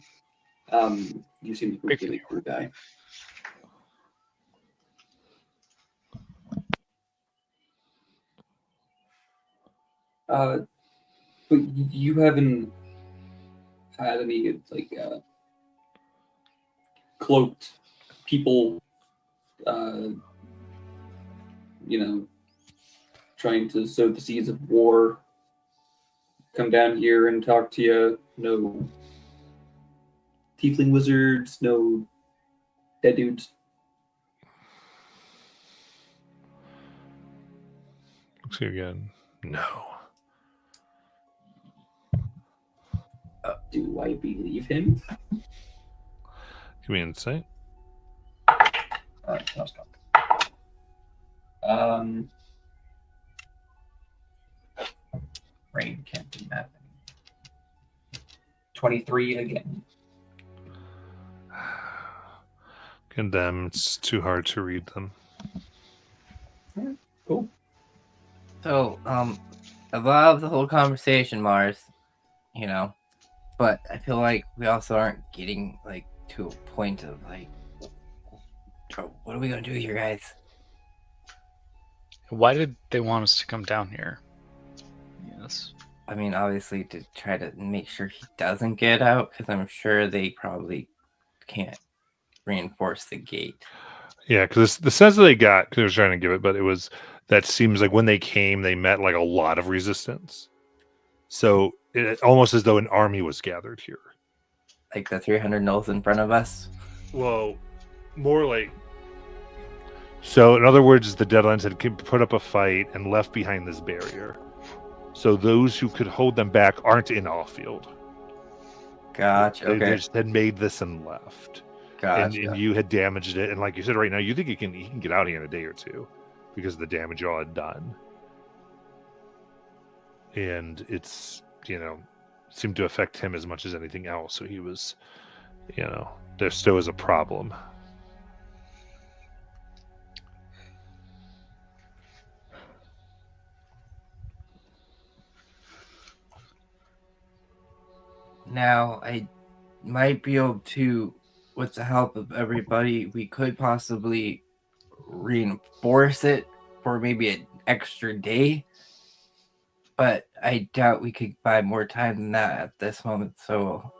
[SPEAKER 4] You seem like a really cool guy. But you haven't had any like cloaked people, trying to sow the seeds of war. Come down here and talk to you. No tiefling wizards. No dead dudes.
[SPEAKER 2] Looks you again. No.
[SPEAKER 4] Do I believe him?
[SPEAKER 2] Give me insight.
[SPEAKER 4] Alright, let's go. Rain can't do that. 23 again.
[SPEAKER 2] Condemn. It's too hard to read them.
[SPEAKER 4] Cool.
[SPEAKER 3] So, I love the whole conversation, Mars. But I feel like we also aren't getting like to a point of like, what are we gonna do here, guys?
[SPEAKER 8] Why did they want us to come down here? Yes.
[SPEAKER 3] I mean, obviously to try to make sure he doesn't get out, because I'm sure they probably can't reinforce the gate.
[SPEAKER 2] Yeah, because the sense that they got, because they were trying to give it, but it was, that seems like when they came, they met like a lot of resistance. So it almost as though an army was gathered here.
[SPEAKER 3] Like the 300 gnolls in front of us?
[SPEAKER 2] Well, more like... So in other words, the Deadlands had put up a fight and left behind this barrier. So those who could hold them back aren't in Allfield.
[SPEAKER 3] Gotcha.
[SPEAKER 2] They
[SPEAKER 3] Okay.
[SPEAKER 2] just had made this and left.
[SPEAKER 3] Gotcha.
[SPEAKER 2] And you had damaged it. And like you said, right now, you think he can get out here in a day or two because of the damage y'all had done. And it's, seemed to affect him as much as anything else. So he was, there still is a problem.
[SPEAKER 3] Now, I might be able to, with the help of everybody, we could possibly reinforce it for maybe an extra day. But I doubt we could buy more time than that at this moment, so...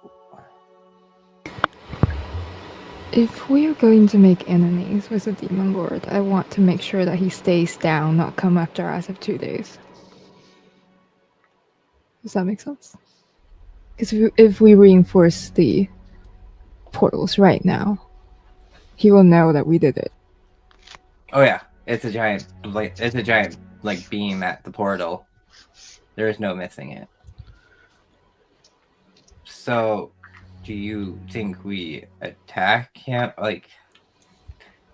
[SPEAKER 6] If we are going to make enemies with the Demon Lord, I want to make sure that he stays down, not come after us of 2 days. Does that make sense? Because if we reinforce the portals right now, he will know that we did it.
[SPEAKER 3] Oh yeah, it's a giant beam at the portal. There is no missing it. So, do you think we attack him? Like,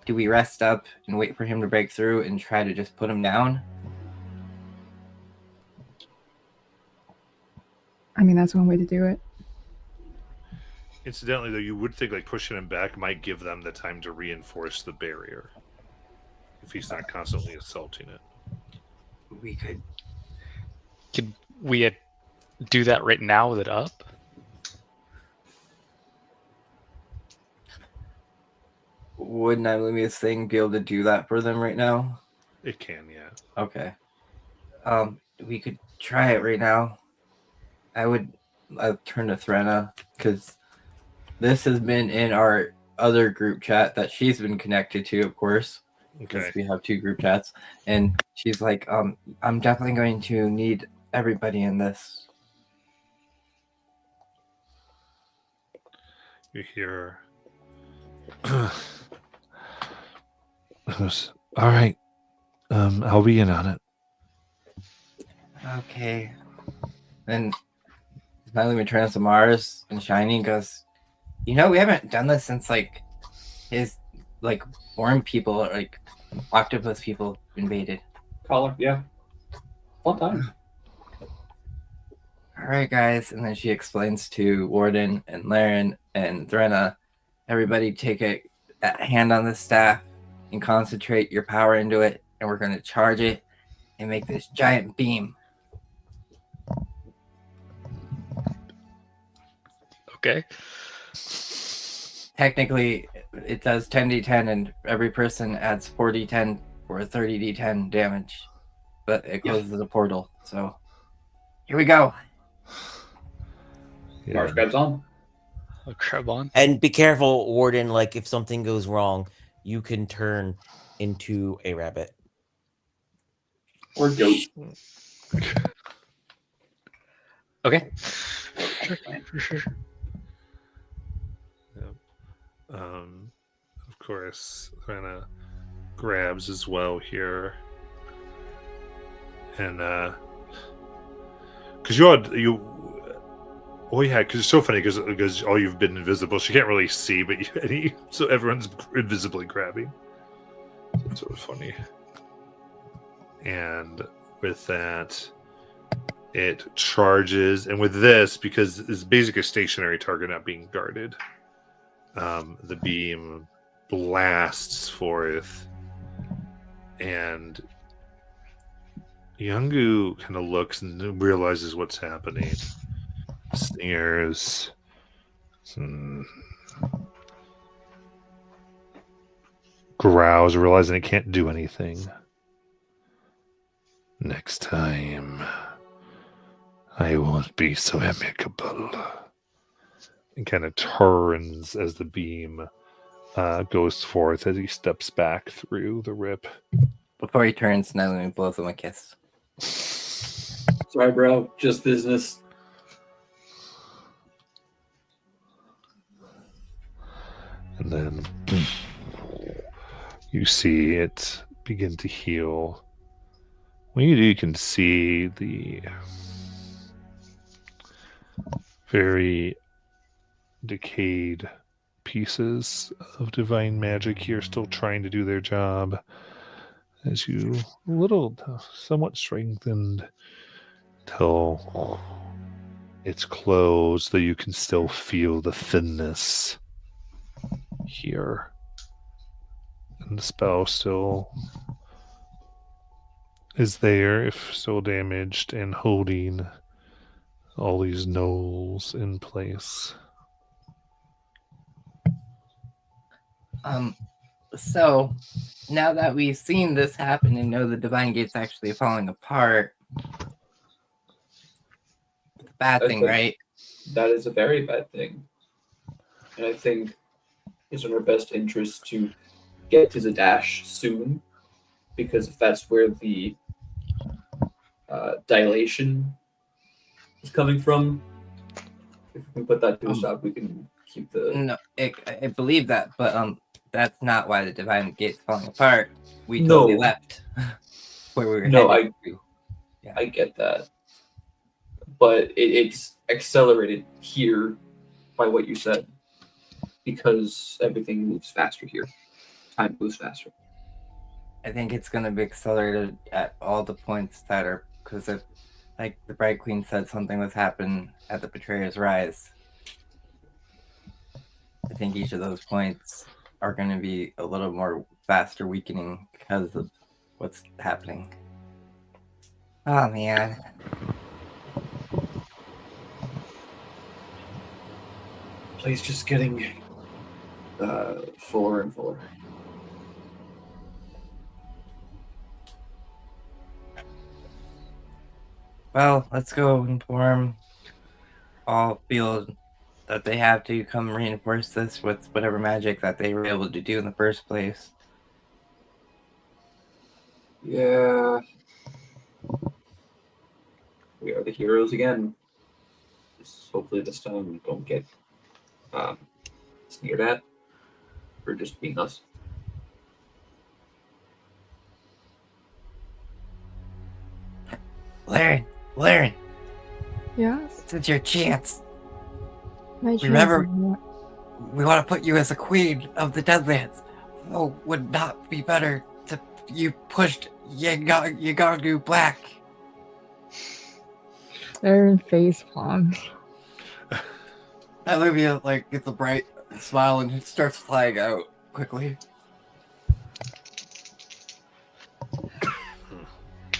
[SPEAKER 3] do we rest up and wait for him to break through and try to just put him down?
[SPEAKER 6] I mean, that's one way to do it.
[SPEAKER 2] Incidentally, though, you would think like pushing him back might give them the time to reinforce the barrier if he's not constantly assaulting it.
[SPEAKER 3] We could.
[SPEAKER 8] Could we do that right now with it up?
[SPEAKER 3] Wouldn't Unlimited thing be able to do that for them right now?
[SPEAKER 2] It can, yeah.
[SPEAKER 3] Okay. We could try it right now. I'll turn to Threnna, because this has been in our other group chat that she's been connected to, of course.
[SPEAKER 2] Okay.
[SPEAKER 3] We have 2 group chats. And she's like, I'm definitely going to need everybody in this.
[SPEAKER 2] You hear. All right. I'll be in on it.
[SPEAKER 3] Okay. Then Smiley returns to Mars and Shiny goes, we haven't done this since his worm people, octopus people invaded.
[SPEAKER 4] Collar, yeah. Fun time.
[SPEAKER 3] All right, guys. And then she explains to Warden and Laren and Threnna, everybody take a hand on the staff and concentrate your power into it, and we're going to charge it and make this giant beam.
[SPEAKER 8] Okay.
[SPEAKER 3] Technically, it does 10d10, and every person adds 4d10 or 30d10 damage, but it closes the portal. So here we go.
[SPEAKER 4] Mars grabs on.
[SPEAKER 8] I'll grab on.
[SPEAKER 7] And be careful, Warden. Like, if something goes wrong, you can turn into a rabbit.
[SPEAKER 4] Or goat.
[SPEAKER 8] Okay. For sure.
[SPEAKER 2] Of course, Threnna grabs as well here, and because because it's so funny because all you've been invisible, she can't really see, but so everyone's invisibly grabbing. It's sort of funny, and with that, it charges, and with this, because it's basically a stationary target not being guarded. The beam blasts forth, and Yungu kind of looks and realizes what's happening. Sneers. Growls, realizing it can't do anything. Next time, I won't be so amicable. And kind of turns as the beam goes forth as he steps back through the rip.
[SPEAKER 3] Before he turns, Natalie blows him a kiss.
[SPEAKER 4] Sorry, bro. Just business.
[SPEAKER 2] And then you see it begin to heal. When you do, you can see the very decayed pieces of divine magic here still trying to do their job as you somewhat strengthened till it's closed, though you can still feel the thinness here, and the spell still is there, if still damaged, and holding all these knolls in place.
[SPEAKER 3] So now that we've seen this happen and know the divine gate's actually falling apart, it's a bad thing, right?
[SPEAKER 4] That is a very bad thing. And I think it's in our best interest to get to the dash soon, because if that's where the dilation is coming from, if we can put that to a stop, we can keep the...
[SPEAKER 3] No, I believe that, but that's not why the divine gate's falling apart. We
[SPEAKER 4] No.
[SPEAKER 3] totally left where we were
[SPEAKER 4] No,
[SPEAKER 3] headed to. Yeah.
[SPEAKER 4] I get that. But it's accelerated here by what you said, because everything moves faster here. Time moves faster.
[SPEAKER 3] I think it's going to be accelerated at all the points that are, because if, like the Bright Queen said, something was happening at the Betrayer's Rise. I think each of those points are going to be a little more faster weakening because of what's happening. Oh, man.
[SPEAKER 4] Place just getting fuller and fuller.
[SPEAKER 3] Well, let's go inform Allfield that they have to come reinforce this with whatever magic that they were able to do in the first place.
[SPEAKER 4] Yeah. We the heroes again. Hopefully this time we don't get sneered at for just being us.
[SPEAKER 3] Laren,
[SPEAKER 6] Yes.
[SPEAKER 3] this is your chance.
[SPEAKER 6] My chance
[SPEAKER 3] Remember-
[SPEAKER 6] of what?
[SPEAKER 3] We want to put you as a queen of the Deadlands. Oh, would not be better to you pushed Yagaru black.
[SPEAKER 6] They're in face palms.
[SPEAKER 3] Olivia gets a bright smile and starts flying out quickly.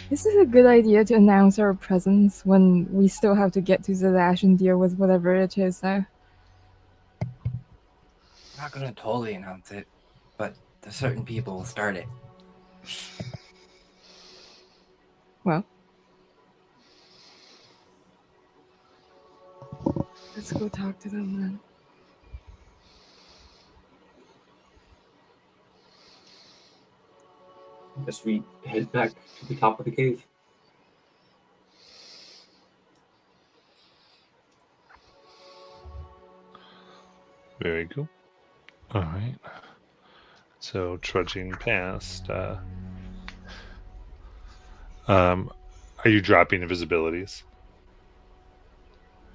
[SPEAKER 6] This is a good idea to announce our presence when we still have to get to Zadash and deal with whatever it is. So.
[SPEAKER 3] I'm not gonna totally announce it, but the certain people will start it.
[SPEAKER 6] Well. Let's go talk to them then.
[SPEAKER 4] Guess we head back to the top of the cave.
[SPEAKER 2] Very cool. All right. So trudging past. Are you dropping invisibilities?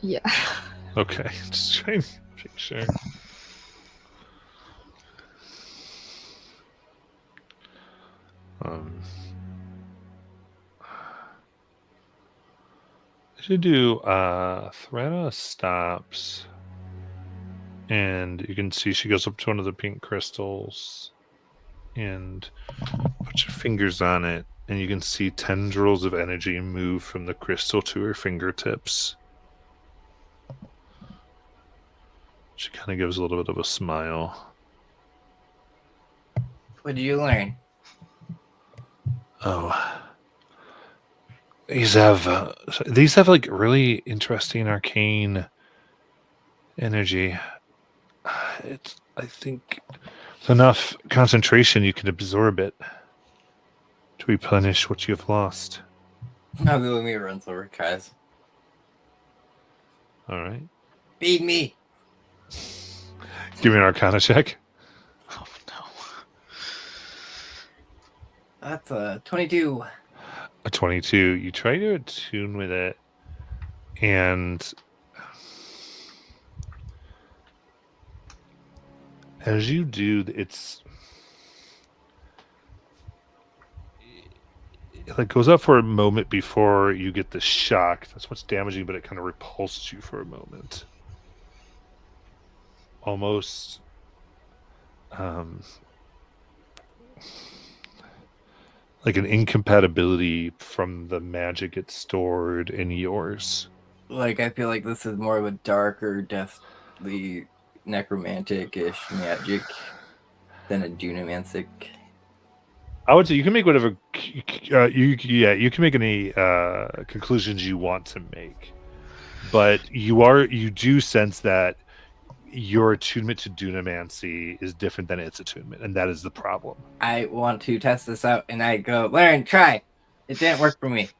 [SPEAKER 6] Yeah.
[SPEAKER 2] Okay, just trying to make sure. I should do Threna stops, and you can see she goes up to one of the pink crystals and puts her fingers on it, and you can see tendrils of energy move from the crystal to her fingertips. She kind of gives a little bit of a smile.
[SPEAKER 3] What did you learn?
[SPEAKER 2] Oh, these have like really interesting arcane energy. I think with enough concentration you can absorb it to replenish what you've lost.
[SPEAKER 3] Now let me run over, guys.
[SPEAKER 2] All right,
[SPEAKER 3] Feed me.
[SPEAKER 2] give me an Arcana check.
[SPEAKER 8] Oh no.
[SPEAKER 3] That's a 22.
[SPEAKER 2] A 22. You try to attune with it, and as you do, it like goes up for a moment before you get the shock. That's what's damaging, but it kind of repulses you for a moment. Almost like an incompatibility from the magic it's stored in yours.
[SPEAKER 3] I feel like this is more of a darker, deathly, necromantic-ish magic than a dunamantic.
[SPEAKER 2] I would say you can make whatever you can make any conclusions you want to make, but you do sense that your attunement to dunamancy is different than its attunement, and that is the problem.
[SPEAKER 3] I want to test this out, and I go, Laren, try. It didn't work for me.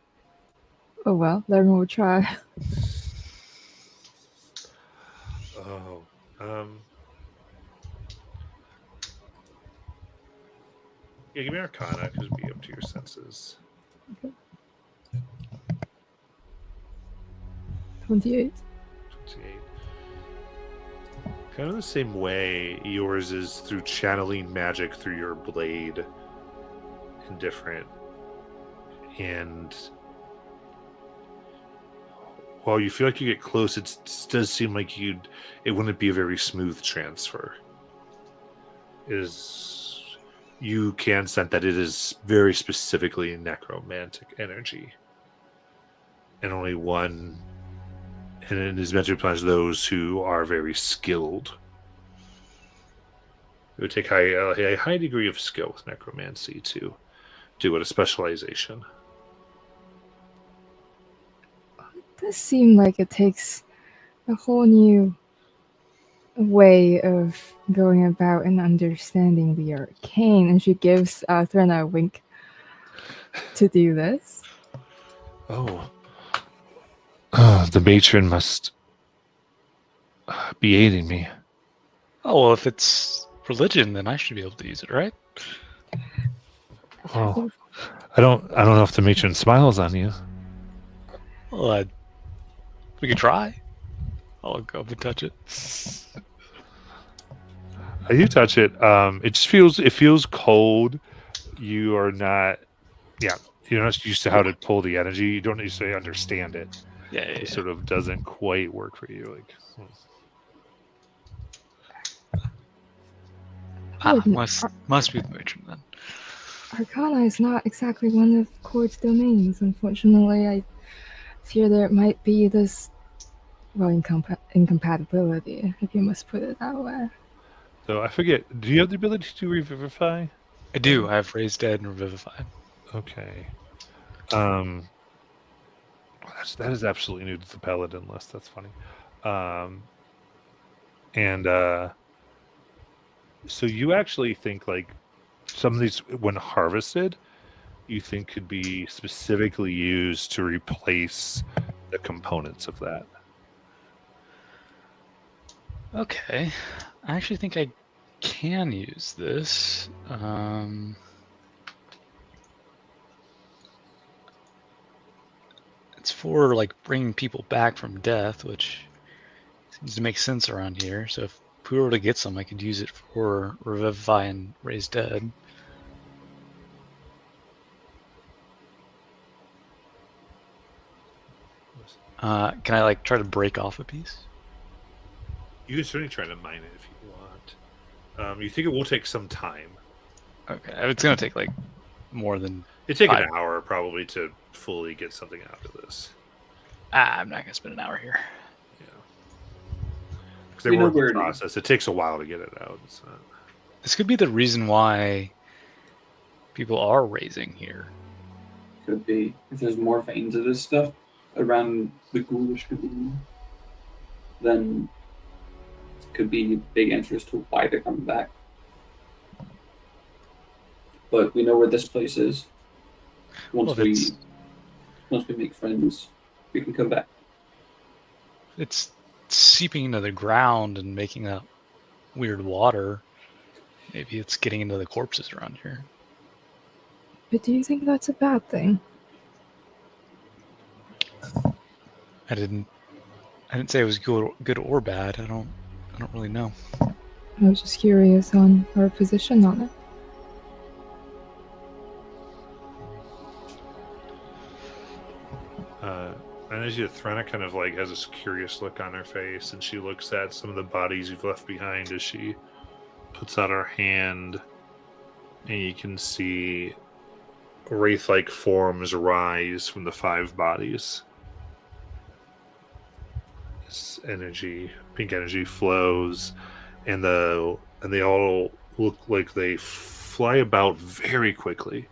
[SPEAKER 6] Oh well, then we'll try.
[SPEAKER 2] Oh, yeah, give me Arcana because it'd be up to your senses.
[SPEAKER 6] 28.
[SPEAKER 2] 28. Kind of the same way yours is through channeling magic through your blade and different. And while you feel like you get close, it does seem like it wouldn't be a very smooth transfer. You can sense that it is very specifically necromantic energy. And only one, and it is meant to replenish those who are very skilled. It would take a high degree of skill with necromancy to do it, a specialization.
[SPEAKER 6] It does seem like it takes a whole new way of going about and understanding the arcane, and she gives Threna a wink to do this.
[SPEAKER 2] Oh. The matron must be aiding me.
[SPEAKER 8] Oh well, if it's religion, then I should be able to use it, right?
[SPEAKER 2] Well, I don't know if the matron smiles on you.
[SPEAKER 8] Well, we could try. I'll go up and touch it.
[SPEAKER 2] You touch it. It just feels cold. You are not. Yeah, you're not used to how to pull the energy. You don't necessarily understand it.
[SPEAKER 8] Yeah.
[SPEAKER 2] It sort of doesn't quite work for you. Like,
[SPEAKER 8] Must be the matron then.
[SPEAKER 6] Arcana is not exactly one of Court's domains. Unfortunately, I fear there might be this, well, incompatibility, if you must put it that way.
[SPEAKER 2] so I forget. Do you have the ability to revivify?
[SPEAKER 8] I do. I have raised dead and revivify.
[SPEAKER 2] Okay. That is absolutely new to the paladin list. That's funny. So you actually think like some of these, when harvested, you think could be specifically used to replace the components of that.
[SPEAKER 8] Okay. I actually think I can use this. It's for like bringing people back from death, which seems to make sense around here. So if we were to get some, I could use it for revivify and raise dead. Can I like try to break off a piece?
[SPEAKER 2] You can certainly try to mine it if you want. You think it will take some time?
[SPEAKER 8] Okay, it's gonna take like more than.
[SPEAKER 2] It'd take
[SPEAKER 8] 5.
[SPEAKER 2] an hour probably to fully get something out of this.
[SPEAKER 8] I'm not gonna spend an hour here.
[SPEAKER 2] Because they work the process. It takes a while to get it out. So.
[SPEAKER 8] This could be the reason why people are raising here.
[SPEAKER 4] Could be. If there's more veins of this stuff around the ghoulish community, then it could be a big answer as to why they're coming back. But we know where this place is. Once we make friends, we can come back.
[SPEAKER 8] It's seeping into the ground and making that weird water. Maybe it's getting into the corpses around here.
[SPEAKER 6] But do you think that's a bad thing?
[SPEAKER 8] I didn't say it was good or bad. I don't really know.
[SPEAKER 6] I was just curious on our position on it.
[SPEAKER 2] And as you, Threnna kind of like has this curious look on her face, and she looks at some of the bodies you've left behind as she puts out her hand, and you can see wraith-like forms rise from the 5 bodies. This energy, pink energy, flows, and they all look like they fly about very quickly,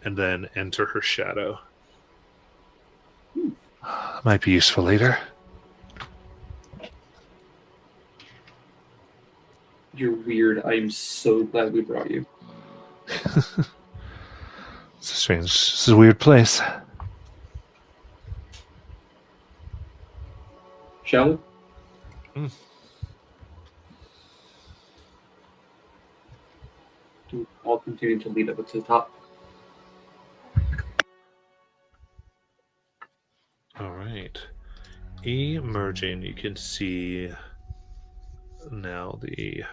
[SPEAKER 2] and then enter her shadow. Might be useful later.
[SPEAKER 4] You're weird. I am so glad we brought you.
[SPEAKER 2] It's a strange. This is a weird place.
[SPEAKER 4] Shall we? I'll continue to lead up to the top.
[SPEAKER 2] All right. Emerging, you can see now the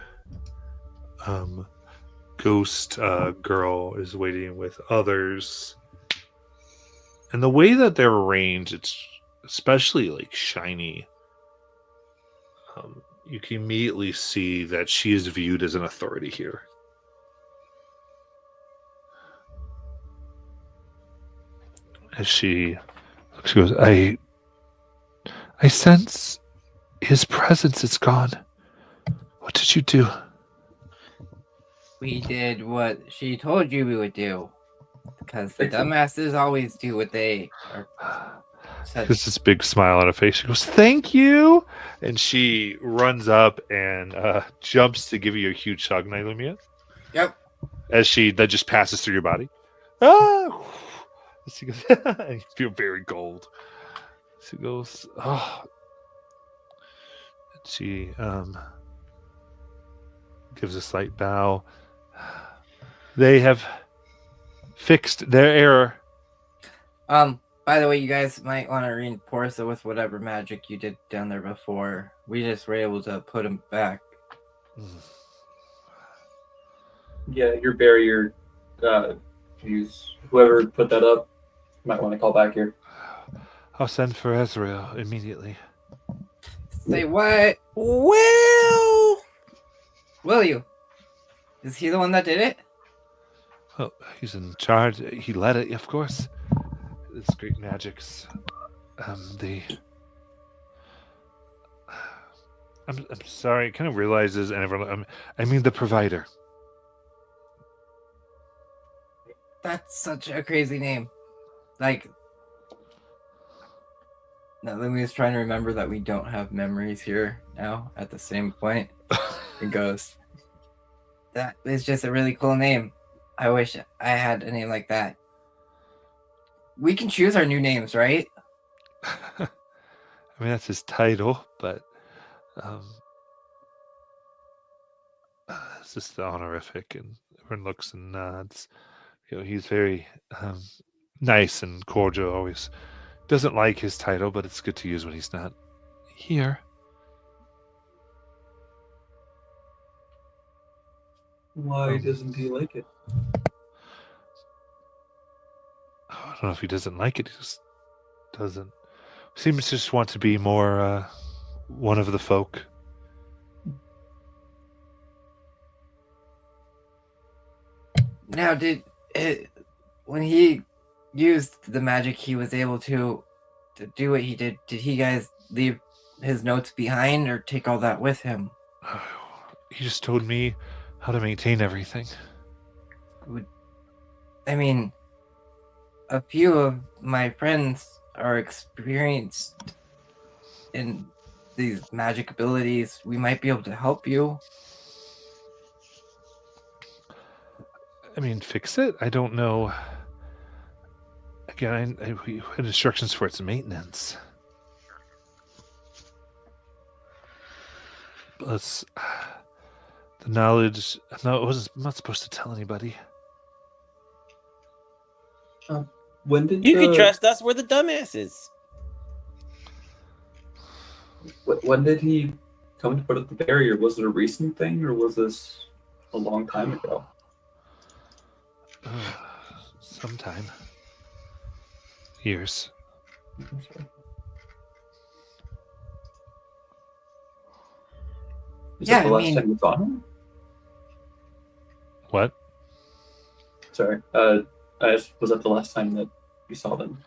[SPEAKER 2] ghost girl is waiting with others. And the way that they're arranged, it's especially like shiny. You can immediately see that she is viewed as an authority here. As she goes, I sense his presence is gone. What did you do?
[SPEAKER 3] We did what she told you we would do. Because the dumbasses always do what they are.
[SPEAKER 2] There's this big smile on her face. She goes, "Thank you!" And she runs up and jumps to give you a huge hug, Nylumia.
[SPEAKER 3] Yep.
[SPEAKER 2] As that just passes through your body. Ah! She goes, and you feel very cold. She goes, oh. She gives a slight bow. They have fixed their error.
[SPEAKER 3] By the way, you guys might want to reinforce it with whatever magic you did down there before. We just were able to put him back.
[SPEAKER 4] Yeah, your barrier. Use whoever put that up. Might want to call back here.
[SPEAKER 2] I'll send for Ezreal immediately.
[SPEAKER 3] Say what?
[SPEAKER 7] Well,
[SPEAKER 3] Will you? Is he the one that did it?
[SPEAKER 2] Oh, he's in charge. He led it, of course. It's great magics. I'm sorry. It kind of realizes, and everyone. I mean the provider.
[SPEAKER 3] That's such a crazy name. Like, now Lumia's trying to remember that we don't have memories here now at the same point. It goes, that is just a really cool name. I wish I had a name like that. We can choose our new names, right?
[SPEAKER 2] I mean, that's his title, but it's just the honorific, and everyone looks and nods. He's very nice and cordial. Always doesn't like his title, but it's good to use when he's not here.
[SPEAKER 4] Why doesn't he like it?
[SPEAKER 2] I don't know if he doesn't like it. He just doesn't. Seems to just want to be more one of the folk.
[SPEAKER 3] Now, when he used the magic, he was able to do what he did. Did he guys leave his notes behind or take all that with him?
[SPEAKER 2] He just told me how to maintain everything.
[SPEAKER 3] I mean, a few of my friends are experienced in these magic abilities. We might be able to help you.
[SPEAKER 2] I mean, fix it? I don't know. Again, we had instructions for its maintenance. Plus, the knowledge. No, I'm not supposed to tell anybody.
[SPEAKER 4] When did
[SPEAKER 7] you can trust us. We're the dumbasses.
[SPEAKER 4] When did he come to put up the barrier? Was it a recent thing, or was this a long time ago?
[SPEAKER 2] Sometime. Years.
[SPEAKER 4] Is that the last time you saw him?
[SPEAKER 2] What?
[SPEAKER 4] Sorry. Was that the last time that you saw them?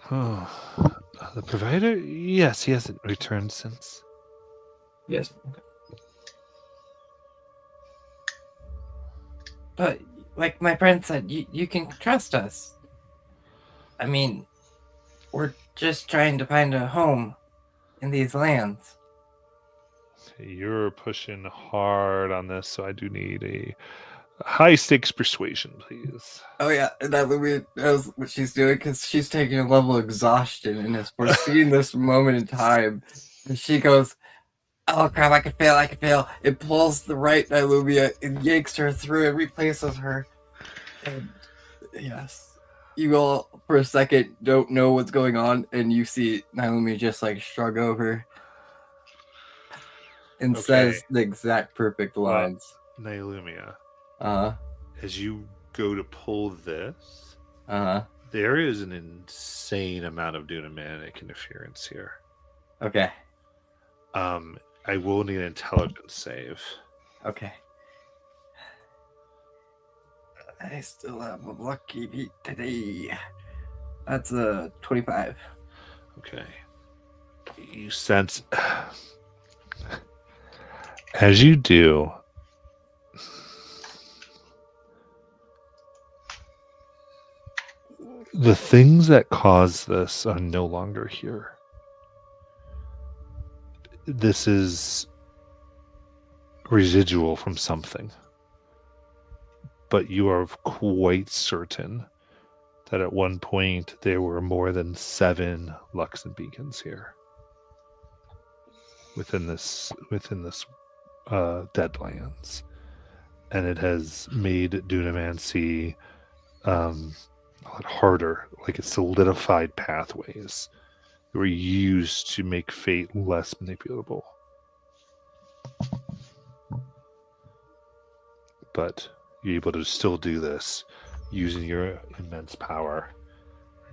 [SPEAKER 2] Oh, the provider? Yes, he hasn't returned since.
[SPEAKER 4] Yes. Okay.
[SPEAKER 3] But, like my friend said, you can trust us. I mean, we're just trying to find a home in these lands.
[SPEAKER 2] You're pushing hard on this, so I do need a high stakes persuasion, please.
[SPEAKER 3] Oh yeah, that was what she's doing because she's taking a level of exhaustion and is foreseeing this moment in time. And she goes, "Oh crap! I can fail! It pulls the right Nilumia and yanks her through and replaces her. And yes, you all for a second don't know what's going on, and you see Nilumia just like shrug over and says the exact perfect lines.
[SPEAKER 2] Nilumia.
[SPEAKER 3] As
[SPEAKER 2] you go to pull this,
[SPEAKER 3] there
[SPEAKER 2] is an insane amount of Dunamanic interference here.
[SPEAKER 3] Okay.
[SPEAKER 2] I will need an intelligence save.
[SPEAKER 3] Okay. I still have a lucky beat today. That's a 25.
[SPEAKER 2] Okay. You sense as you do, the things that cause this are no longer here. This is residual from something. But you are quite certain that at one point there were more than 7 Luxon beacons here within this Deadlands, and it has made Dunamancy a lot harder. Like, it's solidified pathways that were used to make fate less manipulable. But you're able to still do this using your immense power.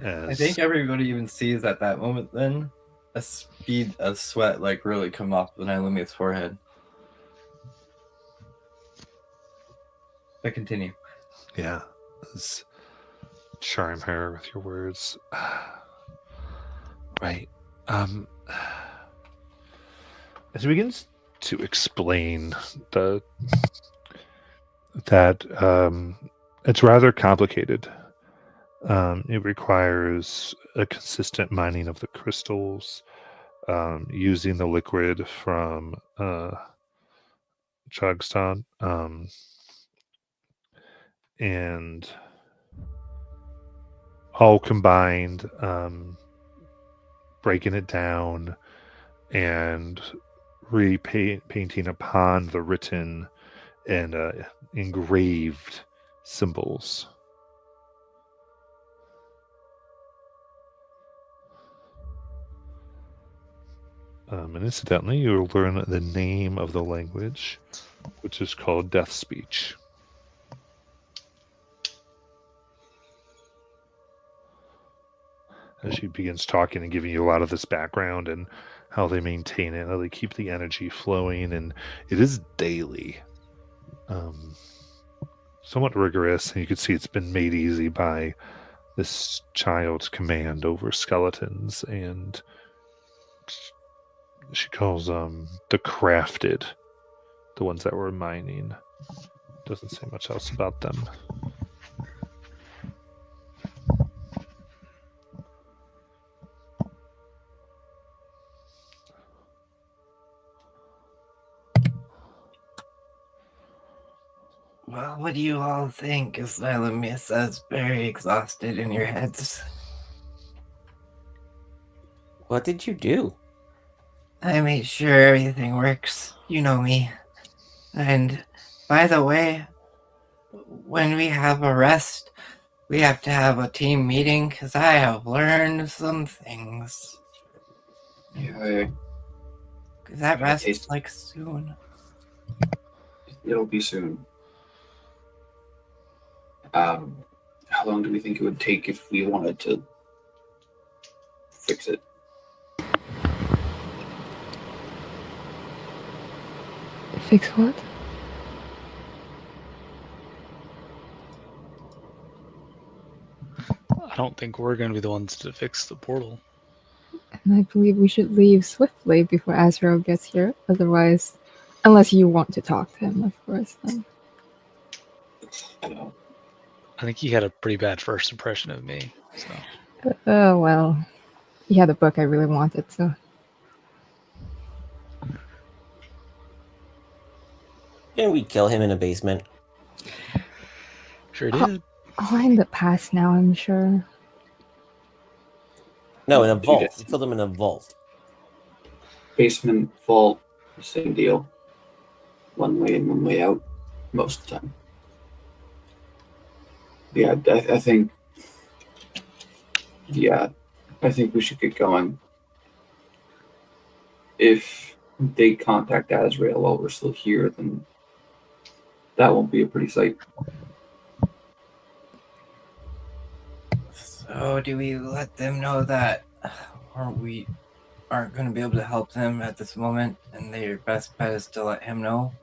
[SPEAKER 3] I think everybody even sees at that moment then a speed of sweat like really come off Nylumia's forehead. But continue.
[SPEAKER 2] Yeah. Charm her with your words. Right. As he begins to explain that it's rather complicated. It requires a consistent mining of the crystals, using the liquid from Chogston, and all combined, breaking it down and repainting upon the written and engraved symbols. And incidentally, you'll learn the name of the language, which is called Death Speech. As she begins talking and giving you a lot of this background and how they maintain it, how they keep the energy flowing, and it is daily. Somewhat rigorous, and you can see it's been made easy by this child's command over skeletons, and she calls the crafted, the ones that were mining. Doesn't say much else about them.
[SPEAKER 3] Well, what do you all think? As Nylumia says, very exhausted in your heads.
[SPEAKER 7] What did you do?
[SPEAKER 3] I made sure everything works. You know me. And by the way, when we have a rest, we have to have a team meeting because I have learned some things.
[SPEAKER 4] Yeah,
[SPEAKER 3] That rest is like soon.
[SPEAKER 4] it'll be soon. How long do we think it would take if we wanted to fix it?
[SPEAKER 6] Fix what?
[SPEAKER 8] I don't think we're going to be the ones to fix the portal.
[SPEAKER 6] And I believe we should leave swiftly before Azrael gets here. Otherwise, unless you want to talk to him, of course. Then.
[SPEAKER 8] I think he had a pretty bad first impression of me. So.
[SPEAKER 6] Oh, well. He had a book I really wanted, so.
[SPEAKER 7] Didn't we kill him in a basement?
[SPEAKER 8] Sure did.
[SPEAKER 6] All in the past now, I'm sure.
[SPEAKER 7] No, in a vault. We killed him in a vault.
[SPEAKER 4] Basement, vault, same deal. One way in, one way out, most of the time. Yeah, I think. Yeah, I think we should get going. If they contact Azrael while we're still here, then that won't be a pretty sight.
[SPEAKER 3] So do we let them know that we aren't going to be able to help them at this moment, and their best bet is to let him know?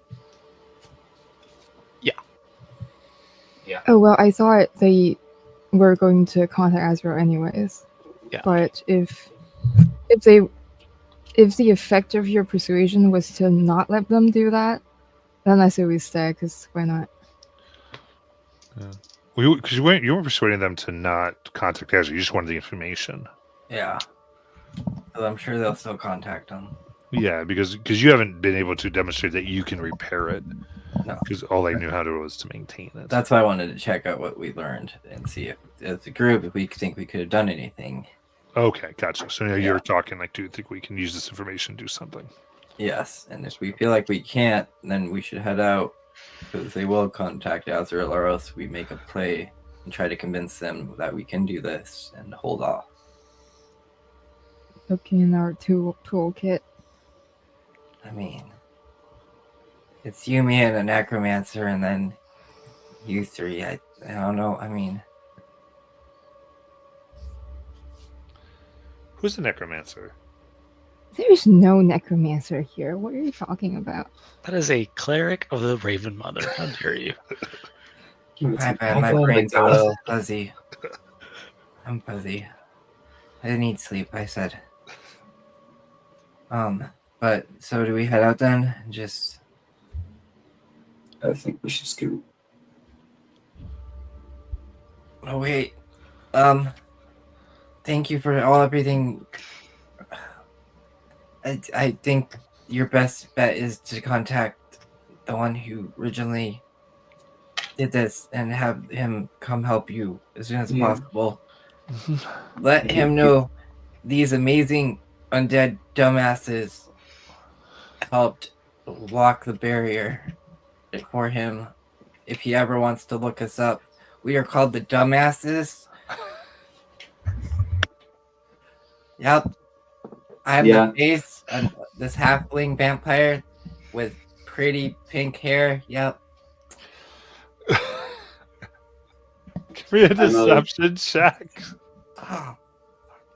[SPEAKER 4] Yeah.
[SPEAKER 6] Oh, well, I thought they were going to contact Azrael anyways.
[SPEAKER 8] Yeah.
[SPEAKER 6] But if the effect of your persuasion was to not let them do that, then I say we stay, because why not?
[SPEAKER 2] Yeah. Because you weren't persuading them to not contact Azrael. You just wanted the information.
[SPEAKER 3] Yeah. So I'm sure they'll still contact them.
[SPEAKER 2] Yeah, because you haven't been able to demonstrate that you can repair it.
[SPEAKER 3] No.
[SPEAKER 2] Because all they knew how to do was to maintain it.
[SPEAKER 3] That's why I wanted to check out what we learned and see if, as a group, if we think we could have done anything.
[SPEAKER 2] Okay, gotcha. So now
[SPEAKER 3] Yeah.
[SPEAKER 2] you're talking like, do you think we can use this information to do something?
[SPEAKER 3] Yes, and if we feel like we can't, then we should head out because they will contact Azrael, or else we make a play and try to convince them that we can do this and hold off.
[SPEAKER 6] Looking in our toolkit.
[SPEAKER 3] I mean, it's you, me, and a necromancer, and then you three. I don't know. I mean,
[SPEAKER 2] Who's the necromancer?
[SPEAKER 6] There's no necromancer here. What are you talking about?
[SPEAKER 8] That is a cleric of the Raven Mother. How dare you?
[SPEAKER 3] my bad. My brain's a little fuzzy. I'm fuzzy. I need sleep. I said. But so do we head out then? Just.
[SPEAKER 4] I think we should scoot.
[SPEAKER 3] Oh wait. Thank you for everything. I think your best bet is to contact the one who originally did this and have him come help you as soon as possible. Let him know these amazing undead dumbasses helped lock the barrier for him. If he ever wants to look us up, we are called the Dumbasses. Yep. I'm the face of this halfling vampire with pretty pink hair. Yep.
[SPEAKER 2] Give me a deception check.
[SPEAKER 3] Oh,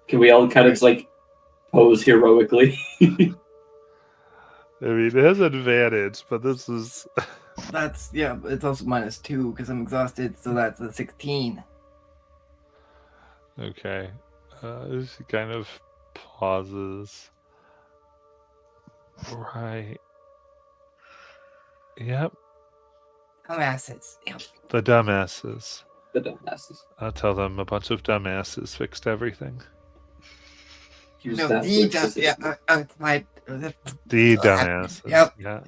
[SPEAKER 4] Can we all kind of like pose heroically?
[SPEAKER 2] I mean, it has advantage, but this is.
[SPEAKER 3] that's it's also -2 because I'm exhausted, so that's a 16.
[SPEAKER 2] Okay. She kind of pauses. Right. Yep.
[SPEAKER 3] Dumbasses. Yep.
[SPEAKER 2] The dumbasses.
[SPEAKER 4] The dumbasses.
[SPEAKER 2] I'll tell them a bunch of dumbasses fixed everything.
[SPEAKER 4] Use
[SPEAKER 3] No,
[SPEAKER 4] that
[SPEAKER 3] the
[SPEAKER 4] word
[SPEAKER 3] just
[SPEAKER 4] specifically.
[SPEAKER 2] The dumbasses.
[SPEAKER 3] Yep.
[SPEAKER 2] Yeah.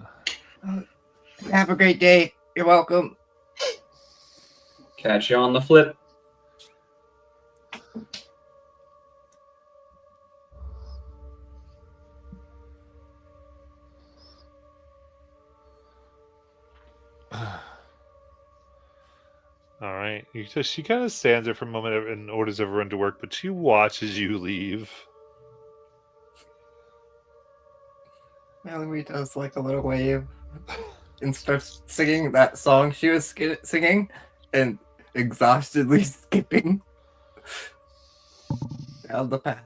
[SPEAKER 3] Have a great day. You're welcome.
[SPEAKER 4] Catch you on the flip.
[SPEAKER 2] All right. She kind of stands there for a moment and orders everyone to work, but she watches you leave.
[SPEAKER 3] Mallory does like a little wave and starts singing that song she was singing and exhaustedly skipping down the path.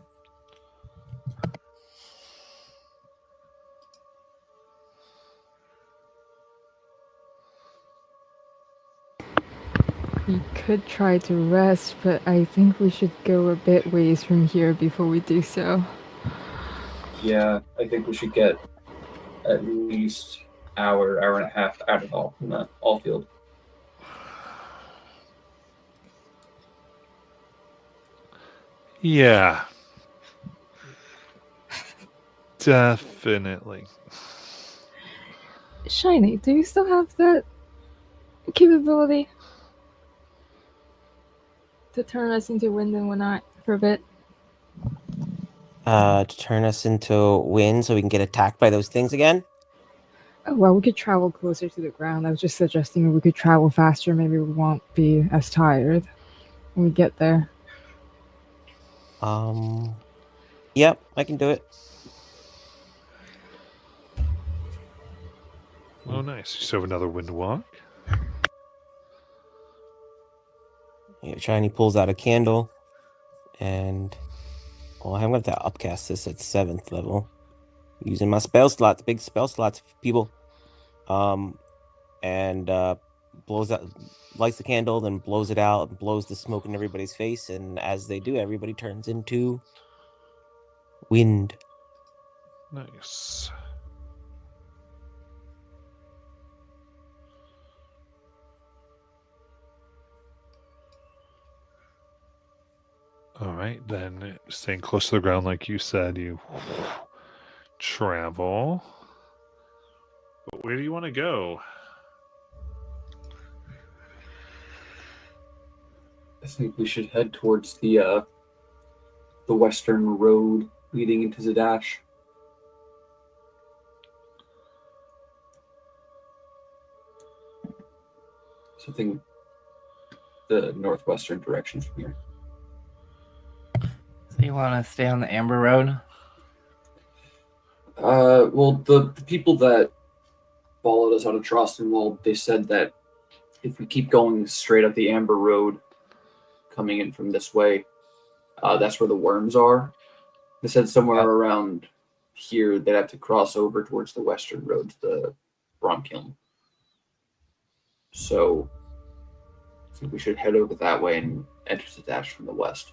[SPEAKER 6] We could try to rest, but I think we should go a bit ways from here before we do so.
[SPEAKER 4] Yeah, I think we should get at least hour and a half out of Allfield.
[SPEAKER 2] Yeah. Definitely.
[SPEAKER 6] Shiny, do you still have that capability to turn us into wind and whatnot for a bit?
[SPEAKER 7] To turn us into wind so we can get attacked by those things again?
[SPEAKER 6] Oh, well, we could travel closer to the ground. I was just suggesting we could travel faster. Maybe we won't be as tired when we get there.
[SPEAKER 7] Yep, I can do it.
[SPEAKER 2] Oh, nice. You still have another wind walk?
[SPEAKER 7] Yeah, Shiny pulls out a candle, and I'm going to upcast this at 7th level using my spell slots, big spell slots, people. And blows out, lights the candle, then blows it out, and blows the smoke in everybody's face. And as they do, everybody turns into wind.
[SPEAKER 2] Nice. All right, then staying close to the ground, like you said, you travel. But where do you want to go?
[SPEAKER 4] I think we should head towards the western road leading into Zadash. Something the northwestern direction from here.
[SPEAKER 3] So you want to stay on the Amber Road?
[SPEAKER 4] Well, the people that followed us out of Trostenwald, they said that if we keep going straight up the Amber Road, coming in from this way, that's where the worms are. They said somewhere around here they'd have to cross over towards the western road to the Bromkiln. So I think we should head over that way and enter Zadash from the west.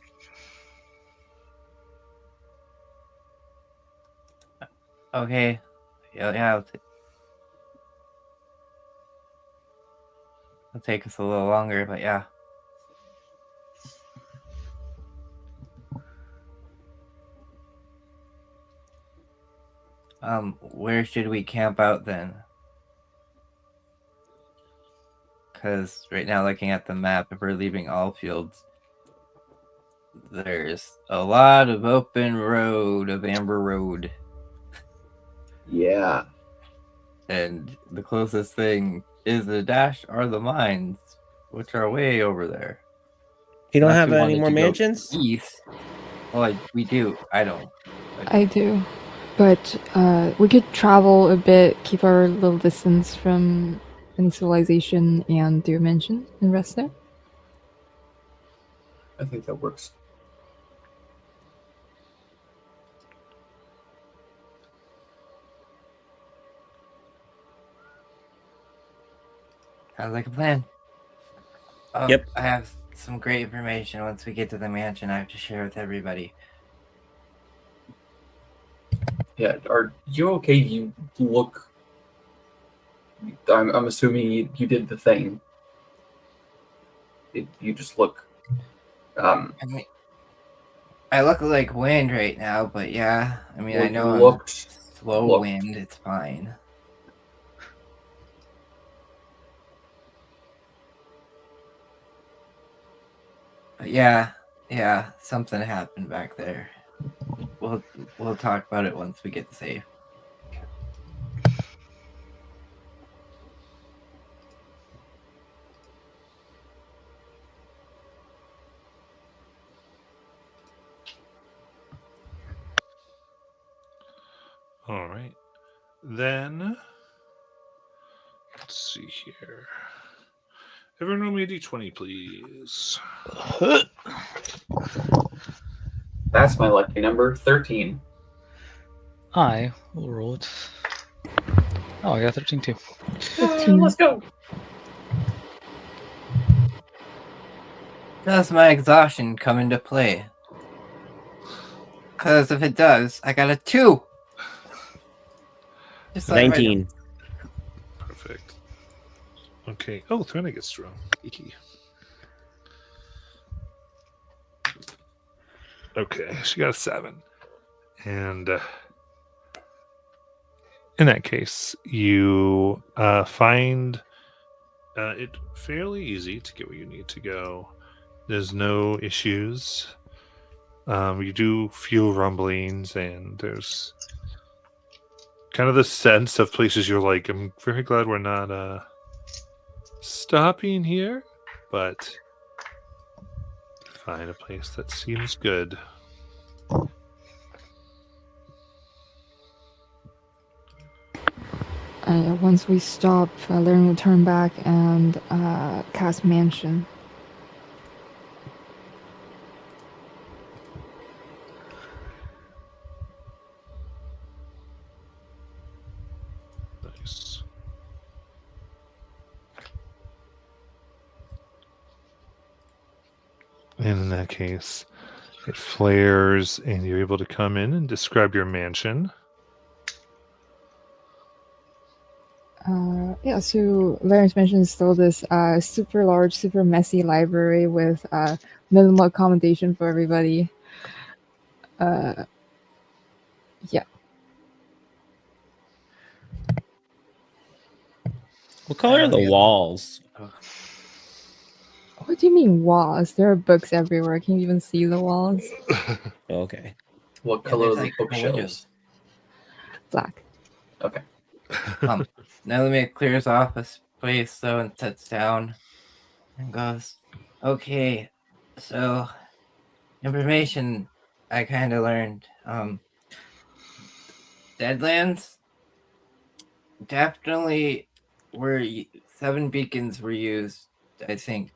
[SPEAKER 3] Okay. Yeah. It'll take us a little longer, but yeah. Where should we camp out then? Because right now, looking at the map, if we're leaving Allfield, there's a lot of open road of Amber Road.
[SPEAKER 4] Yeah.
[SPEAKER 3] And the closest thing is the dash or the mines, which are way over there.
[SPEAKER 7] You don't
[SPEAKER 3] Unless
[SPEAKER 7] have
[SPEAKER 3] we
[SPEAKER 7] any
[SPEAKER 3] wanted
[SPEAKER 7] more
[SPEAKER 3] to go
[SPEAKER 7] mansions?
[SPEAKER 3] East. Well, we do. I don't.
[SPEAKER 6] I do. But we could travel a bit, keep our little distance from any civilization, and do a mansion and rest there.
[SPEAKER 4] I think that works.
[SPEAKER 3] Sounds like a plan. Oh,
[SPEAKER 7] Yep.
[SPEAKER 3] I have some great information once we get to the mansion I have to share with everybody.
[SPEAKER 4] Yeah, are you okay? You look. I'm assuming you did the thing. You just look.
[SPEAKER 3] I mean, I look like wind right now, but yeah. I mean,
[SPEAKER 4] Well,
[SPEAKER 3] I know
[SPEAKER 4] you
[SPEAKER 3] I'm slow
[SPEAKER 4] looked.
[SPEAKER 3] wind. It's fine. But yeah, something happened back there. We'll talk about it once we get safe.
[SPEAKER 2] All right. Then, let's see here. Everyone roll me a d20, please.
[SPEAKER 4] That's my lucky number, 13.
[SPEAKER 8] I will roll it. Oh, I got 13 too.
[SPEAKER 6] 15.
[SPEAKER 4] Let's go.
[SPEAKER 3] Does my exhaustion come into play? Because if it does, I got a 2. Just like
[SPEAKER 7] 19.
[SPEAKER 2] Perfect. Okay. Oh, Threnna gets strong. Okay, she got a 7. And in that case, you find it fairly easy to get where you need to go. There's no issues. You do feel rumblings, and there's kind of the sense of places you're like, I'm very glad we're not stopping here, but find a place that seems good.
[SPEAKER 6] Once we stop, Laren will turn back and cast Mansion.
[SPEAKER 2] Nice. And in that case, it flares, and you're able to come in and describe your mansion.
[SPEAKER 6] So Laren's Mansion is still this super large, super messy library with minimal accommodation for everybody. Yeah.
[SPEAKER 7] What color are the walls?
[SPEAKER 6] What do you mean walls? There are books everywhere. I can't even see the walls.
[SPEAKER 7] Okay.
[SPEAKER 4] What
[SPEAKER 3] Yeah,
[SPEAKER 4] color
[SPEAKER 3] there's
[SPEAKER 4] are the
[SPEAKER 3] like no
[SPEAKER 4] bookshelves?
[SPEAKER 3] windows.
[SPEAKER 6] Black.
[SPEAKER 4] Okay.
[SPEAKER 3] Now let me clears off a space though and sits down and goes, okay, so information I kind of learned. Deadlands definitely were 7 beacons were used, I think,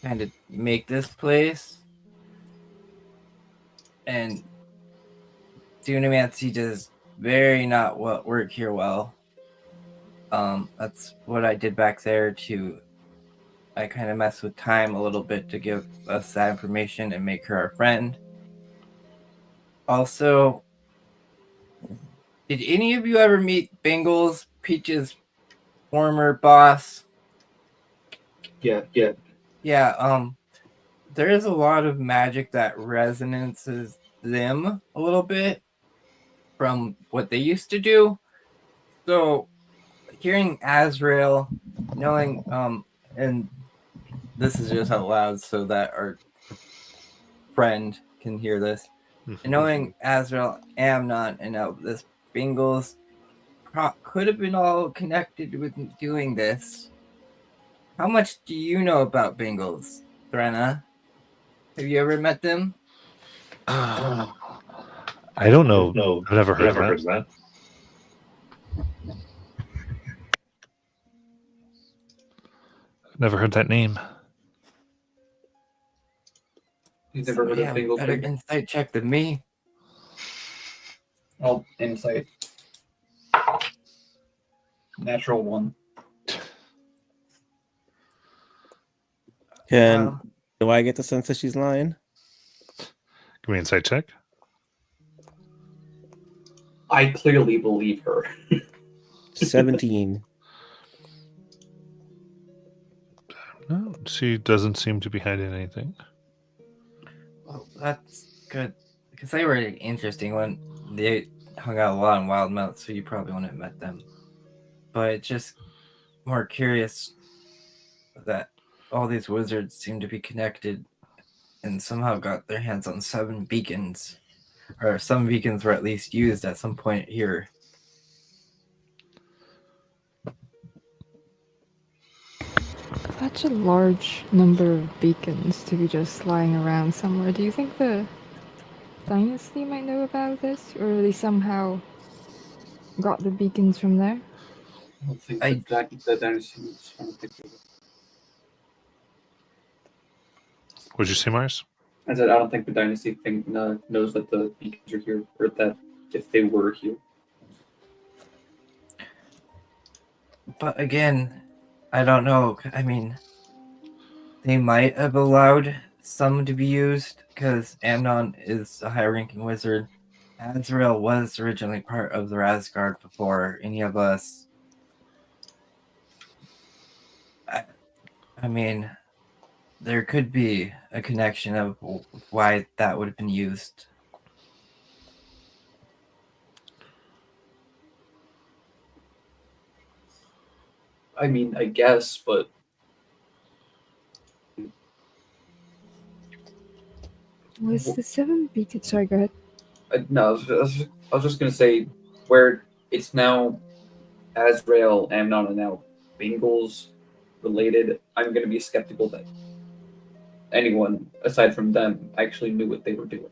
[SPEAKER 3] kind of make this place. And Dunamancy does very not work here well. That's what I did back there to. I kind of messed with time a little bit to give us that information and make her our friend. Also, did any of you ever meet Bingles, Peach's former boss?
[SPEAKER 4] Yeah.
[SPEAKER 3] Yeah, there is a lot of magic that resonances them a little bit from what they used to do. So hearing Azrael, knowing and this is just out loud so that our friend can hear this. And knowing Azrael, Amnon, and this Bingles could have been all connected with doing this. How much do you know about Bingles, Threnna? Have you ever met them?
[SPEAKER 2] I don't know. I've never heard that. Never heard that name.
[SPEAKER 4] You've never heard of Bingle
[SPEAKER 3] better
[SPEAKER 4] Pig?
[SPEAKER 3] insight check than me.
[SPEAKER 4] Oh, insight. Natural 1.
[SPEAKER 7] Do I get the sense that she's lying?
[SPEAKER 2] Give me an insight check.
[SPEAKER 4] I clearly believe her.
[SPEAKER 7] 17.
[SPEAKER 2] No, she doesn't seem to be hiding anything.
[SPEAKER 3] Well, that's good. Because they were interesting when they hung out a lot in Wild Mount, so you probably wouldn't have met them. But just more curious that all these wizards seem to be connected and somehow got their hands on 7 beacons. Or some beacons were at least used at some point here.
[SPEAKER 6] Such a large number of beacons to be just lying around somewhere. Do you think the Dynasty might know about this? Or they somehow got the beacons from there?
[SPEAKER 4] I don't think the dynasty was trying to think of it.
[SPEAKER 2] What'd you say, Mars?
[SPEAKER 4] I said I don't think the dynasty thing knows that the beacons are here, or that if they were here.
[SPEAKER 3] But again, I don't know. I mean, they might have allowed some to be used because Amnon is a high-ranking wizard. Azrael was originally part of the Razguard before any of us. I mean, there could be a connection of why that would have been used.
[SPEAKER 4] I mean, I guess, but
[SPEAKER 6] Was the 7 beacons? Sorry, go ahead.
[SPEAKER 4] no, I was just gonna say where it's now Azrael, Amnon, and now Bingles related. I'm gonna be skeptical that anyone aside from them actually knew what they were doing.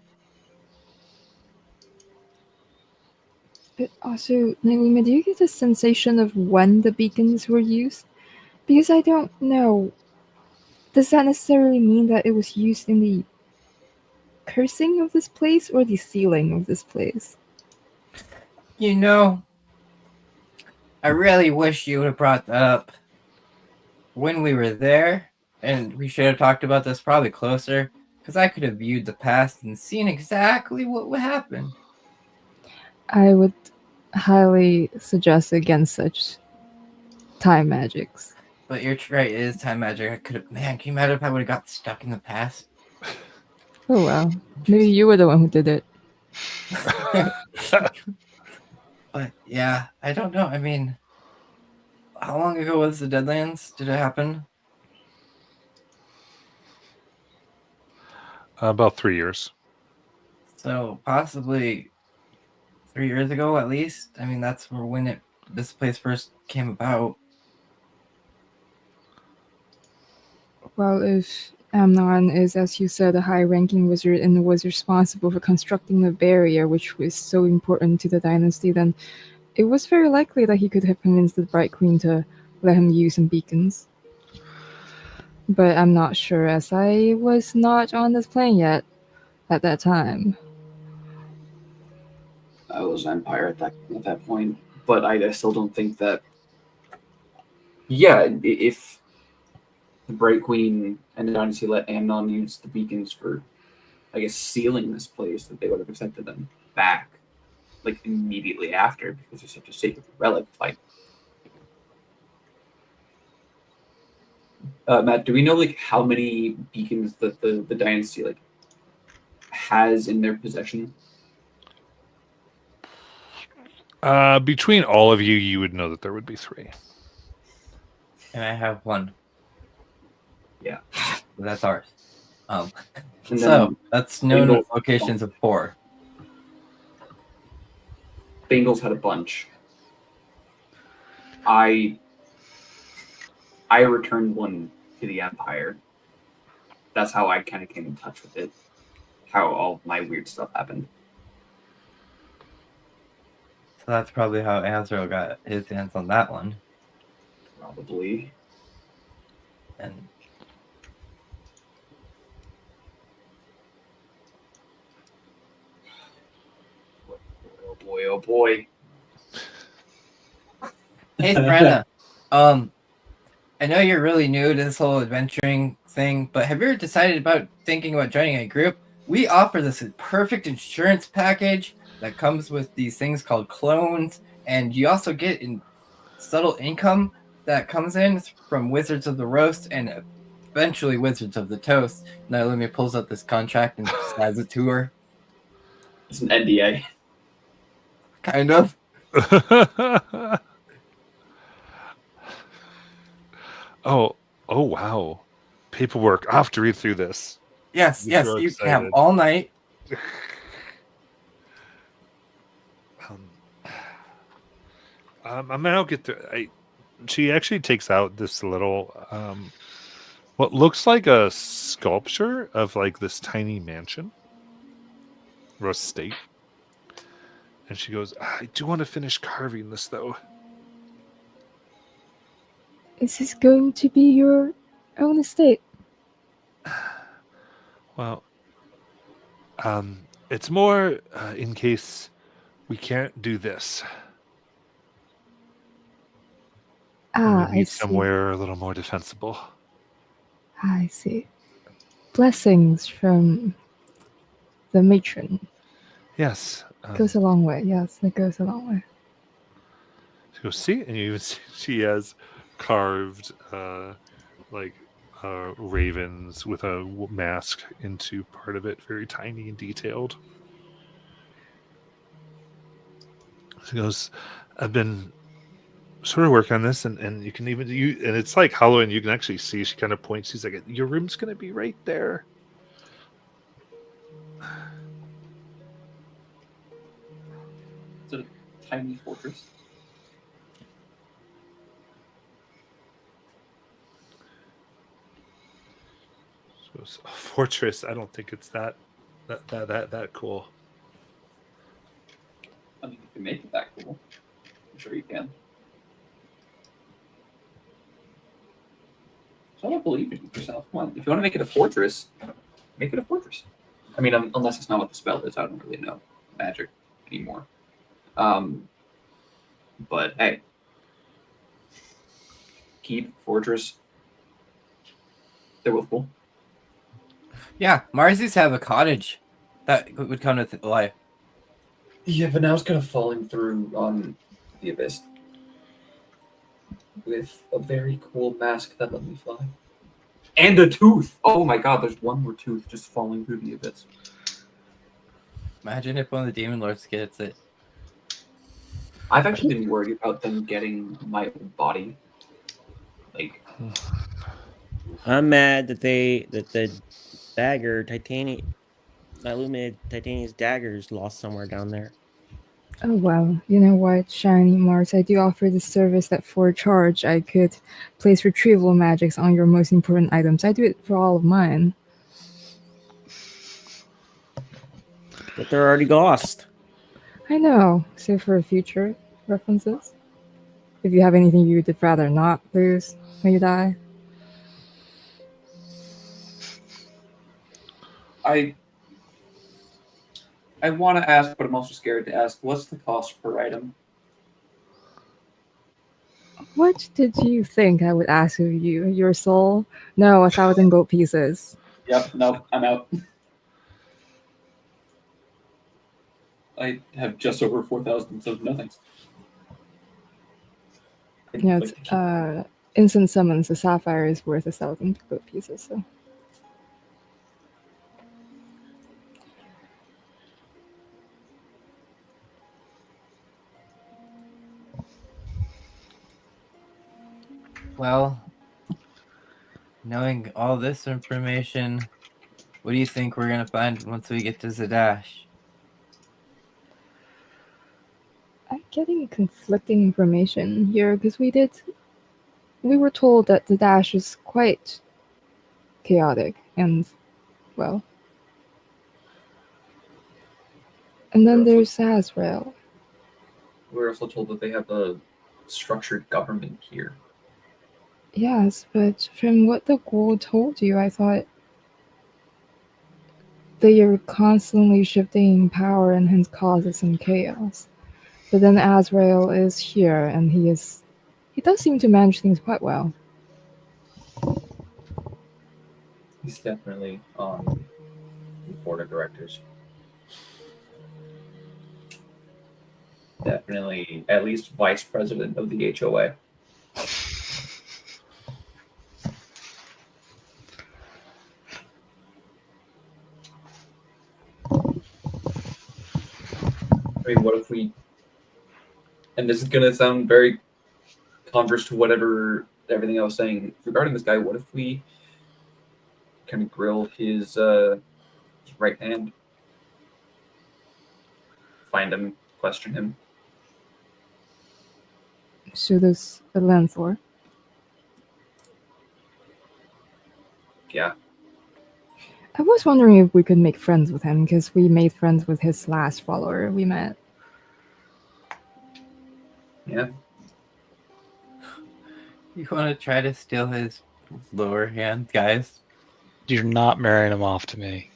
[SPEAKER 6] But also, Nailima, do you get a sensation of when the beacons were used? Because I don't know. Does that necessarily mean that it was used in the cursing of this place or the sealing of this place?
[SPEAKER 3] You know, I really wish you would have brought that up when we were there, and we should have talked about this probably closer, because I could have viewed the past and seen exactly what would happen.
[SPEAKER 6] I would highly suggest against such time magics.
[SPEAKER 3] But you're right, it is time magic. I could have, man, can you imagine if I would have got stuck in the past?
[SPEAKER 6] Oh well. Maybe you were the one who did it.
[SPEAKER 3] But yeah, I don't know. I mean, how long ago was the Deadlands? Did it happen?
[SPEAKER 2] About 3 years.
[SPEAKER 3] So possibly 3 years ago, at least. I mean, that's when this place first came about.
[SPEAKER 6] Well, if Amnon is, as you said, a high-ranking wizard and was responsible for constructing the barrier, which was so important to the dynasty, then it was very likely that he could have convinced the Bright Queen to let him use some beacons. But I'm not sure, as I was not on this plane yet at that time.
[SPEAKER 4] I was Empire at that point, but I still don't think that. Yeah, if the Bright Queen and the Dynasty let Amnon use the beacons for, I guess, sealing this place, that they would have accepted them back, like immediately after, because they're such a sacred relic. Like, Matt, do we know like how many beacons that the Dynasty like has in their possession?
[SPEAKER 2] Between all of you, you would know that there would be 3.
[SPEAKER 3] And I have 1.
[SPEAKER 4] Yeah.
[SPEAKER 3] That's ours.
[SPEAKER 4] And
[SPEAKER 3] So that's known
[SPEAKER 4] Bengal-
[SPEAKER 3] locations of 4.
[SPEAKER 4] Bengals had a bunch. I returned one to the Empire. That's how I kind of came in touch with it. How all my weird stuff happened.
[SPEAKER 3] So that's probably how Azrael got his hands on that one.
[SPEAKER 4] Probably.
[SPEAKER 3] And
[SPEAKER 4] Oh boy, oh boy.
[SPEAKER 3] hey, Brenna. I know you're really new to this whole adventuring thing, but have you ever decided about thinking about joining a group? We offer this perfect insurance package that comes with these things called clones, and you also get subtle income that comes in from Wizards of the Roast and eventually Wizards of the Toast. Now let me pulls out this contract and slides it to her.
[SPEAKER 4] It's an NDA.
[SPEAKER 3] Kind of.
[SPEAKER 2] Oh, wow. Paperwork. I have to read through this.
[SPEAKER 3] Yes,
[SPEAKER 2] I'm
[SPEAKER 3] yes,
[SPEAKER 2] so
[SPEAKER 3] you can have
[SPEAKER 2] excited.
[SPEAKER 3] all night.
[SPEAKER 2] I mean, I'll get to. She actually takes out this little, what looks like a sculpture of like this tiny mansion or estate, and she goes, "I do want to finish carving this, though."
[SPEAKER 6] Is this going to be your own estate?
[SPEAKER 2] Well, it's more in case we can't do this.
[SPEAKER 6] Ah,
[SPEAKER 2] we
[SPEAKER 6] I
[SPEAKER 2] need
[SPEAKER 6] see.
[SPEAKER 2] somewhere a little more defensible.
[SPEAKER 6] I see. Blessings from the matron.
[SPEAKER 2] Yes.
[SPEAKER 6] Goes a long way. Yes, it goes a long way.
[SPEAKER 2] She goes, see, and you even see she has carved ravens with a mask into part of it, very tiny and detailed. She goes, I've been sort of working on this, and you can even and it's like hollow, and you can actually see. She kind of points. She's like, your room's gonna be right there.
[SPEAKER 4] It's a tiny fortress.
[SPEAKER 2] So it's a fortress. I don't think it's that cool.
[SPEAKER 4] I mean, you can make it that cool. I'm sure you can. So I don't believe in yourself. Come on, if you want to make it a fortress, make it a fortress. I mean, unless it's not what the spell is, I don't really know magic anymore. But hey, keep fortress. They're both cool.
[SPEAKER 3] Yeah, Marzies have a cottage that would come with life.
[SPEAKER 4] Yeah, but now it's kind of falling through on the abyss with a very cool mask that let me fly. And a tooth! Oh my god, there's one more tooth just falling through the abyss.
[SPEAKER 3] Imagine if one of the demon lords gets it.
[SPEAKER 4] I've actually been worried about them getting my own body. Like,
[SPEAKER 7] I'm mad that dagger, my illuminated titanium dagger is lost somewhere down there.
[SPEAKER 6] Oh well, you know what, Shiny Mars, I do offer this service that for a charge I could place retrieval magics on your most important items. I do it for all of mine.
[SPEAKER 7] But they're already lost.
[SPEAKER 6] I know, so for future references. If you have anything you would rather not lose when you die.
[SPEAKER 4] I want to ask, but I'm also scared to ask. What's the cost per item?
[SPEAKER 6] What did you think I would ask of you? Your soul? No, 1,000 gold pieces.
[SPEAKER 4] Yep. Nope. I'm out. I have just over 4,000 of nothings.
[SPEAKER 6] Yeah, it's, instant summons, the sapphire is worth 1,000 gold pieces, so.
[SPEAKER 3] Well, knowing all this information, what do you think we're gonna find once we get to Zadash?
[SPEAKER 6] I'm getting conflicting information here because we were told that the dash is quite chaotic and, well. And then there's Azrael.
[SPEAKER 4] We're also told that they have a structured government here.
[SPEAKER 6] Yes, but from what the ghoul told you, I thought they are constantly shifting power and hence causes some chaos. But then Azrael is here and he does seem to manage things quite well.
[SPEAKER 4] He's definitely on the board of directors. Definitely at least vice president of the HOA. I mean, what if we, and this is going to sound very converse to everything I was saying regarding this guy, what if we kind of grill his right hand? Find him, question him.
[SPEAKER 6] So there's a Lanthor.
[SPEAKER 4] Yeah.
[SPEAKER 6] I was wondering if we could make friends with him because we made friends with his last follower we met.
[SPEAKER 4] Yeah.
[SPEAKER 3] You want to try to steal his lower hand, guys?
[SPEAKER 8] You're not marrying him off to me.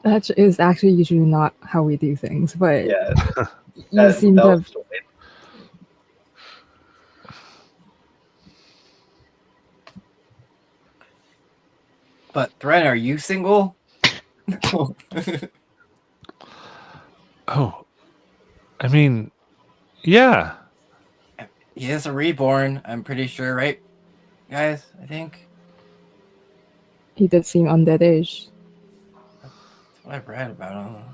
[SPEAKER 6] That is actually usually not how we do things, but
[SPEAKER 4] Yeah.
[SPEAKER 6] you seem to have.
[SPEAKER 3] But Thren, are you single?
[SPEAKER 2] Oh, I mean, yeah.
[SPEAKER 3] He is a reborn, I'm pretty sure, right, guys? I think.
[SPEAKER 6] He did seem undead-ish.
[SPEAKER 3] That's what I've read about him.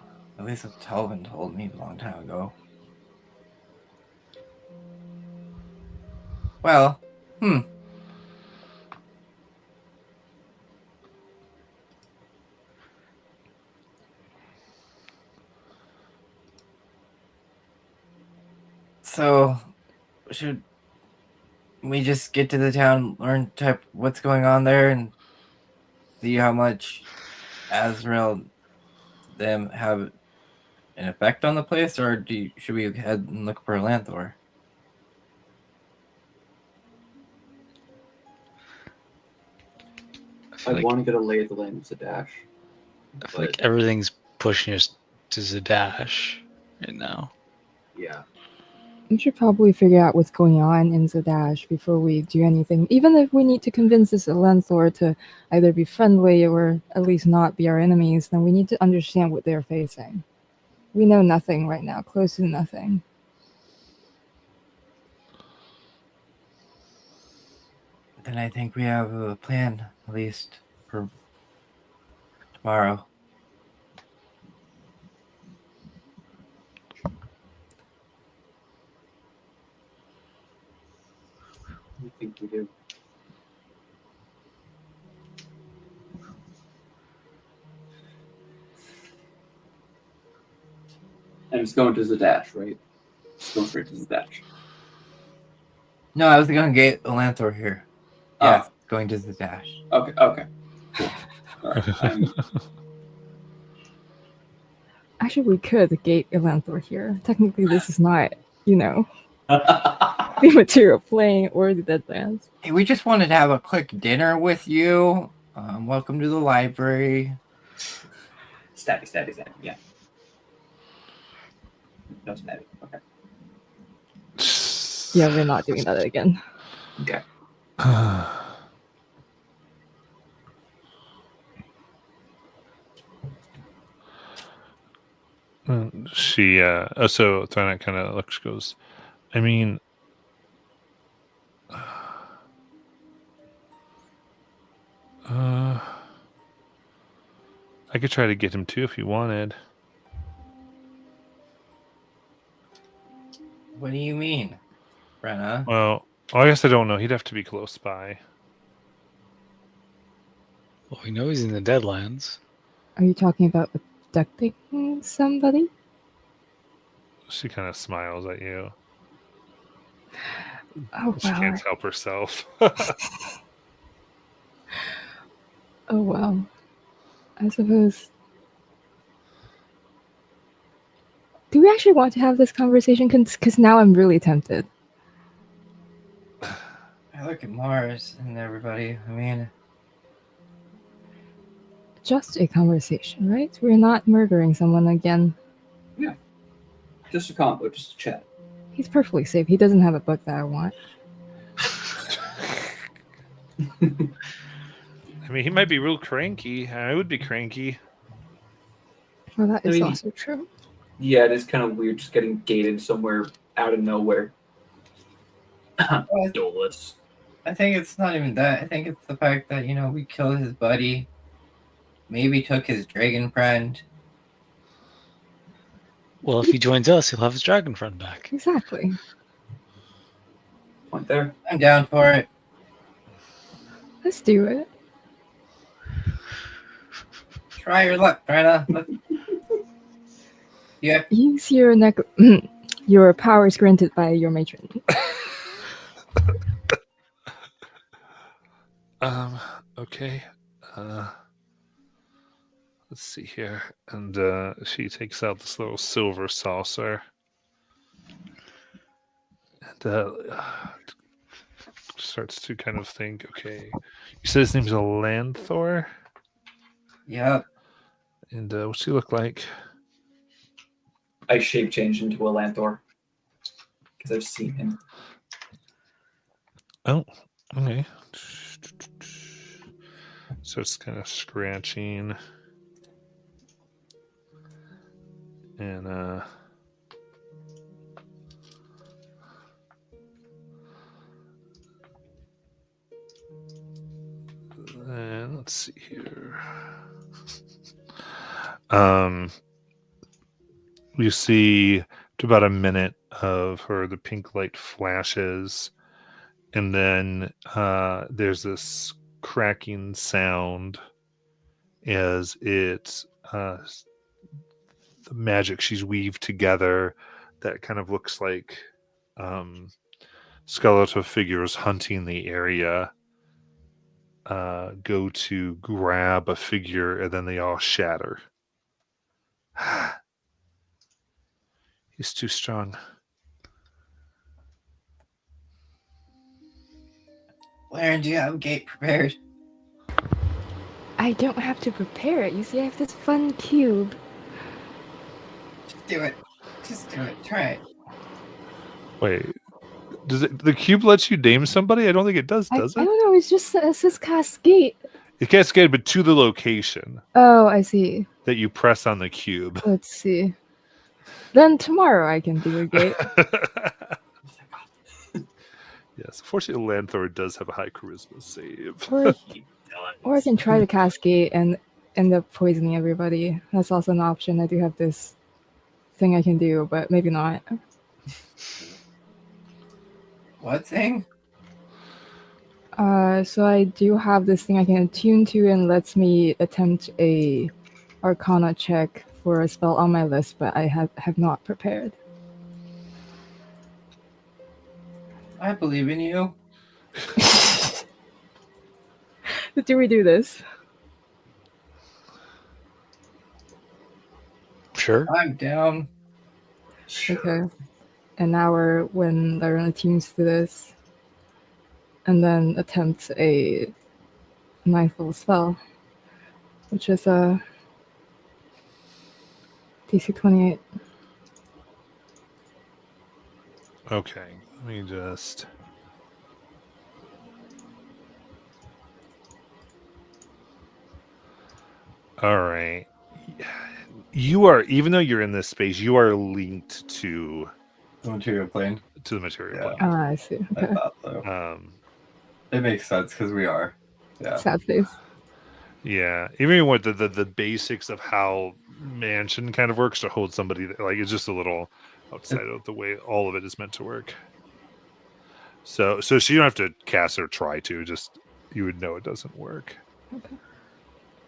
[SPEAKER 3] At least what Telvin told me a long time ago. Well, So, should we just get to the town, learn what's going on there, and see how much Azrael them have an effect on the place, or should we head and look for Lanthor?
[SPEAKER 4] I want to get a lay of the land of Zadash.
[SPEAKER 8] I feel like everything's pushing us to Zadash right now.
[SPEAKER 4] Yeah.
[SPEAKER 6] We should probably figure out what's going on in Zadash before we do anything. Even if we need to convince this Lanthor to either be friendly or at least not be our enemies, then we need to understand what they're facing. We know nothing right now, close to nothing.
[SPEAKER 3] Then I think we have a plan, at least for tomorrow.
[SPEAKER 4] I think we do. And it's going to Zadash, right? It's going straight to Zadash.
[SPEAKER 3] No, I was going to get Elanthor here.
[SPEAKER 4] Oh.
[SPEAKER 3] Yeah, going to the dash.
[SPEAKER 4] Okay. Cool. All right.
[SPEAKER 6] Actually, we could gate Elanthor here. Technically, this is not, the material plane or the Deadlands.
[SPEAKER 3] Hey, we just wanted to have a quick dinner with you. Welcome to the library.
[SPEAKER 4] Stabby. Yeah. No stabby. Okay.
[SPEAKER 6] Yeah, we're not doing that again.
[SPEAKER 4] Okay.
[SPEAKER 2] She so Thorna kind of looks, goes, I mean, I could try to get him too if you wanted.
[SPEAKER 3] What do you mean, Brenna?
[SPEAKER 2] Well, I guess I don't know. He'd have to be close by.
[SPEAKER 8] Well, we know he's in the Deadlands.
[SPEAKER 6] Are you talking about abducting somebody?
[SPEAKER 2] She kind of smiles at you.
[SPEAKER 6] Oh,
[SPEAKER 2] She
[SPEAKER 6] wow.
[SPEAKER 2] can't help herself.
[SPEAKER 6] Oh, wow. I suppose. Do we actually want to have this conversation? Because now I'm really tempted.
[SPEAKER 3] I look at Mars and everybody. I mean,
[SPEAKER 6] Just a conversation, right? We're not murdering someone again.
[SPEAKER 4] Just a combo, just a chat.
[SPEAKER 6] He's perfectly safe. He doesn't have a book that I want.
[SPEAKER 2] I mean, he might be real cranky. I would be cranky.
[SPEAKER 6] Well, that is
[SPEAKER 4] I mean,
[SPEAKER 6] also true.
[SPEAKER 4] Yeah, it is kind of weird just getting gated somewhere out of nowhere. Dolus.
[SPEAKER 3] I think it's not even that. I think it's the fact that, we killed his buddy. Maybe took his dragon friend.
[SPEAKER 8] Well, if he joins us, he'll have his dragon friend back.
[SPEAKER 6] Exactly.
[SPEAKER 4] Point there.
[SPEAKER 3] I'm down for it.
[SPEAKER 6] Let's do it.
[SPEAKER 3] Try your luck, Brenna. Yeah.
[SPEAKER 6] Use your your powers granted by your matron.
[SPEAKER 2] Okay. Let's see here. And she takes out this little silver saucer. And starts to kind of think, okay. You said his name's Elanthor?
[SPEAKER 3] Yep.
[SPEAKER 2] And what's he look like?
[SPEAKER 4] I shape change into a Lanthor. Because I've seen him.
[SPEAKER 2] Oh, okay. So it's kind of scratching. And let's see here. You see to about a minute of her, the pink light flashes, and then there's this cracking sound as it the magic she's weaved together that kind of looks like skeletal figures hunting the area go to grab a figure, and then they all shatter. He's too strong.
[SPEAKER 3] Laren, do you have a gate prepared?
[SPEAKER 6] I don't have to prepare it. You see, I have this fun cube.
[SPEAKER 3] Just do it. Just do it. Try it.
[SPEAKER 2] Wait, does the cube let you name somebody? I don't think it does
[SPEAKER 6] I
[SPEAKER 2] it?
[SPEAKER 6] don't know. It says cascade.
[SPEAKER 2] It cascade, but to the location
[SPEAKER 6] Oh, I see.
[SPEAKER 2] that you press on the cube.
[SPEAKER 6] Let's see. Then tomorrow I can do a gate.
[SPEAKER 2] Yes, unfortunately, Lanthor does have a high charisma save.
[SPEAKER 6] Or I can try to cascade and end up poisoning everybody. That's also an option. I do have this thing I can do, but maybe not.
[SPEAKER 3] What thing?
[SPEAKER 6] So I do have this thing I can attune to and lets me attempt a Arcana check for a spell on my list, but I have not prepared.
[SPEAKER 3] I believe in you.
[SPEAKER 6] Do we do this?
[SPEAKER 8] Sure.
[SPEAKER 3] I'm down.
[SPEAKER 6] Okay. An hour when Lyrona teams to this. And then attempt a 9th level spell, which is a DC 28.
[SPEAKER 2] Okay, let me just. All right. You are, even though you're in this space, you are linked to
[SPEAKER 11] The material plane.
[SPEAKER 2] the material
[SPEAKER 11] Yeah.
[SPEAKER 2] plane.
[SPEAKER 6] Ah, I see.
[SPEAKER 11] I
[SPEAKER 6] Okay.
[SPEAKER 11] thought so. It makes sense because we are. Yeah.
[SPEAKER 6] Sad face.
[SPEAKER 2] Yeah, even with the basics of how mansion kind of works to hold somebody, like it's just a little outside of the way all of it is meant to work. So you don't have to cast or try to, just you would know it doesn't work.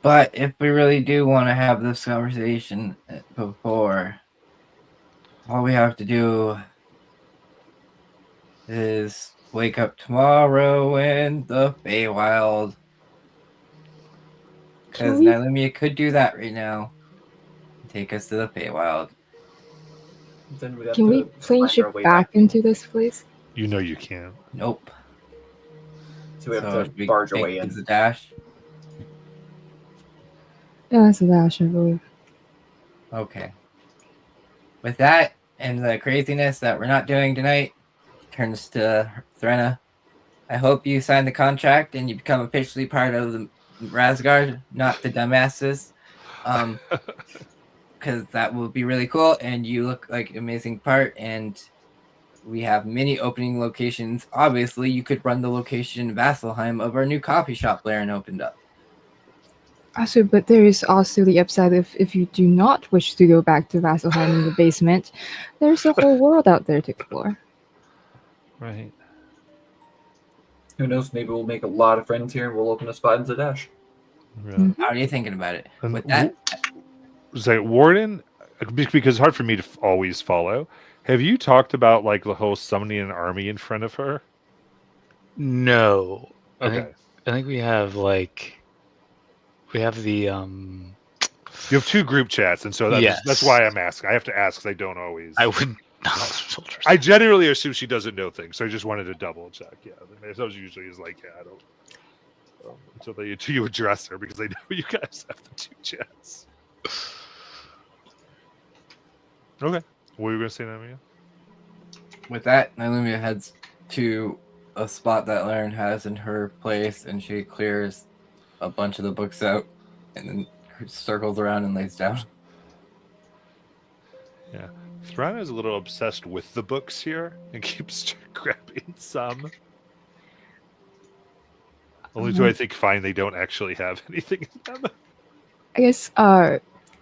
[SPEAKER 3] But if we really do want to have this conversation before, all we have to do is wake up tomorrow in the Feywild. Because
[SPEAKER 6] we-
[SPEAKER 3] Nylumia could do that right now. Take us to the Feywild.
[SPEAKER 4] Then we have
[SPEAKER 6] Can
[SPEAKER 4] to
[SPEAKER 6] we plane
[SPEAKER 4] find our
[SPEAKER 6] ship
[SPEAKER 4] way
[SPEAKER 6] back into this place?
[SPEAKER 2] You know you can't.
[SPEAKER 3] Nope.
[SPEAKER 4] So we have
[SPEAKER 3] So
[SPEAKER 4] to
[SPEAKER 3] we
[SPEAKER 4] barge our
[SPEAKER 3] make
[SPEAKER 4] way in.
[SPEAKER 3] the dash.
[SPEAKER 6] Yeah, that's a dash, I believe.
[SPEAKER 3] Okay. With that and the craziness that we're not doing tonight, he turns to Threnna. I hope you sign the contract and you become officially part of the Rasgard, not the dumbasses. Because that will be really cool, and you look like an amazing part, and we have many opening locations. Obviously, you could run the location in Vasselheim of our new coffee shop Laren opened up.
[SPEAKER 6] Also, but there is also the upside if you do not wish to go back to Vasselheim in the basement, there's a whole world out there to explore.
[SPEAKER 2] Right.
[SPEAKER 4] Who knows? Maybe we'll make a lot of friends here and we'll open a spot in Zadash.
[SPEAKER 2] Yeah.
[SPEAKER 3] How are you thinking about it?
[SPEAKER 2] And
[SPEAKER 3] With that,
[SPEAKER 2] say Warden, because it's hard for me to always follow. Have you talked about like the whole summoning an army in front of her?
[SPEAKER 8] No.
[SPEAKER 2] Okay.
[SPEAKER 8] I think we have the
[SPEAKER 2] You have 2 group chats, and so that's
[SPEAKER 8] Yes.
[SPEAKER 2] why I'm asking. I have to ask because I don't always.
[SPEAKER 8] I would not have told her.
[SPEAKER 2] I generally assume she doesn't know things, so I just wanted to double check. Yeah, that usually is like, yeah, I don't. Until you address her, because I know you guys have the 2 chats. Okay, what were you gonna say, Namia?
[SPEAKER 3] with that, Nylumia heads to a spot that Laren has in her place, and she clears a bunch of the books out, and then circles around and lays down.
[SPEAKER 2] Yeah, Thrana is a little obsessed with the books here and keeps grabbing some. Only do I think fine they don't actually have anything in them.
[SPEAKER 6] I guess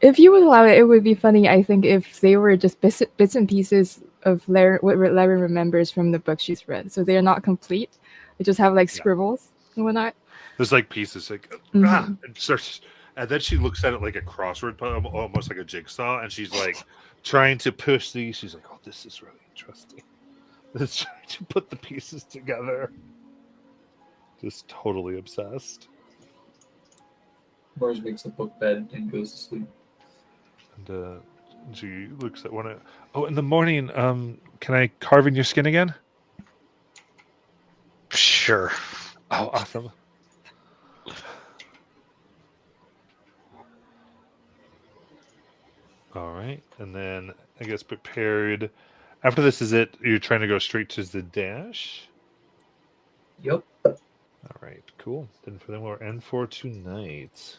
[SPEAKER 6] if you would allow it, it would be funny, I think, if they were just bits and pieces of what Laren remembers from the book she's read. So they are not complete. They just have like scribbles and whatnot.
[SPEAKER 2] There's like pieces like and starts, and then she looks at it like a crossword poem, almost like a jigsaw, and she's like trying to push these. She's like, "Oh, this is really interesting." Just trying to put the pieces together. Just totally obsessed.
[SPEAKER 4] Mars makes a book bed and goes to sleep.
[SPEAKER 2] And she looks at one of. Oh, in the morning, can I carve in your skin again?
[SPEAKER 8] Sure.
[SPEAKER 2] Oh, awesome. All right, and then I guess prepared. After this, is it? You're trying to go straight to the dash.
[SPEAKER 4] Yep.
[SPEAKER 2] All right, cool. Then for them, we're end for tonight.